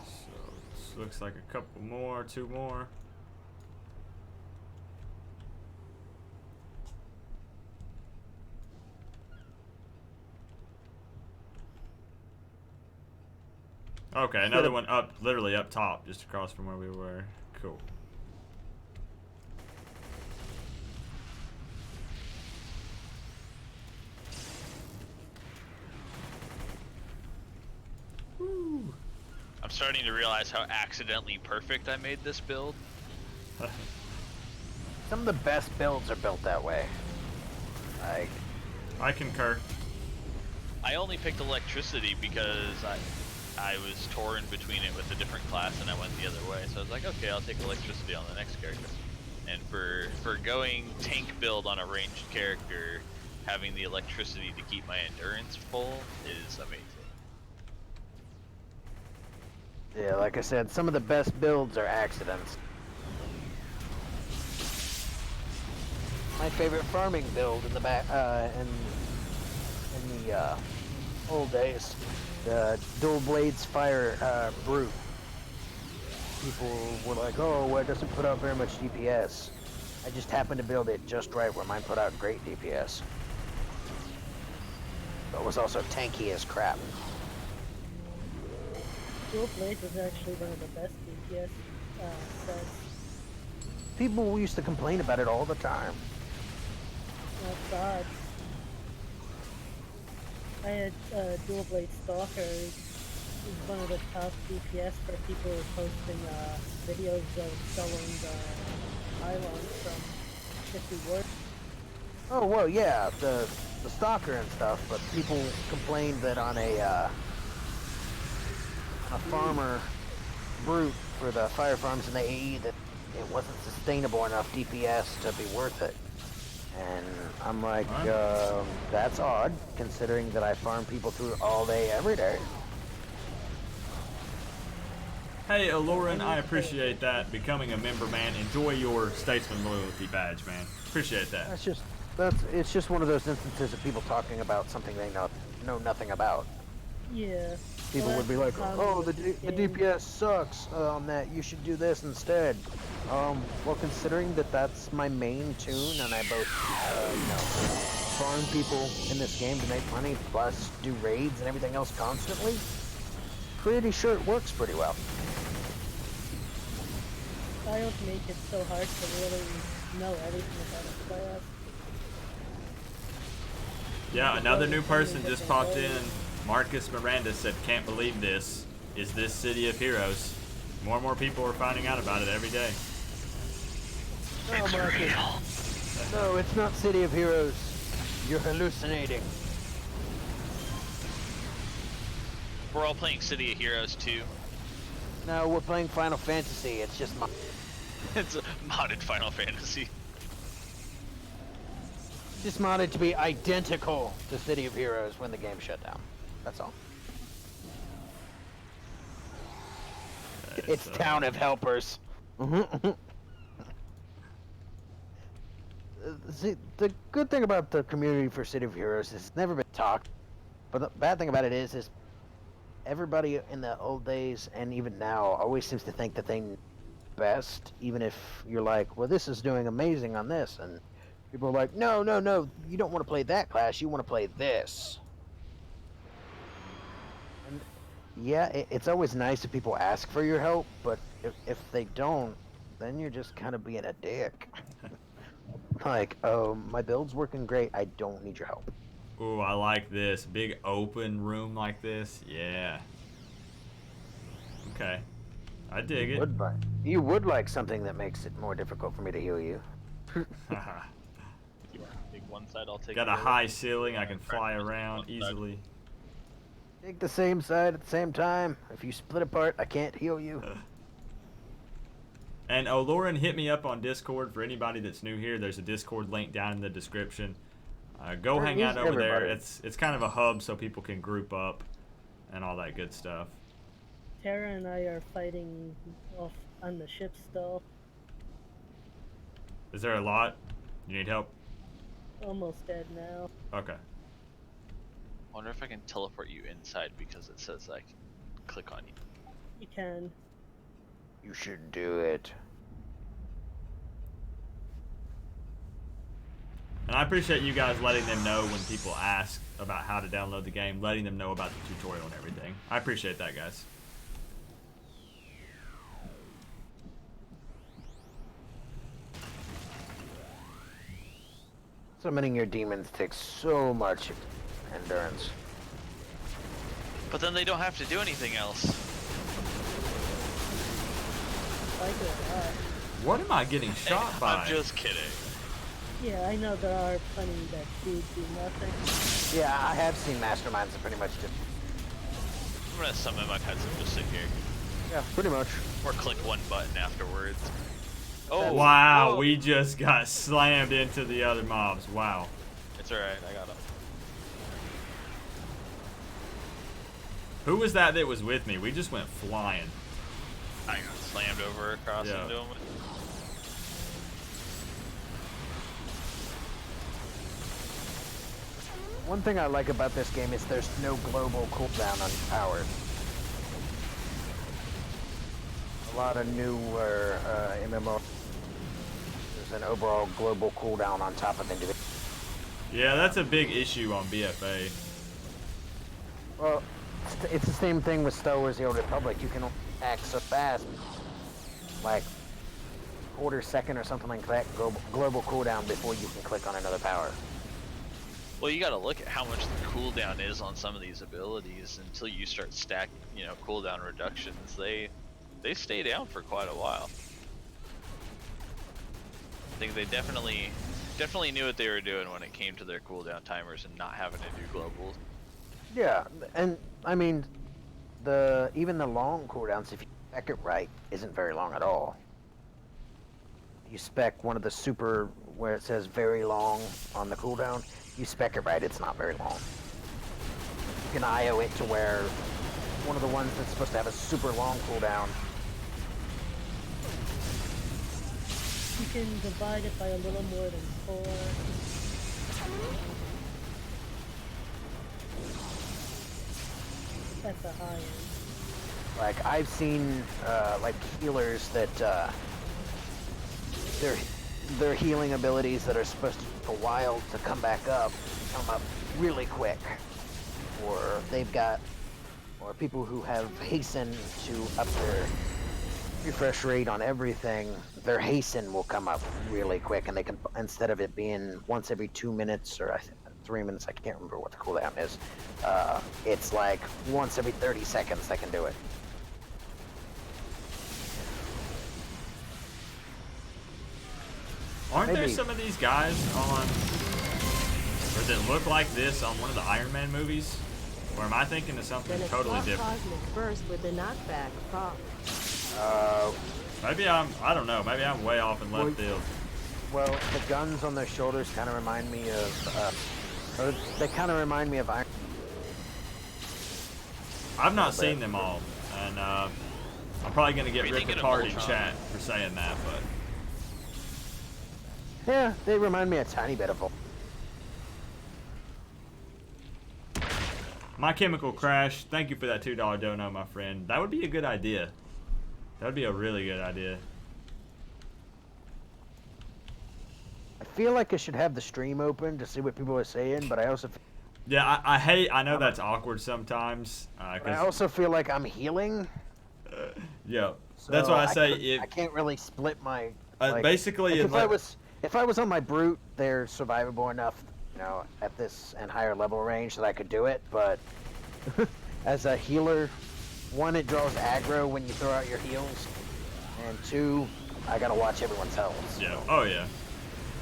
So this looks like a couple more, 2 more. Okay, another one up, literally up top, just across from where we were. Cool. Woo. I'm starting to realize how accidentally perfect I made this build. Some of the best builds are built that way. Like, I concur. I only picked electricity because I was torn between it with a different class and I went the other way. So I was like, okay, I'll take electricity on the next character. And for going tank build on a ranged character, having the electricity to keep my endurance full is amazing. yeah, like I said, some of the best builds are accidents. My favorite farming build in the back, in the old days, the dual blades fire brute. People were like, "Oh, well, it doesn't put out very much DPS." I just happened to build it just right where mine put out great DPS. But it was also tanky as crap. Dual Blades is actually one of the best DPS sets. People used to complain about it all the time. That's odd. I had Dual Blade Stalker. Is one of the top DPS for people posting videos of selling pylons from 50 words. Oh well, yeah, the stalker and stuff. But people complained that on a farmer brute for the fire farms in the AE that it wasn't sustainable enough DPS to be worth it. And I'm like, that's odd, considering that I farm people through all day, every day. Hey, Aloran, I appreciate that. Becoming a member, man. Enjoy your Statesman Loyalty badge, man. Appreciate that. It's just one of those instances of people talking about something they know nothing about. Yeah. People would be like, oh, the DPS sucks on that. You should do this instead. Well, considering that that's my main tune, and I both, farm people in this game to make money, plus do raids and everything else constantly, pretty sure it works pretty well. Styles make it so hard to really know everything about a class. Yeah, another new person just popped in. Marcus Miranda said, can't believe this. Is this City of Heroes? More and more people are finding out about it every day. No, Marcus. No, it's not City of Heroes. You're hallucinating. We're all playing City of Heroes too. No, we're playing Final Fantasy. It's just It's a modded Final Fantasy. just modded to be identical to City of Heroes when the game shut down. That's all. It's Town of Helpers. See, the good thing about the community for City of Heroes is it's never been talked. But the bad thing about it is everybody in the old days and even now always seems to think that they know best, even if you're like, well, this is doing amazing on this, and people are like, no, you don't want to play that class, you want to play this. And yeah, it's always nice if people ask for your help, but if they don't, then you're just kind of being a dick. Like, oh, my build's working great, I don't need your help. Ooh, I like this. Big open room like this. Yeah. Okay. I dig it. Goodbye. You would like something that makes it more difficult for me to heal you. You want to take one side, I'll take Got the a other. high ceiling. I can Alright, fly just around one side. easily. Take the same side at the same time. If you split apart, I can't heal you. And Lauren, hit me up on Discord for anybody that's new here. There's a Discord link down in the description. Go There hang is out over there. everybody. It's kind of a hub so people can group up and all that good stuff. Tara and I are fighting off on the ship still. Is there a lot? You need help? Almost dead now. Okay. I wonder if I can teleport you inside because it says I can click on you. You can. You should do it. And I appreciate you guys letting them know when people ask about how to download the game, letting them know about the tutorial and everything. I appreciate that, guys. Summoning your demons takes so much endurance. But then they don't have to do anything else. Like it a lot. What am I getting shot by? I'm just kidding. Yeah, I know there are plenty that do nothing. Yeah, I have seen masterminds that pretty much just... I'm gonna summon my pets and just sit here. Yeah, pretty much. Or click one button afterwards. Oh, Wow, whoa. we just got slammed into the other mobs. Wow. It's alright, I got him. Who was that was with me? We just went flying. I got slammed over across Yeah. into him. One thing I like about this game is there's no global cooldown on powers. A lot of newer MMO, there's an overall global cooldown on top of individual. Yeah, that's a big issue on BFA. Well, it's the same thing with Star Wars: The Old Republic. You can act so fast, like quarter second or something like that, global cooldown before you can click on another power. Well, you gotta look at how much the cooldown is on some of these abilities until you start stacking, cooldown reductions. They stay down for quite a while. I think they definitely knew what they were doing when it came to their cooldown timers and not having to do globals. Yeah, and I mean, even the long cooldowns, if you spec it right, isn't very long at all. You spec one of the super where it says very long on the cooldown. You spec it right, it's not very long. You can IO it to where one of the ones that's supposed to have a super long cooldown. You can divide it by a little more than 4. At the high end. Like I've seen like healers that their healing abilities that are supposed to take a while to come up really quick, or people who have hasten to up their refresh rate on everything. Their hasten will come up really quick, and they can, instead of it being once every 2 minutes or 3 minutes, I can't remember what the cooldown is. It's like once every 30 seconds they can do it. Aren't there Maybe. some of these guys on, or that look like this on one of the Iron Man movies? Or am I thinking of something Then a totally soft different? cosmic burst with the knockback prop. Maybe I don't know. Maybe I'm way off in left field. Well, the guns on their shoulders kind of remind me of, or they kind of remind me of Iron. I've not seen them all, and I'm probably gonna get Are you ripped thinking of apart in Ultron? chat for saying that, but Yeah, they remind me a tiny bit of. My Chemical Crash, thank you for that $2 dono, my friend. That would be a good idea. That would be a really good idea. I feel like I should have the stream open to see what people are saying, but I also Yeah, I know that's awkward sometimes. I also feel like I'm healing. Yeah, So that's why I say I can't really split my. basically, like, if I was on my brute, they're survivable enough, at this and higher level range that I could do it. But as a healer, one, it draws aggro when you throw out your heals, And 2, I gotta watch everyone's health. Yeah. Oh yeah.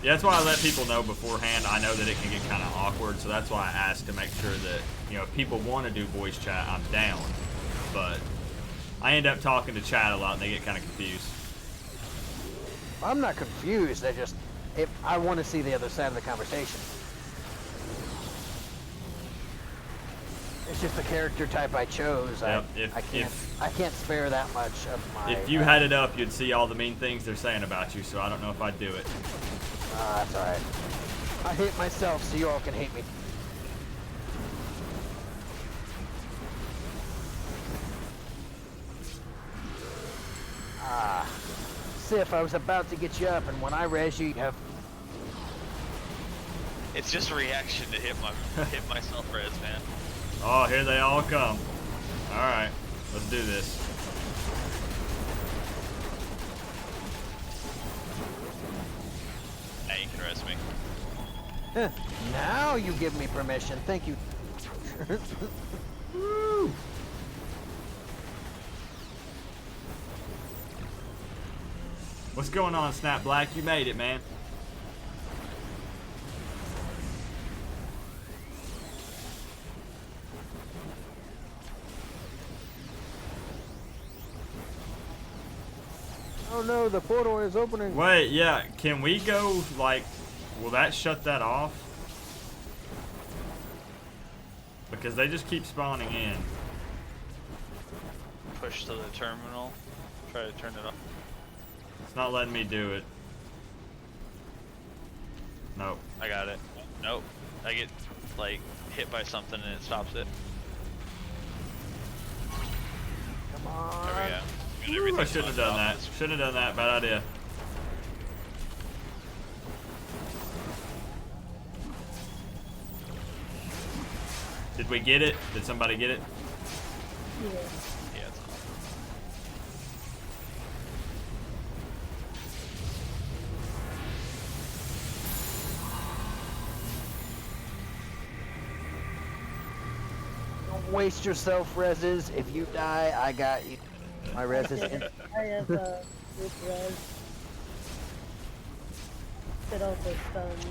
Yeah, that's why I let people know beforehand. I know that it can get kind of awkward, so that's why I ask to make sure that, you know, if people want to do voice chat, I'm down. But I end up talking to chat a lot, and they get kind of confused. I'm not confused. If I want to see the other side of the conversation. It's just the character type I chose. Yep. I can't spare that much of my. If you had it up, you'd see all the mean things they're saying about you. So I don't know if I'd do it. That's all right. I hate myself, so you all can hate me. Sif, I was about to get you up, and when I res you, you have. It's just a reaction to hit myself res, man. Oh, here they all come. All right, let's do this. Now you can res me. Now you give me permission. Thank you. Woo! What's going on, Snap Black? You made it, man. Oh no, the portal is opening. Wait, yeah. Can we go, like, will that shut that off? Because they just keep spawning in. Push to the terminal. Try to turn it off. It's not letting me do it. Nope. I got it. Nope. I get, like, hit by something and it stops it. Come on. There we go. Got Ooh, everything I shouldn't have done that. off. Shouldn't have done that. Bad idea. Did we get it? Did somebody get it? Yeah. Yeah, it's off. Don't waste yourself, reses. If you die, I got you. My res is in. I have group res. It also stuns.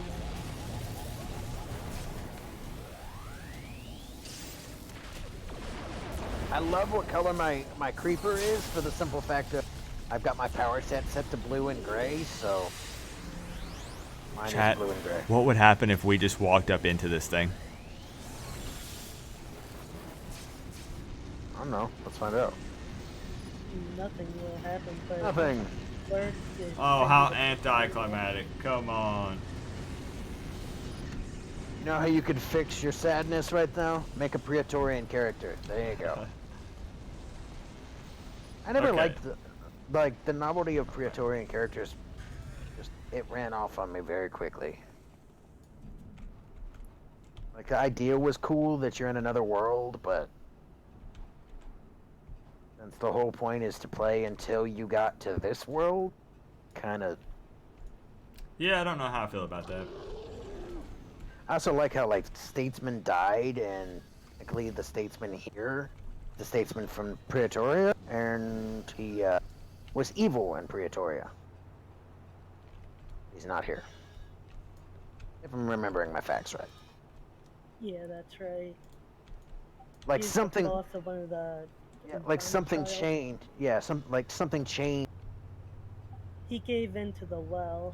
I love what color my creeper is for the simple fact that I've got my power set to blue and gray, so mine Chat, is blue and gray. what would happen if we just walked up into this thing? I don't know. Let's find out. Nothing will happen. But Nothing. Work is Oh, how anticlimactic. Come on. You know how you could fix your sadness right now? Make a Praetorian character. There you go. I never Okay. liked the novelty of Praetorian characters. Just it ran off on me very quickly. Like the idea was cool that you're in another world, but since the whole point is to play until you got to this world, kind of. Yeah, I don't know how I feel about that. I also like how like statesman died, and technically the statesman here, the statesman from Praetoria, and he was evil in Praetoria. He's not here. If I'm remembering my facts right. Yeah, that's right. Like He's something, also one of the. yeah, like something child. changed. Yeah, something changed. He gave in to the well.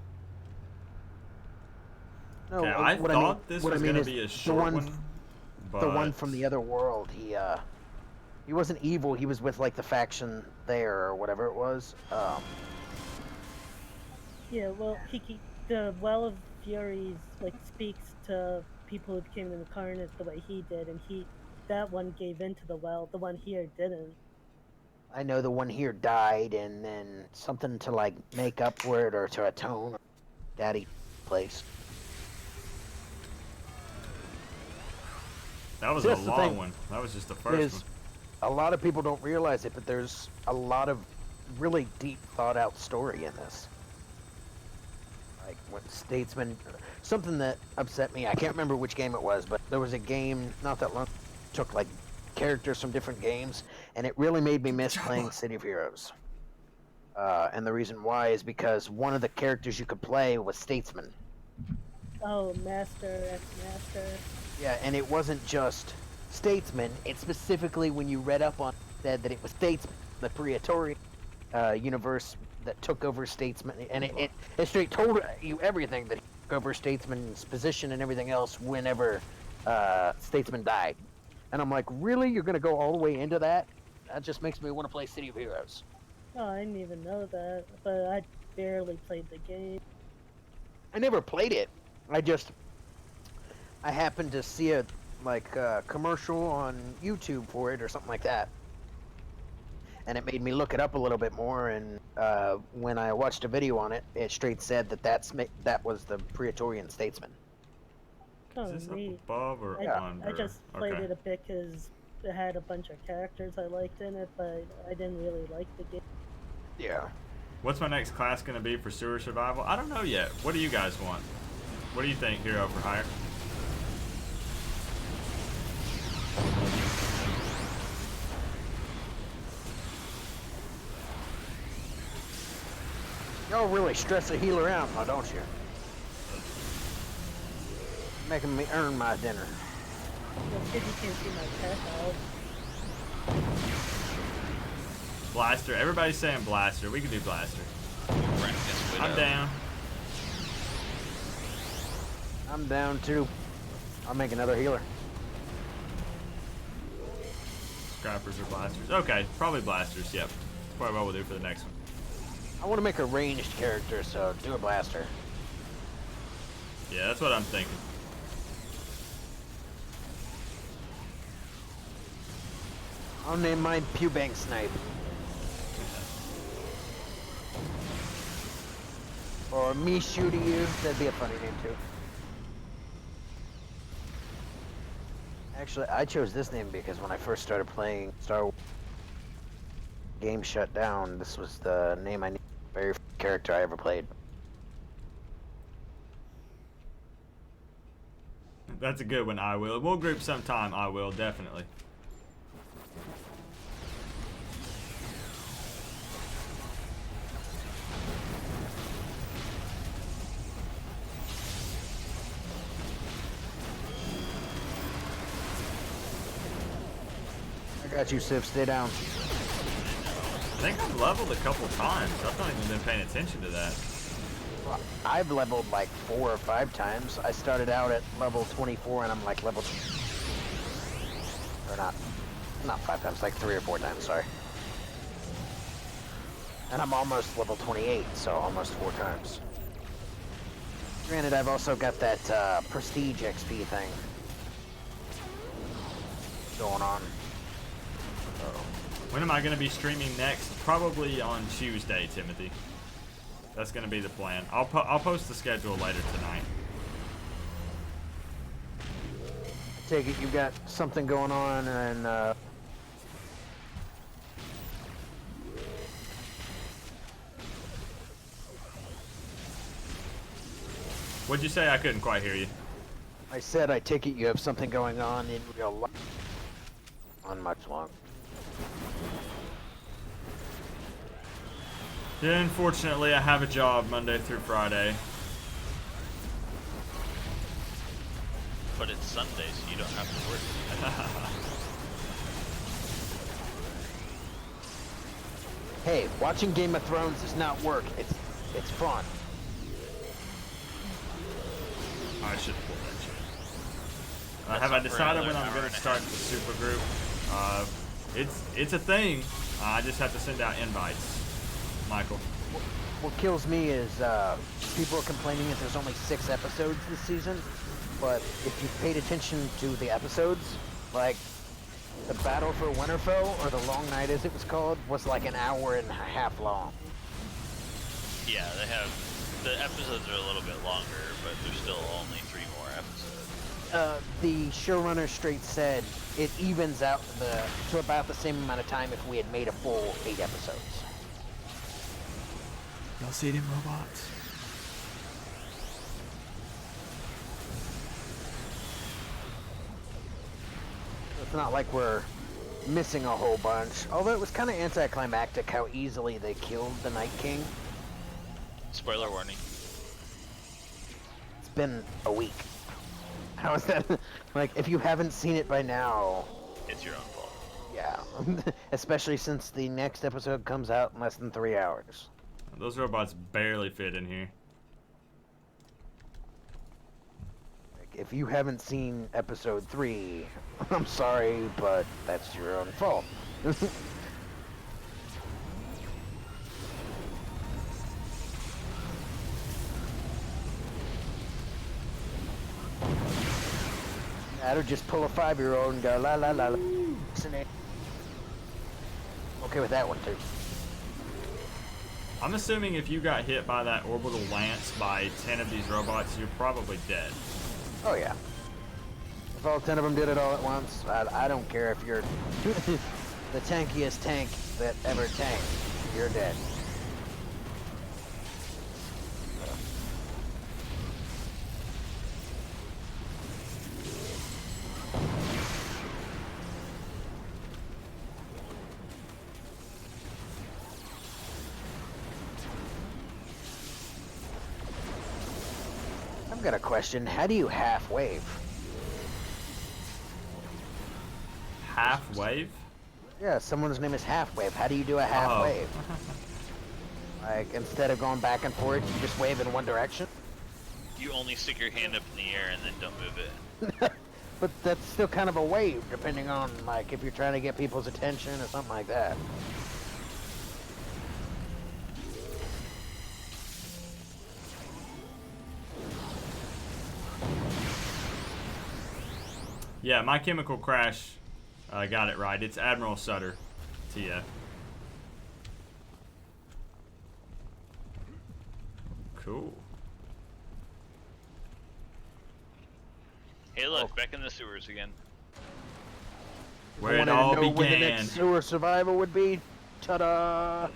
No, Okay, I what thought this what was I mean gonna is be a the short one, one, the one but- from the other world. He wasn't evil. He was with like the faction there or whatever it was. Yeah, well, the Well of Furies like speaks to people who became incarnate the way he did, and that one gave into the well. The one here didn't. I know the one here died, and then something to like make up for it or to atone. Daddy place. That was That's a the long thing. one. That was just the first Is one. a lot of people don't realize it, but there's a lot of really deep thought out story in this. Like when Statesman, something that upset me, I can't remember which game it was, but there was a game not that long, took like characters from different games, and it really made me miss playing City of Heroes. And the reason why is because one of the characters you could play was Statesman. Oh, Master, Ex-Master. Yeah, and it wasn't just Statesman. It specifically, when you read up on it, said that it was Statesman, the Praetorian universe that took over Statesman. And it straight told you everything that he took over Statesman's position and everything else whenever Statesman died. And I'm like, really? You're going to go all the way into that? That just makes me want to play City of Heroes. Oh, I didn't even know that, but I barely played the game. I never played it. I happened to see a commercial on YouTube for it or something like that, and it made me look it up a little bit more. And when I watched a video on it, it straight said that was the Praetorian Statesman. Oh, Is this up neat. above or Yeah. under? I just played Okay. it a bit because it had a bunch of characters I liked in it, but I didn't really like the game. Yeah. What's my next class going to be for sewer survival? I don't know yet. What do you guys want? What do you think, Hero for Hire? Y'all really stress a healer out now, don't you? Making me earn my dinner. Well, it's good you can't see my pet out. Blaster. Everybody's saying Blaster. We can do Blaster. Practice I'm Widow. down. I'm down too. I'll make another healer. Scrappers or Blasters. Okay, probably Blasters. Yep. Probably what we'll do for the next one. I want to make a ranged character, so do a blaster. Yeah, that's what I'm thinking. I'll name mine Pewbank Snipe. Or me shooting you. That'd be a funny name too. Actually, I chose this name because when I first started playing Star Wars, game shut down. This was the name I needed. Very first character I ever played. That's a good one, I will. We'll group sometime, I will, definitely. I got you, Sif. Stay down. I think I've leveled a couple times. I've not even been paying attention to that. I've leveled like 4 or 5 times. I started out at level 24 and I'm like level... Or not 5 times, like 3 or 4 times, sorry. And I'm almost level 28, so almost 4 times. Granted, I've also got that prestige XP thing going on. When am I going to be streaming next? Probably on Tuesday, Timothy. That's going to be the plan. I'll post the schedule later tonight. Take it you've got something going on and What'd you say? I couldn't quite hear you. I said I take it you have something going on in real life. On much long. Yeah, unfortunately, I have a job Monday through Friday. But it's Sunday, so you don't have to work. Hey, watching Game of Thrones is not work. It's fun. I should pull that shit. That's Have I up for decided when another I'm hour going and to a start half. the super group? It's a thing. I just have to send out invites. Michael. What kills me is people are complaining that there's only 6 episodes this season, but if you paid attention to the episodes, like the Battle for Winterfell, or the Long Night as it was called, was like an hour and a half long. Yeah, they have... The episodes are a little bit longer, but there's still only 3 more episodes. The showrunner straight said it evens out to about the same amount of time if we had made a full 8 episodes. Y'all see them robots? It's not like we're missing a whole bunch. Although it was kind of anticlimactic how easily they killed the Night King. Spoiler warning. It's been a week. How is that? Like, if you haven't seen it by now, It's your own fault. yeah. Especially since the next episode comes out in less than 3 hours. Those robots barely fit in here. Like, if you haven't seen episode 3, I'm sorry, but that's your own fault. Or just pull a 5-year-old and go la la la la. Okay with that one too. I'm assuming if you got hit by that orbital lance by 10 of these robots, you're probably dead. Oh yeah. If all 10 of them did it all at once, I don't care if you're the tankiest tank that ever tanked. You're dead. I've got a question. How do you half wave? Half wave? Yeah, someone's name is half wave. How do you do a half Oh. wave? Like, instead of going back and forth, you just wave in one direction? You only stick your hand up in the air and then don't move it. But that's still kind of a wave, depending on, like, if you're trying to get people's attention or something like that. Yeah, My Chemical Crash got it right. It's Admiral Sutter, TF. Cool. Hey, look, back in the sewers again. Where it Wanted to all know where the began. next sewer survival would be. Ta-da!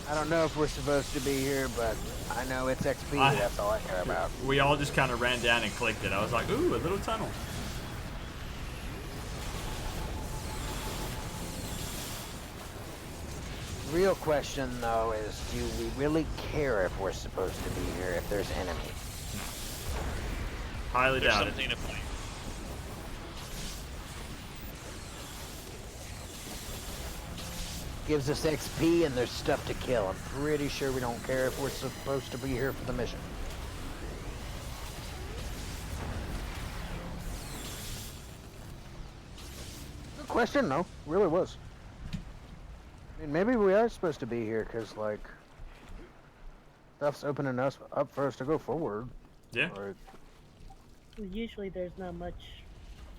I don't know if we're supposed to be here, but I know it's XP. That's all I care about. We all just kind of ran down and clicked it. I was like, ooh, a little tunnel. Real question, though, is do we really care if we're supposed to be here if there's enemies? Highly There's doubt it. something to find. Gives us XP and there's stuff to kill. I'm pretty sure we don't care if we're supposed to be here for the mission. Good question, though. Really was. I mean, maybe we are supposed to be here because, like, stuff's opening us up for us to go forward. Yeah. Like, Usually there's not much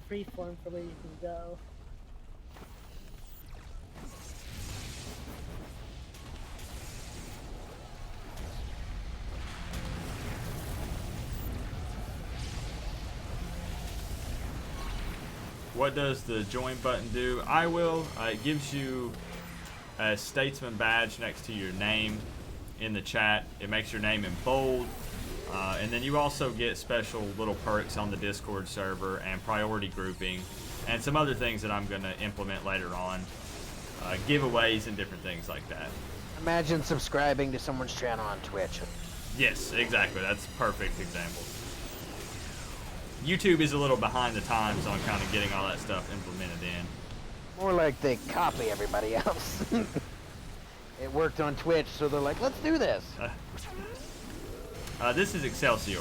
free form for where you can go. What does the join button do? It gives you a statesman badge next to your name in the chat. It makes your name in bold. And then you also get special little perks on the Discord server and priority grouping and some other things that I'm going to implement later on. Giveaways and different things like that. imagine subscribing to someone's channel on Twitch. Yes, exactly. That's a perfect example. YouTube is a little behind the times on kind of getting all that stuff implemented in. More like they copy everybody else. It worked on Twitch, so they're like, let's do this. This is Excelsior.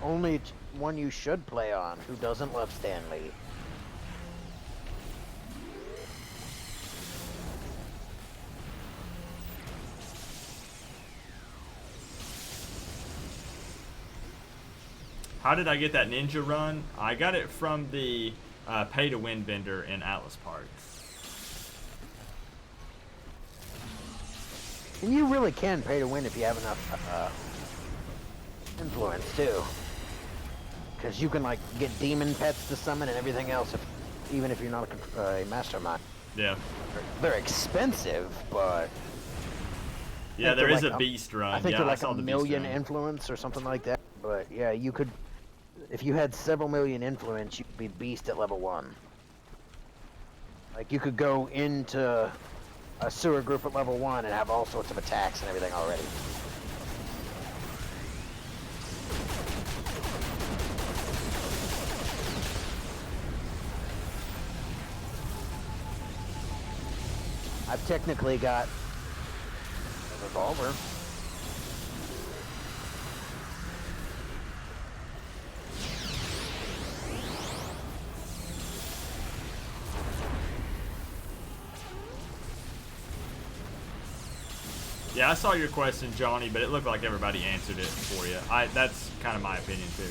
Only one you should play on. Who doesn't love Stan Lee? How did I get that ninja run? I got it from the pay-to-win vendor in Atlas Park. And you really can pay to win if you have enough influence too. Because you can like get demon pets to summon and everything else, even if you're not a mastermind. Yeah. They're expensive, but Yeah, there is like a beast run. I think yeah, they're I like saw a the million beast run. influence or something like that. But yeah, you could, if you had several million influence, you could be beast at level 1. Like you could go into a sewer group at level 1 and have all sorts of attacks and everything already. I've technically got a revolver. Yeah, I saw your question, Johnny, but it looked like everybody answered it for you. That's kind of my opinion, too.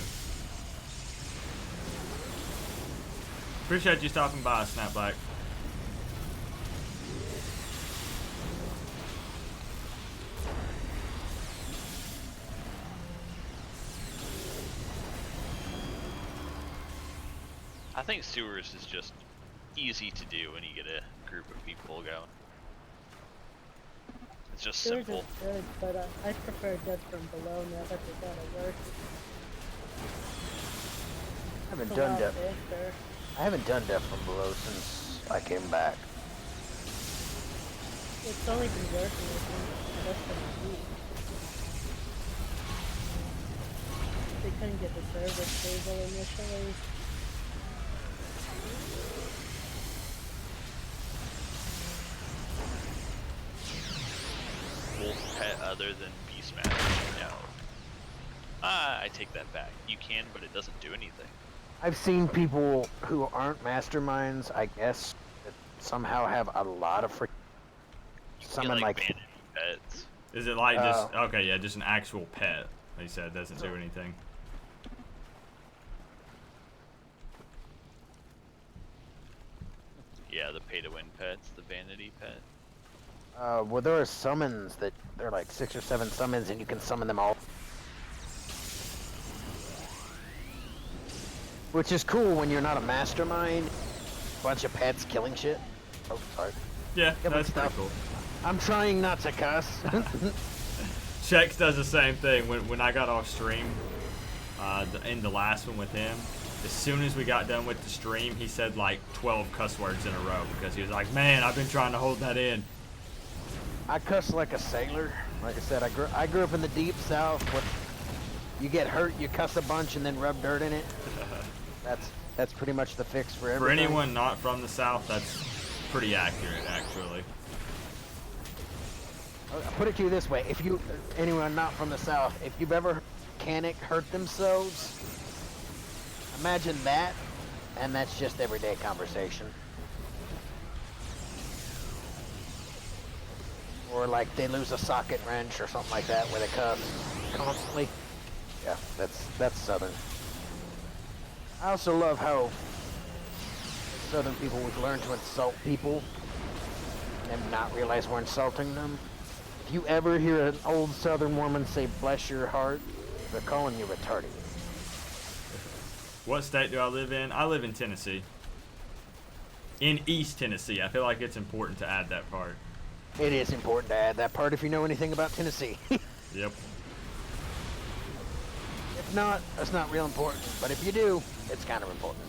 Appreciate you stopping by, Snapback. I think sewers is just easy to do when you get a group of people going. It's just Sewers simple. is good, but I prefer Dead from Below now that they got it work. I haven't It's a done lot Death. faster. I haven't done Death from Below since I came back. It's only been working with me less than a week. They couldn't get the server stable initially. Wolf pet other than Beastmaster? No. I take that back. You can, but it doesn't do anything. I've seen people who aren't masterminds, I guess, that somehow have a lot of You can summon get, like vanity pets. Is it like just, okay, yeah, just an actual pet, they said, doesn't do anything. Yeah, the pay-to-win pets, the vanity pet. well, there are summons that there are like 6 or 7 summons, and you can summon them all, which is cool when you're not a mastermind. Bunch of pets killing shit. Oh, sorry. Yeah, but that's pretty stuff. cool. I'm trying not to cuss. Chex does the same thing. When I got off stream, in the last one with him, as soon as we got done with the stream, he said like 12 cuss words in a row because he was like, man, I've been trying to hold that in. I cuss like a sailor. Like I said, I grew up in the deep south. Where you get hurt, you cuss a bunch, and then rub dirt in it. That's pretty much the fix for everything. For anyone not from the South, that's pretty accurate, actually. I'll put it to you this way: if anyone not from the South, if you've ever heard a mechanic hurt themselves, imagine that, and that's just everyday conversation. Or like they lose a socket wrench or something like that, where they cuss constantly. Yeah, that's Southern. I also love how Southern people, we've learned to insult people and not realize we're insulting them. If you ever hear an old Southern woman say, bless your heart, they're calling you retarded. What state do I live in? I live in Tennessee. In East Tennessee. I feel like it's important to add that part. It is important to add that part if you know anything about Tennessee. Yep. If not, that's not real important. But if you do, it's kind of important.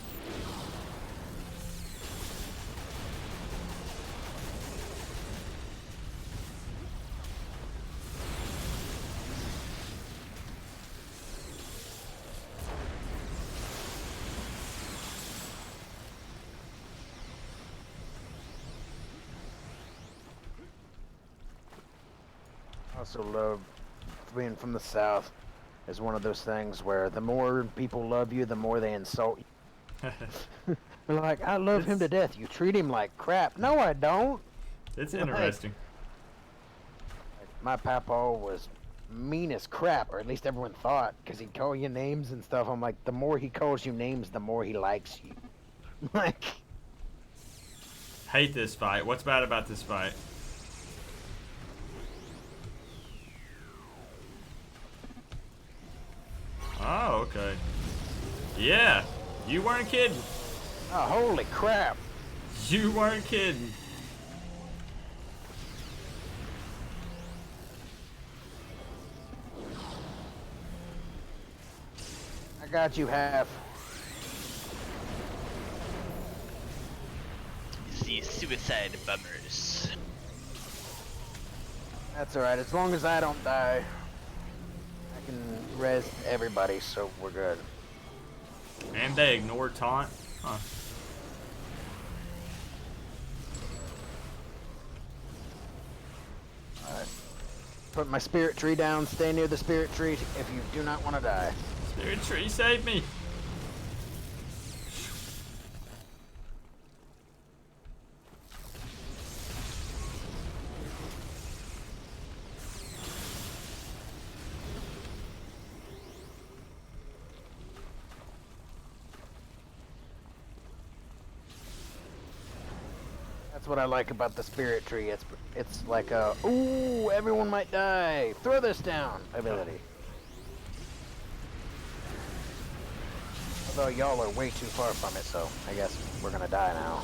I also love being from the South. Is one of those things where the more people love you, the more they insult you. They're like, I love him to death. You treat him like crap. No, I don't. It's Like, interesting. my papa was mean as crap, or at least everyone thought, because he'd call you names and stuff. I'm like, the more he calls you names, the more he likes you. Like, Hate this fight. What's bad about this fight? Oh, okay. Yeah, you weren't kidding. oh, holy crap. You weren't kidding. I got you half. The suicide bummers. That's alright, as long as I don't die. I can res everybody, so we're good. And they ignored taunt? Huh. Alright. Put my spirit tree down, stay near the spirit tree if you do not want to die. Spirit tree, save me. That's what I like about the spirit tree. It's like a, ooh, everyone might die. Throw this down ability. Although y'all are way too far from it, so I guess we're gonna die now.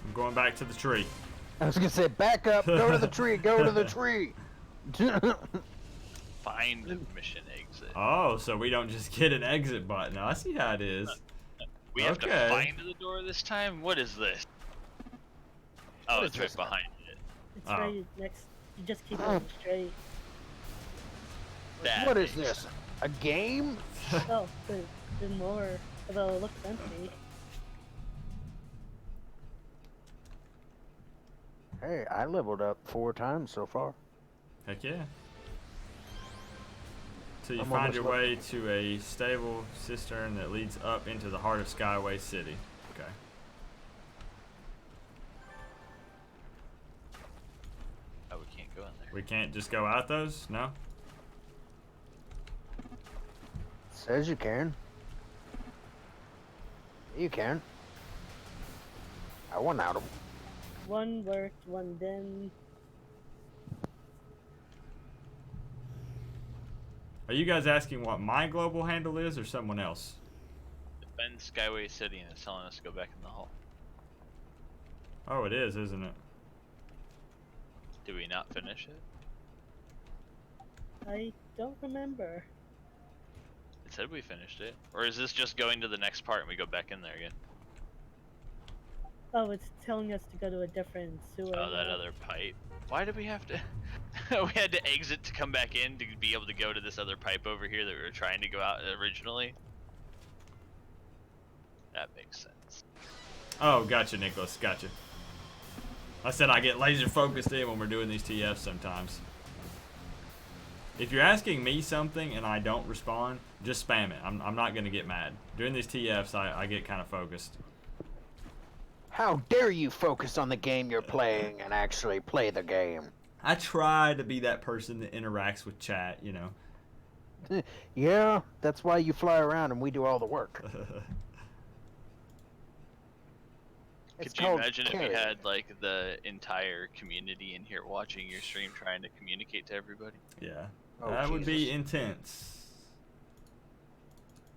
I'm going back to the tree. I was gonna say, back up, go to the tree, go to the tree. Find mission exit. Oh, so we don't just get an exit button. I see how it is. We have to Okay. find the door this time? What is this? Oh, What it's is right this? behind it. It's Oh. right next. You just keep going straight. That What is makes this? A game? Oh, there's more. Although it looks empty. Hey, I leveled up 4 times so far. Heck yeah. Till you I'm find almost your le- way to a stable cistern that leads up into the heart of Skyway City. Okay. Oh, we can't go in there. We can't just go out those? No? Says you can. You can. I went out of. One worked, one didn't. Are you guys asking what my global handle is or someone else? Defend Skyway City and it's telling us to go back in the hall. Oh, it is, isn't it? Did we not finish it? I don't remember. It said we finished it. Or is this just going to the next part and we go back in there again? Oh, it's telling us to go to a different sewer. Oh, that other pipe. Why did we have to... we had to exit to come back in to be able to go to this other pipe over here that we were trying to go out originally? That makes sense. Oh, gotcha, Nicholas. Gotcha. I said I get laser focused in when we're doing these TFs sometimes. If you're asking me something and I don't respond, just spam it. I'm not going to get mad. During these TFs, I get kind of focused. How dare you focus on the game you're playing and actually play the game? I try to be that person that interacts with chat, you know. Yeah, that's why you fly around and we do all the work. It's Could you called imagine if you carrying. had like the entire community in here watching your stream trying to communicate to everybody? Yeah. Oh, That would be Jesus. intense.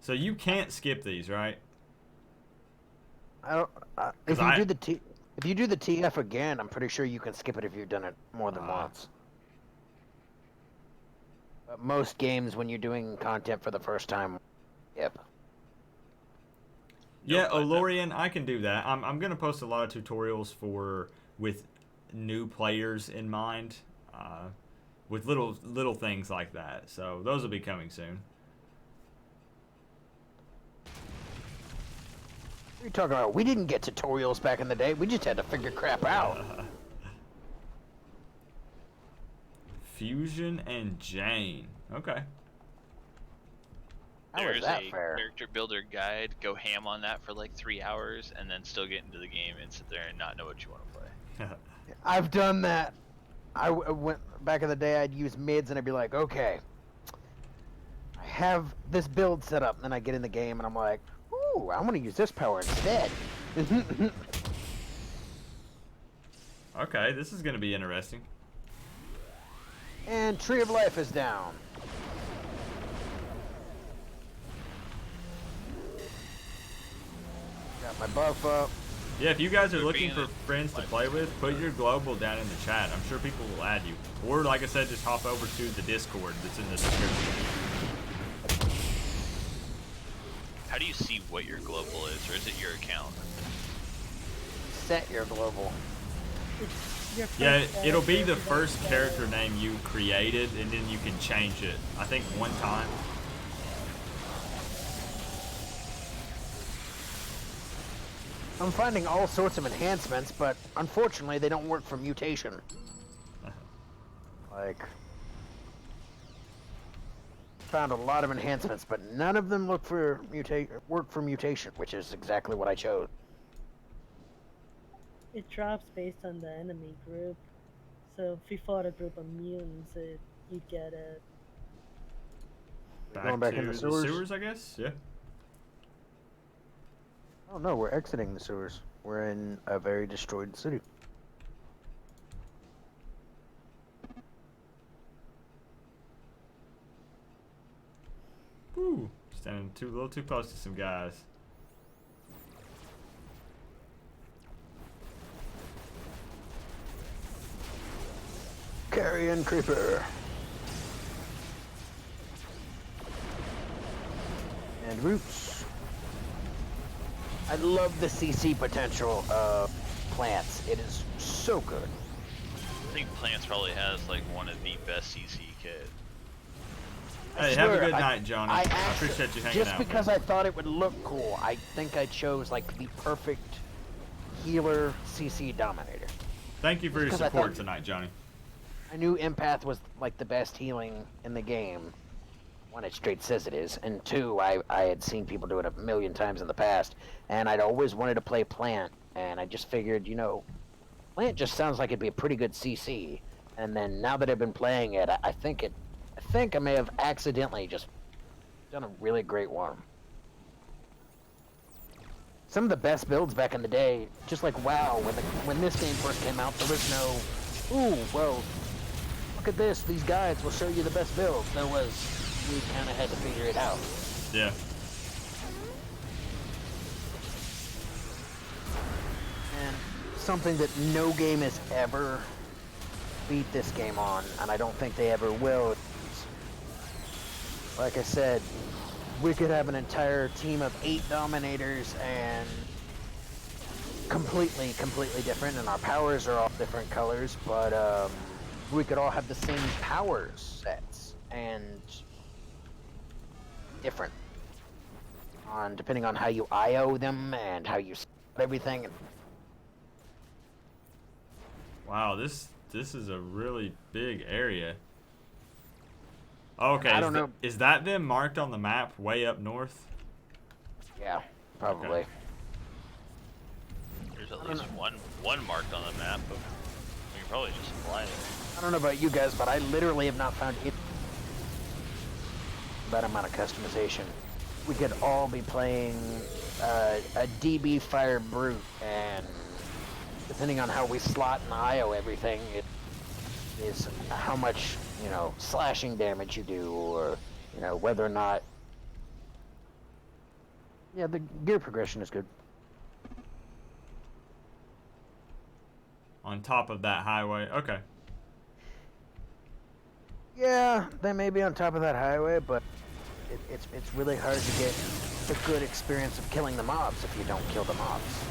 So you can't skip these, right? I don't. If 'Cause you I- do the if you do the TF again, I'm pretty sure you can skip it if you've done it more than Ah. once. But most games, when you're doing content for the first time, yep. Yeah, Nope, I- Olorian, I can do that. I'm gonna post a lot of tutorials with new players in mind, with little things like that. So those will be coming soon. What are you talking about? We didn't get tutorials back in the day. We just had to figure crap out. Fusion and Jane. Okay. How There's is that a fair? character builder guide. Go ham on that for like 3 hours, and then still get into the game and sit there and not know what you want to play. I've done that. I went back in the day. I'd use mids, and I'd be like, okay, I have this build set up. And then I get in the game, and I'm like, ooh, I want to use this power instead. Okay, this is gonna be interesting. And Tree of Life is down. Got my buff up. Yeah, if you guys are We're looking being for a- friends to play with, put your global down in the chat. I'm sure people will add you. Or, like I said, just hop over to the Discord that's in the description. How do you see what your global is, or is it your account? Set your global. It's your Yeah, first it'll be the character, first you don't character name you created, and then you can change it. I think one time. I'm finding all sorts of enhancements, but unfortunately they don't work for mutation. Like, found a lot of enhancements, but none of them work for mutation, which is exactly what I chose. It drops based on the enemy group. So if you fought a group of mutants, you'd get it. Going back in the sewers? I guess? Yeah. Oh no, we're exiting the sewers. We're in a very destroyed city. Woo. Standing a little too close to some guys. Carrion Creeper. And Roots. I love the CC potential of plants. It is so good. I think Plants probably has like one of the best CC kit. Hey, have a swear, good night, Johnny. I actually- appreciate you hanging just out. because man. I thought it would look cool, I think I chose like the perfect healer CC Dominator. Thank you for your 'cause I support thought- tonight, Johnny. I knew Empath was like the best healing in the game. One, it straight says it is, and two, I had seen people do it a million times in the past, and I'd always wanted to play Plant, and I just figured, you know, Plant just sounds like it'd be a pretty good CC. And then now that I've been playing it, I think I may have accidentally just done a really great one. Some of the best builds back in the day, just like WoW, when this game first came out, there was no, ooh, well, look at this, these guides will show you the best builds. There was, we kind of had to figure it out. Yeah. And something that no game has ever beat this game on, and I don't think they ever will. Like I said, we could have an entire team of 8 Dominators and completely different, and our powers are all different colors, but we could all have the same power sets and different on depending on how you IO them and how you everything. Wow, this is a really big area. Okay, I don't know. Is that them marked on the map way up north? Yeah, probably. Okay. There's at least one marked on the map, but we can probably just fly it. I don't know about you guys, but I literally have not found it. That amount of customization. We could all be playing a DB Fire Brute, and depending on how we slot and IO everything, it is how much, you know, slashing damage you do, or, you know, whether or not. Yeah, the gear progression is good. On top of that highway. Okay. Yeah, they may be on top of that highway, but it's really hard to get the good experience of killing the mobs if you don't kill the mobs.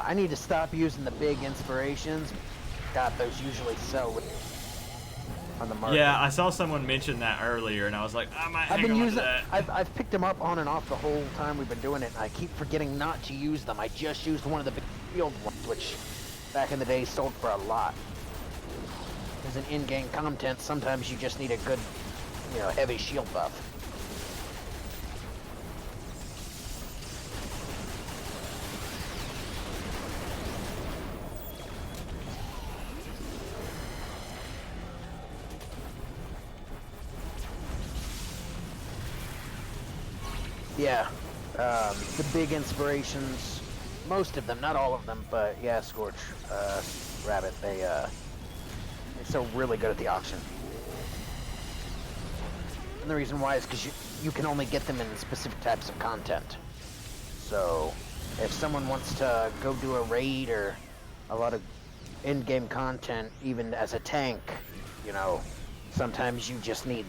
I need to stop using the big inspirations. God, those usually sell. on the market. Yeah, I saw someone mention that earlier, and I was like, I might I've hang been on to using. that. I've picked them up on and off the whole time we've been doing it, and I keep forgetting not to use them. I just used one of the big shield ones, which back in the day sold for a lot. As an in-game content, sometimes you just need a good, heavy shield buff. Yeah, the big inspirations, most of them, not all of them, but yeah, Scorch, Rabbit, they sell really good at the auction. And the reason why is because you can only get them in specific types of content. So, if someone wants to go do a raid or a lot of in-game content, even as a tank, sometimes you just need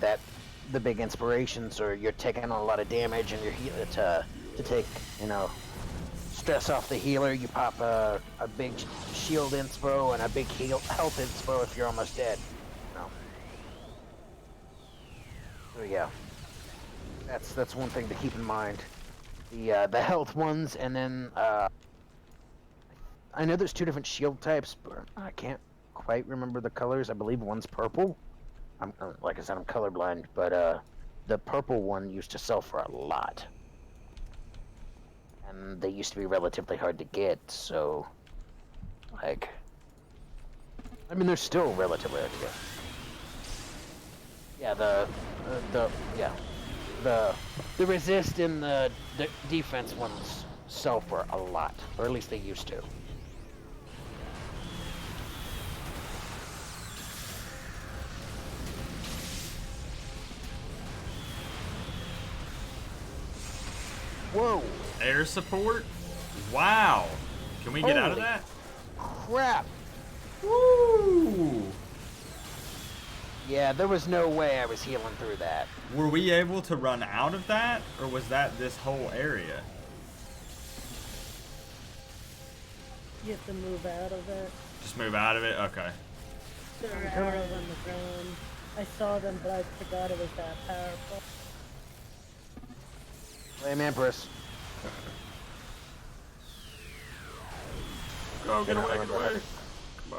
the big inspirations, or you're taking on a lot of damage and you're to take, stress off the healer. You pop a big shield inspo and a big health inspo if you're almost dead. So yeah, that's one thing to keep in mind. The health ones, and then I know there's 2 different shield types, but I can't quite remember the colors. I believe one's purple. Like I said, I'm colorblind, but the purple one used to sell for a lot. And they used to be relatively hard to get, so, they're still relatively hard to get. Yeah, the resist and the defense ones sell for a lot, or at least they used to. Whoa! Air support? Wow. Can we get out of Holy that? Crap! Woo! Yeah, there was no way I was healing through that. Were we able to run out of that, or was that this whole area? You have to move out of it. Just move out of it? Okay. There are arrows on the ground. I saw them, but I forgot it was that powerful. Flame Empress. Go, get away, get away. Come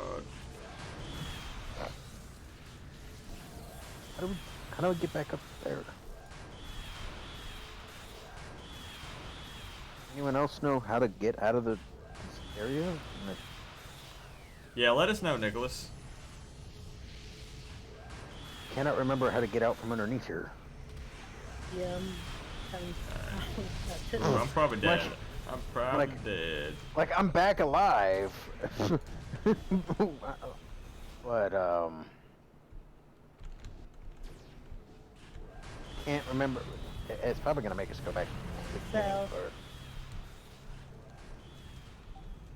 on. How do we get back up there? Anyone else know how to get out of this area? Yeah, let us know, Nicholas. Cannot remember how to get out from underneath here. Yeah, I'm probably dead. I'm probably dead. Like, I'm back alive. But, can't remember. It's probably gonna make us go back to the beginning, South. or-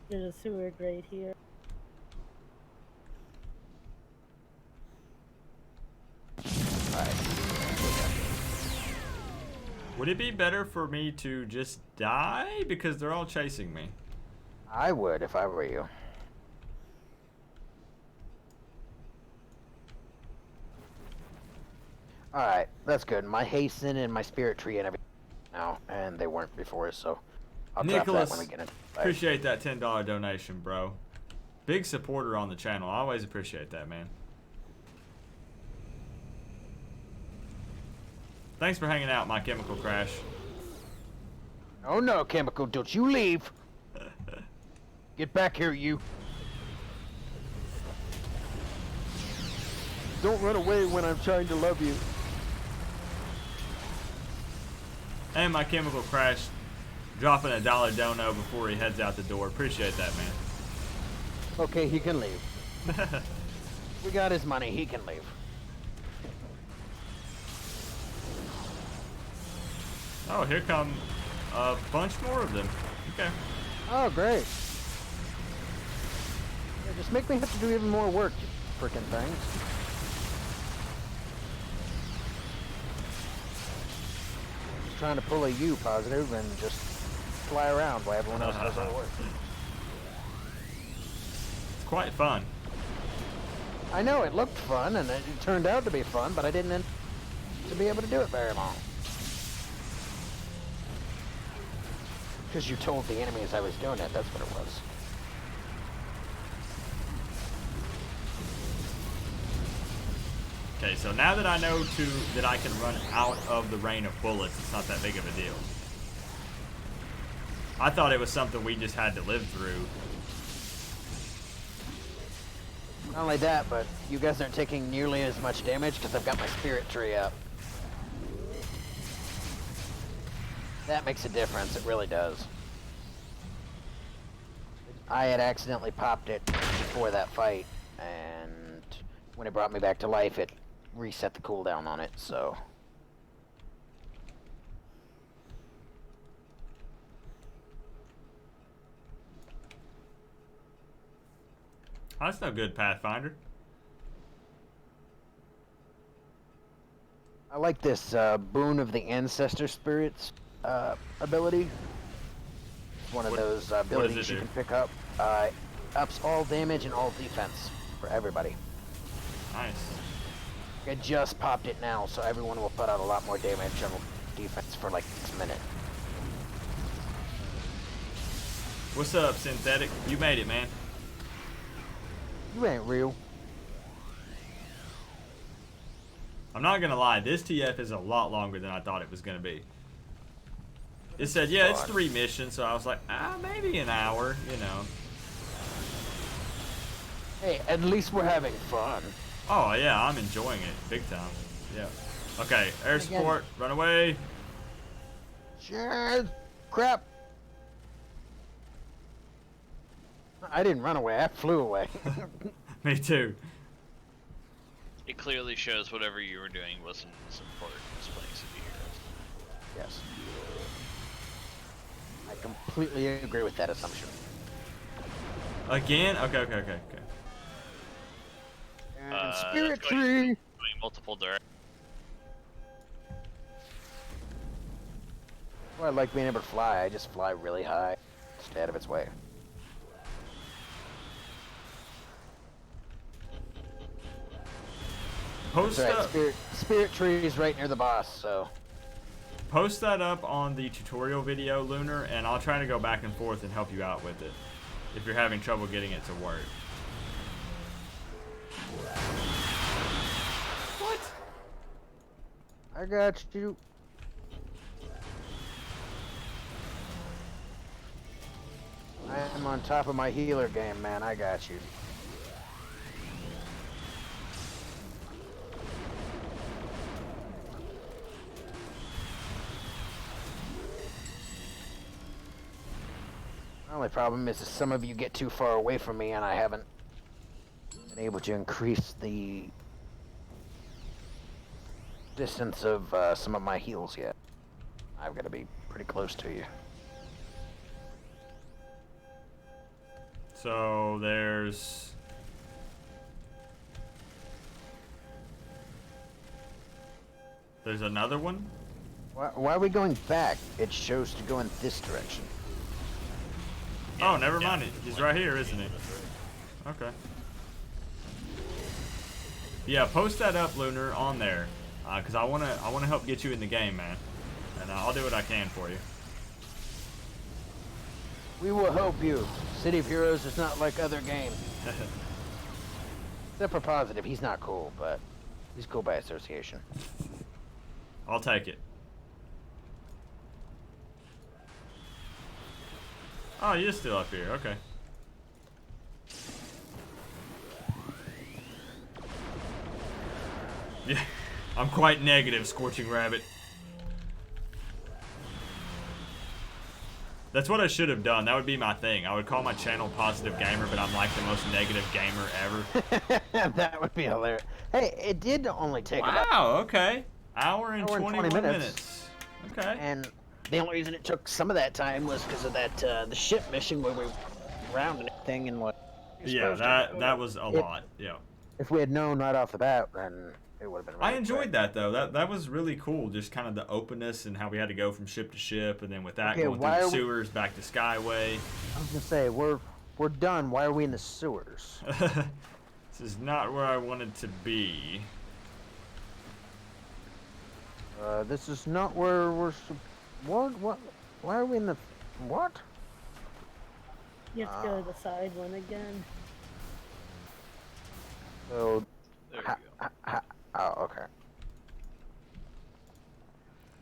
There's a sewer grate here. Would it be better for me to just die? Because they're all chasing me. I would if I were you. Alright, that's good. My hasten and my spirit tree and everything now, and they weren't before, so I'll drop Nicholas, that when we get in. Bye. appreciate that $10 donation, bro. Big supporter on the channel. I always appreciate that, man. Thanks for hanging out, my chemical crash. Oh no, Chemical, don't you leave! Get back here, you! Don't run away when I'm trying to love you. And my chemical crash dropping a $1 dono before he heads out the door. Appreciate that, man. Okay, he can leave. We got his money, he can leave. Oh, here come a bunch more of them. Okay. Oh, great. Yeah, just make me have to do even more work, you frickin' things. Just trying to pull a U positive and just fly around while everyone else does all the work. It's quite fun. I know it looked fun, and it turned out to be fun, but I didn't end to be able to do it very long. Because you told the enemies I was doing it, that's what it was. Okay, so now that I know that I can run out of the rain of bullets, it's not that big of a deal. I thought it was something we just had to live through. Not only that, but you guys aren't taking nearly as much damage because I've got my spirit tree up. That makes a difference, it really does. I had accidentally popped it before that fight, and when it brought me back to life, it reset the cooldown on it, so... Oh, that's no good, Pathfinder. I like this Boon of the Ancestor Spirits ability. One of those abilities you can pick up. Ups all damage and all defense for everybody. Nice. I just popped it now, so everyone will put out a lot more damage and defense for like 6 minutes. What's up, Synthetic? You made it, man. You ain't real. I'm not gonna lie, this TF is a lot longer than I thought it was gonna be. It said, yeah, it's 3 missions, so I was like, maybe an hour, you know. Hey, at least we're having fun. Oh, yeah, I'm enjoying it, big time. Yeah. Okay, air support, run away. Sure. Crap. I didn't run away, I flew away. Me too. It clearly shows whatever you were doing wasn't as important as playing City Heroes. Yes. I completely agree with that assumption. Again? Okay. And spirit that's tree! going multiple directions. Well, I like being able to fly. I just fly really high. Stay out of its way. Post That's right, up. spirit tree is right near the boss, so... Post that up on the tutorial video, Lunar, and I'll try to go back and forth and help you out with it if you're having trouble getting it to work. What? I got you. I am on top of my healer game, man. I got you. The only problem is that some of you get too far away from me and I haven't been able to increase the distance of some of my heals yet. I've got to be pretty close to you. So there's... There's another one? Why are we going back? It shows to go in this direction. Oh, never mind. He's right here, isn't he? Okay. Yeah, post that up, Lunar, on there, because I wanna help get you in the game, man, and I'll do what I can for you. We will help you. City of Heroes is not like other games. Except for Positive, he's not cool, but he's cool by association. I'll take it. Oh, you're still up here. Okay. Yeah, I'm quite negative, Scorching Rabbit. That's what I should have done. That would be my thing. I would call my channel Positive Gamer, but I'm like the most negative gamer ever. That would be hilarious. Hey, it did only take about... Wow, okay. Hour and 21 minutes. Okay. And the only reason it took some of that time was because of that the ship mission where we round and everything and what. Yeah, that was a lot. Yeah. If we had known right off the bat, then it would have been. Really I enjoyed that though. That was really cool. Just kind of the openness and how we had to go from ship to ship, and then with that going through the sewers back to Skyway. I was gonna say we're done. Why are we in the sewers? This is not where I wanted to be. This is not where we're. What? Why are we in the? What? You have to go to the side one again. So. There we go. Oh, okay.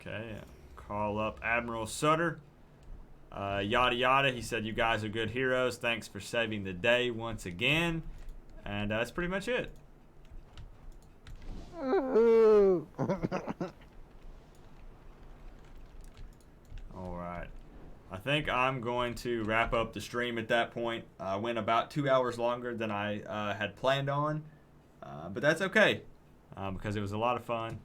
Okay, call up Admiral Sutter. Yada yada. He said, "You guys are good heroes. Thanks for saving the day once again." And that's pretty much it. All right. I think I'm going to wrap up the stream at that point. I went about 2 hours longer than I had planned on, but that's okay because it was a lot of fun.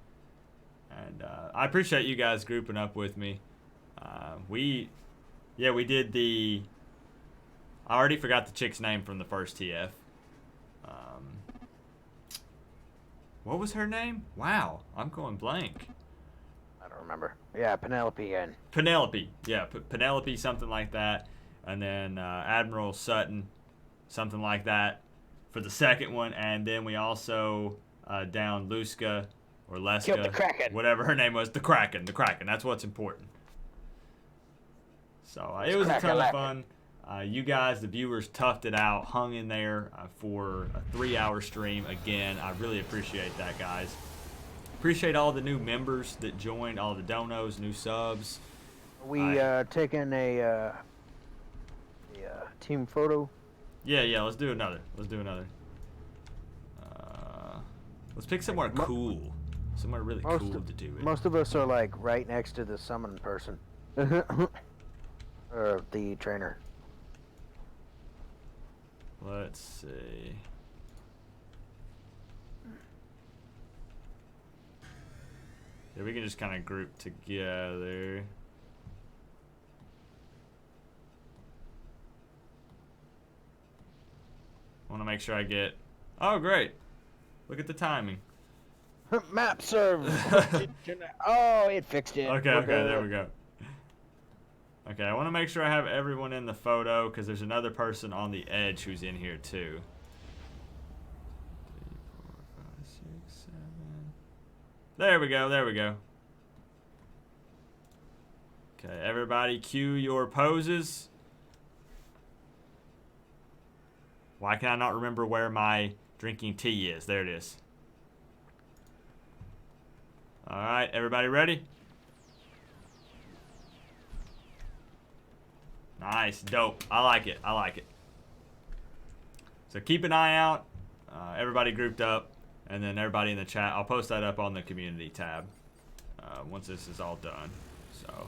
And I appreciate you guys grouping up with me. We did the. I already forgot the chick's name from the first TF. What was her name? Wow, I'm going blank. I don't remember. Yeah, Penelope and. Penelope, yeah, Penelope, something like that, and then Admiral Sutton, something like that, for the second one, and then we also downed Luska or Leska, Killed the Kraken. whatever her name was, the Kraken. That's what's important. So it was a ton of fun. You guys, the viewers, toughed it out, hung in there for a 3-hour stream again. I really appreciate that, guys. Appreciate all the new members that joined, all the donos, new subs. We taking a team photo. Yeah. Let's do another. Let's pick somewhere cool, somewhere really cool to do it. Most of us are like right next to the summon person, or the trainer. Let's see. Yeah, we can just kind of group together. I want to make sure I get. Oh, great! Look at the timing. Map serves. Oh, it fixed it. Okay, there we go. Okay, I want to make sure I have everyone in the photo because there's another person on the edge who's in here too. 3, 4, 5, 6, 7. There we go. Okay, everybody cue your poses. Why can I not remember where my drinking tea is? There it is. Alright, everybody ready? Nice, dope. I like it. So keep an eye out. Everybody grouped up. And then everybody in the chat. I'll post that up on the community tab once this is all done. So,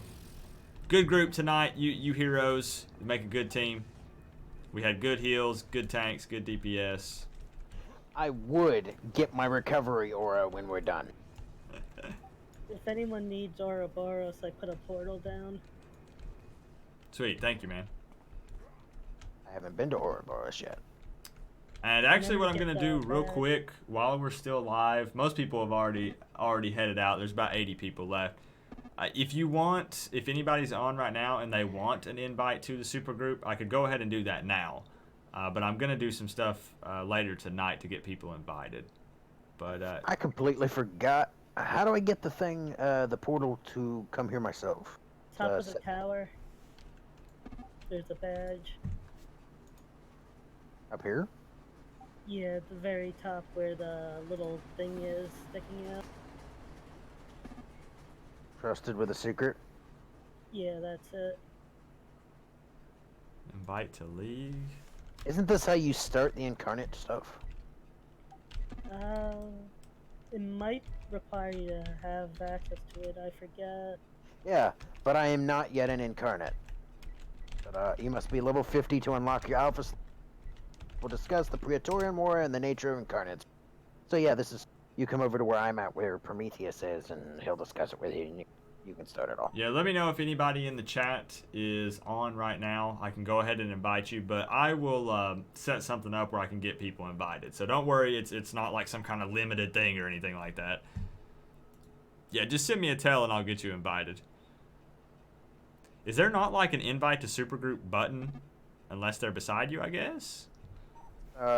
good group tonight. You heroes make a good team. We had good heals, good tanks, good DPS. I would get my recovery aura when we're done. If anyone needs Ouroboros, I put a portal down. Sweet, thank you, man. I haven't been to Ouroboros yet. And actually, what I'm gonna do real quick while we're still live, most people have already headed out. There's about 80 people left. If anybody's on right now and they want an invite to the super group, I could go ahead and do that now. But I'm gonna do some stuff later tonight to get people invited. But I completely forgot. How do I get the thing, the portal to come here myself? Top of the tower. There's a badge. Up here? Yeah, at the very top where the little thing is sticking out. Trusted with a secret? Yeah, that's it. invite to league. Isn't this how you start the incarnate stuff? It might require you to have access to it, I forget. Yeah, but I am not yet an incarnate. But you must be level 50 to unlock your alpha. We'll discuss the Praetorian War and the nature of incarnates. So yeah, this is, you come over to where I'm at, where Prometheus is, and he'll discuss it with you, and you can start it all. Yeah, let me know if anybody in the chat is on right now. I can go ahead and invite you, but I will set something up where I can get people invited. So don't worry, it's not like some kind of limited thing or anything like that. Yeah, just send me a tell and I'll get you invited. Is there not like an invite to supergroup button unless they're beside you, I guess?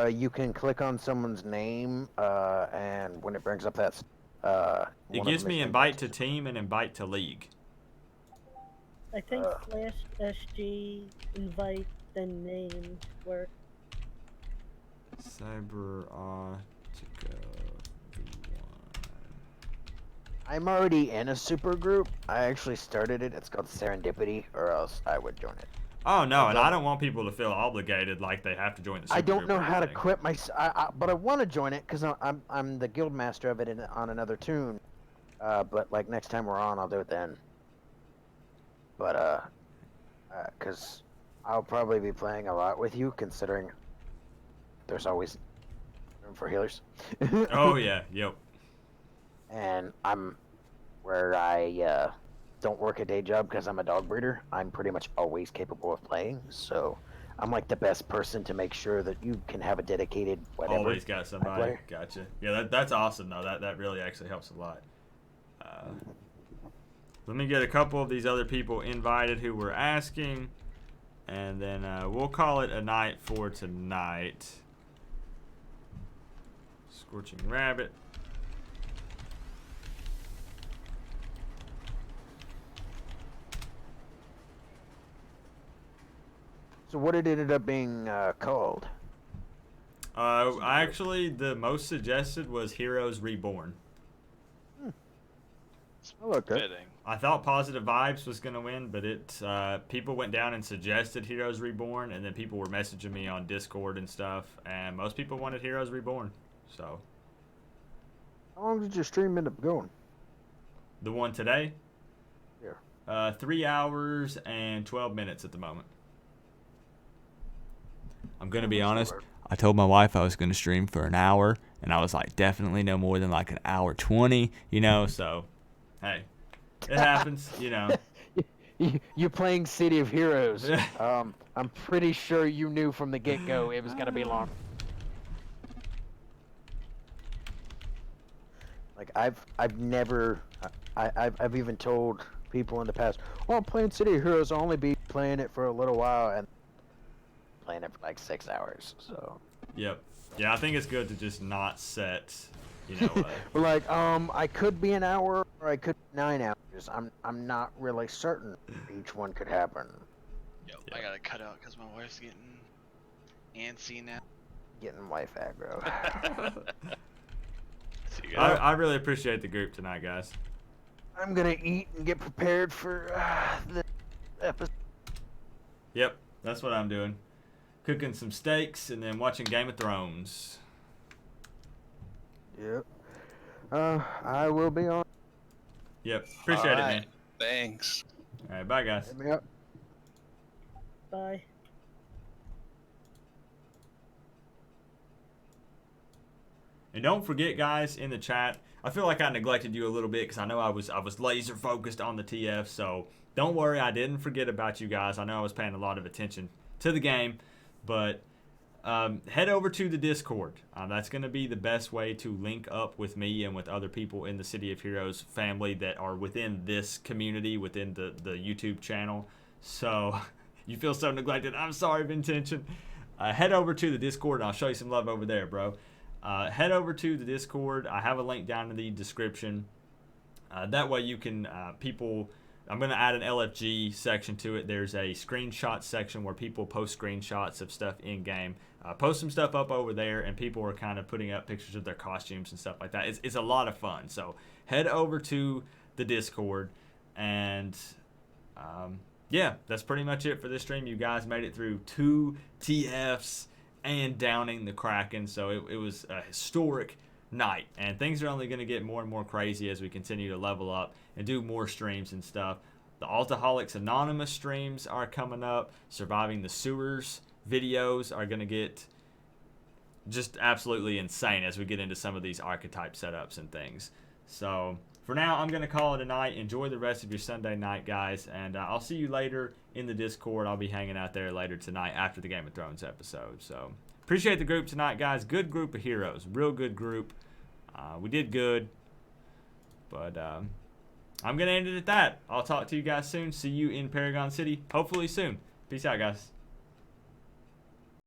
You can click on someone's name, and when it brings up that, It one of gives them is me invite to team and invite to league. I think /SG invite then name work. Cyberotica V1. I'm already in a super group. I actually started it. It's called Serendipity, or else I would join it. Oh no, and I don't want people to feel obligated like they have to join the super I don't group know or how to anything. quit my, but I want to join it because I'm the guild master of it on another tune. But like next time we're on, I'll do it then. But because I'll probably be playing a lot with you, considering there's always room for healers. Oh yeah, yep. And I'm where I don't work a day job because I'm a dog breeder. I'm pretty much always capable of playing, so I'm like the best person to make sure that you can have a dedicated whatever. Always got somebody. player. Gotcha. Yeah, that's awesome though. That really actually helps a lot. Let me get a couple of these other people invited who were asking, and then we'll call it a night for tonight. Scorching Rabbit. So what it ended up being called? Actually, the most suggested was Heroes Reborn. I like that. Fitting. I thought Positive Vibes was gonna win, but people went down and suggested Heroes Reborn, and then people were messaging me on Discord and stuff, and most people wanted Heroes Reborn. So How long did your stream end up going? the one today, Yeah. 3 hours and 12 minutes at the moment. I'm gonna be honest. I told my wife I was gonna stream for an hour, and I was like, definitely no more than like an hour 20. You know, so hey, it happens. You know. You're playing City of Heroes. I'm pretty sure you knew from the get-go it was gonna be long. Like I've never, I've even told people in the past, oh, I'm playing City of Heroes. I'll only be playing it for a little while and playing it for like 6 hours. So. Yep. Yeah, I think it's good to just not set. You know. We're like, I could be an hour or I could be 9 hours. I'm not really certain each one could happen. Yep. I gotta cut out because my wife's getting antsy now. Getting wife aggro. See you guys. I really appreciate the group tonight, guys. I'm gonna eat and get prepared for the episode. Yep, that's what I'm doing. Cooking some steaks and then watching Game of Thrones. Yep. I will be on. Yep, appreciate it, man. Thanks. All right, bye, guys. Hit me up. Bye. And don't forget, guys, in the chat, I feel like I neglected you a little bit because I know I was laser focused on the TF. So don't worry, I didn't forget about you guys. I know I was paying a lot of attention to the game, but head over to the Discord. That's going to be the best way to link up with me and with other people in the City of Heroes family that are within this community, within the YouTube channel. So you feel so neglected. I'm sorry, Vintention. Head over to the Discord and I'll show you some love over there, bro. Head over to the Discord. I have a link down in the description. That way you can, I'm going to add an LFG section to it. There's a screenshot section where people post screenshots of stuff in game. Post some stuff up over there, and people are kind of putting up pictures of their costumes and stuff like that. It's a lot of fun. So head over to the Discord, and yeah, that's pretty much it for this stream. You guys made it through 2 TFs and downing the Kraken, so it was a historic night, and things are only going to get more and more crazy as we continue to level up and do more streams and stuff. The Altaholics Anonymous streams are coming up. Surviving the Sewers videos are going to get just absolutely insane as we get into some of these archetype setups and things. So for now, I'm going to call it a night. Enjoy the rest of your Sunday night, guys, and I'll see you later in the Discord. I'll be hanging out there later tonight after the Game of Thrones episode. So appreciate the group tonight, guys. Good group of heroes. Real good group. We did good, but I'm going to end it at that. I'll talk to you guys soon. See you in Paragon City, hopefully soon. Peace out, guys.